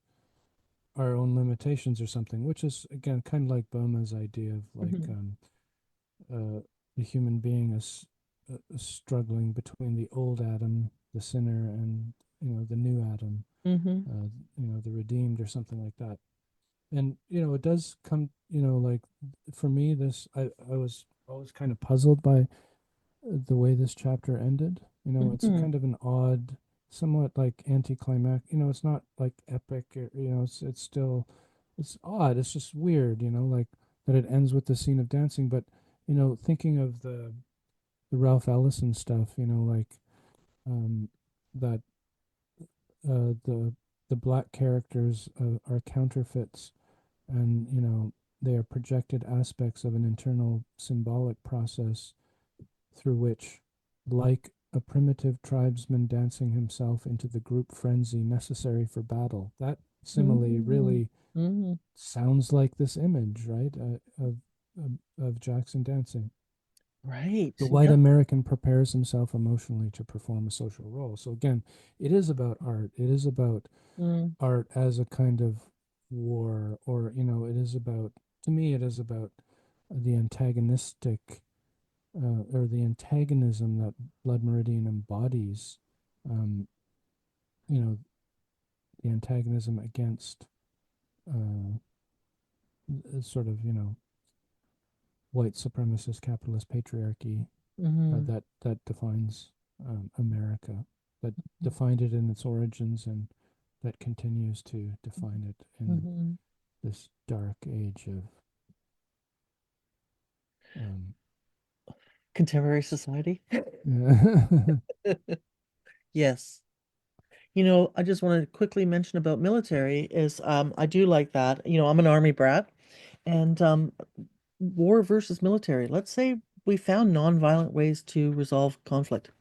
our own limitations or something, which is, again, kind of like Boehme's idea of like, Mm-hmm. the human being is struggling between the old Adam, the sinner, and the new Adam, Mm-hmm. the redeemed, or something like that. And it does come, like for me, this I was always kind of puzzled by the way this chapter ended. It's a Mm-hmm. kind of an odd, somewhat like anticlimax. It's not like epic. It's still it's odd. It's just weird. Like that it ends with the scene of dancing. But thinking of the Ralph Ellison stuff, like um, that the black characters are counterfeits, and they are projected aspects of an internal symbolic process through which, like a primitive tribesman dancing himself into the group frenzy necessary for battle. That simile Mm-hmm. really Mm-hmm. sounds like this image, right, of Jackson dancing. Right. The white Yeah. American prepares himself emotionally to perform a social role. So again, it is about art. It is about Mm, art as a kind of war, or it is about, to me, it is about the antagonistic, or the antagonism that Blood Meridian embodies. Um, you know, the antagonism against sort of white supremacist capitalist patriarchy, hmm that defines America, that defined it in its origins, and that continues to define it in hmm this dark age of um, Contemporary society. yeah. Yes. I just wanted to quickly mention about military is I do like that. I'm an army brat and war versus military. Let's say we found nonviolent ways to resolve conflict.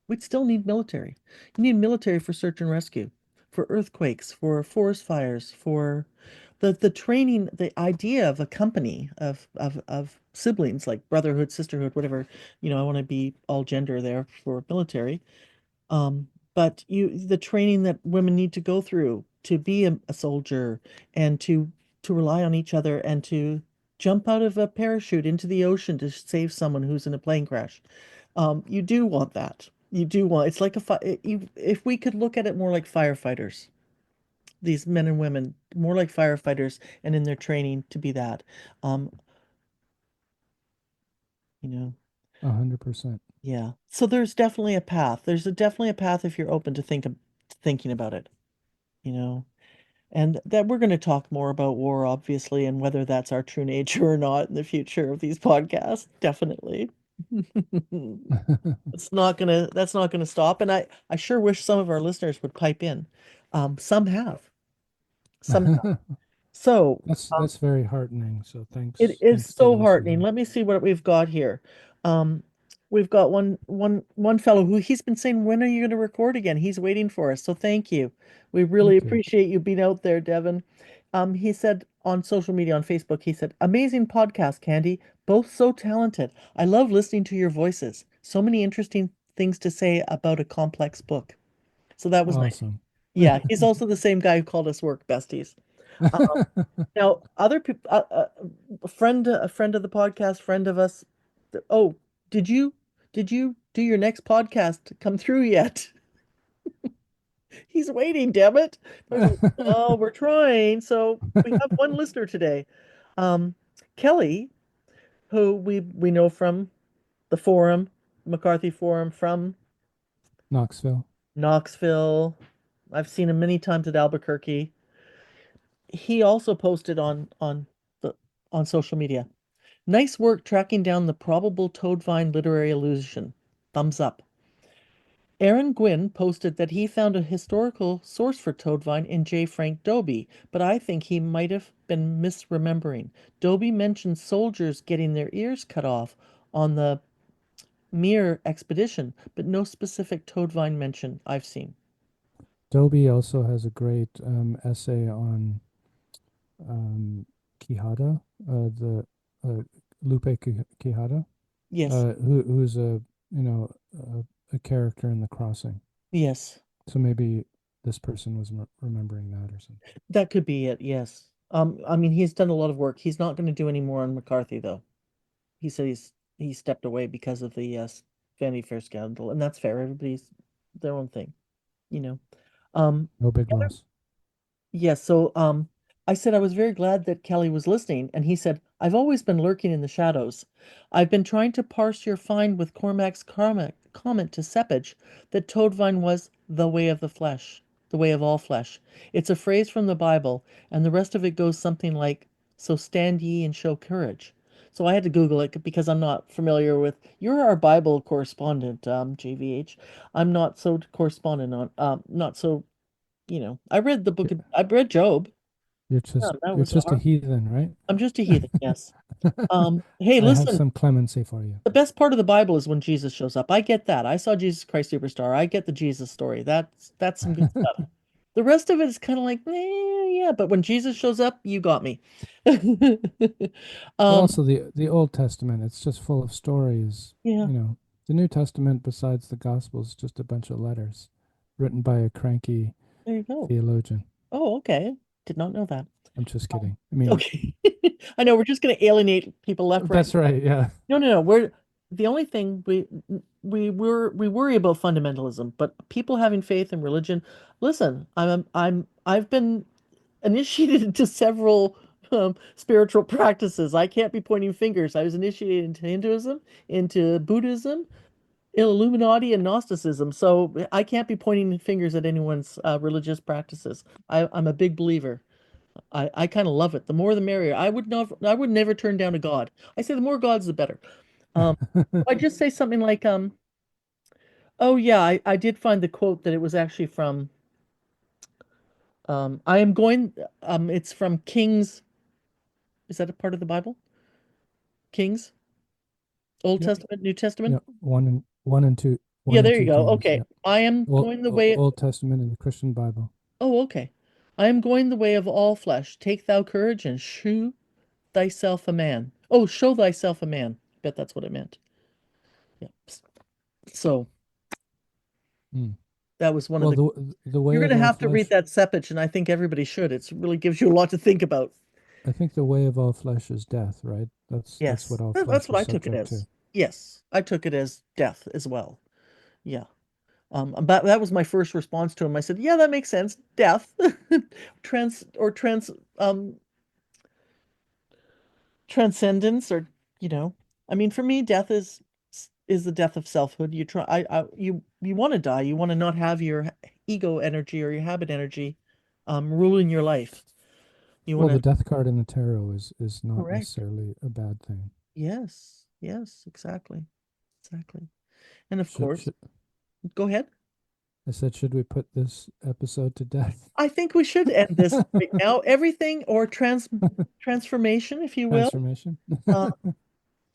We'd still need military. You need military for search and rescue, for earthquakes, for forest fires, for the training, the idea of a company of siblings like brotherhood, sisterhood, whatever. I want to be all gender there for military. But the training that women need to go through to be a soldier and to rely on each other and to jump out of a parachute into the ocean to save someone who's in a plane crash. You do want that. You do want, it's like if we could look at it more like firefighters, these men and women, more like firefighters and in their training to be that. Um, you know, 100%. yeah. So there's definitely a path. Definitely a path if you're open to thinking about it, you know. And that we're going to talk more about war, obviously, and whether that's our true nature or not in the future of these podcasts. Definitely. That's not gonna stop. And I sure wish some of our listeners would pipe in. Some have. Some have. So That's very heartening. So it thanks, is thanks to so those heartening. who Let me see what we've got here. Um, we've got one fellow who he's been saying, when are you going to record again? He's waiting for us. So thank you. We really thank you. appreciate you being out there, Devin. He said on social media, on Facebook, he said, amazing podcast, Candy. Both so talented. I love listening to your voices. So many interesting things to say about a complex book. So that was nice. Awesome. Yeah, he's also the same guy who called us work besties. Um, now, other people, a friend of the podcast, friend of us. Oh, did you did you do your next podcast come through yet? He's waiting, damn it. I was like, oh, we're trying. So we have one listener today. Um, Kelly, who we know from the forum, McCarthy Forum from Knoxville. Knoxville. I've seen him many times at Albuquerque. He also posted the on social media. Nice work tracking down the probable Toadvine literary allusion. Thumbs up. Aaron Gwynn posted that he found a historical source for Toadvine in J. Frank Dobie, but I think he might have been misremembering. Dobie mentioned soldiers getting their ears cut off on the Mir expedition, but no specific Toadvine mention I've seen. Dobie also has a great essay on Quijada, the uh, Quijada, Yes, who's a character in The Crossing. yes, So maybe this person was remembering that or something. that could be it. Yes. I mean, he's done a lot of work. He's not going to do any more on McCarthy, though. He said he stepped away because of the Vanity Fair scandal, and that's fair. Everybody's their own thing, you know. Um, No big loss. yes, so I said I was very glad that Kelly was listening, and he said, I've always been lurking in the shadows. I've been trying to parse your find with Cormac's comment to Seppage that Toadvine was the way of the flesh, the way of all flesh. It's a phrase from the Bible, and the rest of it goes something like, so stand ye and show courage. So I had to Google it because I'm not familiar with. You're our Bible correspondent, JVH. I'm not so correspondent on, not so I read the book. I read Job. You're Yeah, just that you're was just a hard. heathen, right? I'm just a heathen, yes. Hey, I have listen, some clemency for you. the best part of the Bible is when Jesus shows up. I get that. I saw Jesus Christ Superstar. I get the Jesus story. That's some good stuff. The rest of it is kind of like, yeah, but when Jesus shows up, you got me. But Um, also the Old Testament, it's just full of stories. yeah, You know, the New Testament, besides the Gospels, is just a bunch of letters written by a cranky there you go. theologian. Oh, okay. Did not know that. I'm just Um, kidding. I mean, okay. I know we're just going to alienate people left, right, and that's right. Yeah. no, no, no. We're the only thing we worry about fundamentalism, but people having faith in religion. Listen, I've been initiated into several spiritual practices. I can't be pointing fingers. I was initiated into Hinduism, into Buddhism, Illuminati, and Gnosticism. So I can't be pointing fingers at anyone's religious practices. I'm a big believer. I kind of love it. The more the merrier. I would never turn down a god. I say the more gods, the better. Um, I just say something like, oh yeah, I did find the quote that it was actually from, I am going, it's from Kings. Is that a part of the Bible? Kings, Old Yep. Testament, New Testament? Yep. One and two, Yeah, one and there you two go. Kings. Okay. Yep. I am going the way, Old Testament in the Christian Bible. oh, okay. I am going the way of all flesh. Take thou courage and shew thyself a man. Oh, show thyself a man. Bet that's what it meant. Yeah. So Mm. that was one of Well, the, the way you're going of to all have to read flesh, that Sepich, and I think everybody should. It really gives you a lot to think about. I think the way of all flesh is death, right? That's what Yes. all That's flesh what is I took it subject as. to. Yes. I took it as death as well. Yeah. But that was my first response to him. I said, "Yeah, that makes sense. Death, trans, transcendence, or you know, I mean, for me, death is the death of selfhood. You try, you want to die. You want to not have your ego energy or your habit energy, ruling your life. You want Well, to the death card in the tarot is not correct. necessarily a bad thing. Yes, yes, exactly, exactly. And of Should, course, should go ahead. I said, should we put this episode to death? I think we should end this right now. Everything or transformation, if you will. Transformation. Uh,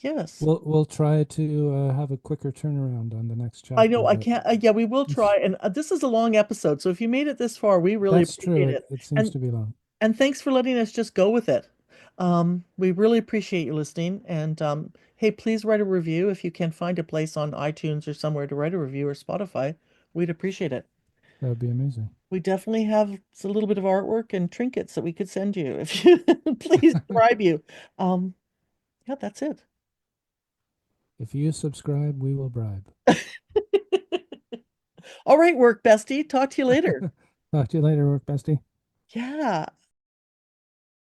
yes. We'll try to have a quicker turnaround on the next I know chapter, I but can't. Yeah, we will try. And this is a long episode, so if you made it this far, we really that's true. appreciate It it. it seems And to be long. thanks for letting us just go with it. We really appreciate you listening. And hey, please write a review if you can find a place on iTunes or somewhere to write a review or Spotify. We'd appreciate it. That would be amazing. We definitely have a little bit of artwork and trinkets that we could send you if you please bribe you. Um, yeah, that's it. If you subscribe, we will bribe. All right, work bestie. Talk to you later. Talk to you later, work bestie. Yeah.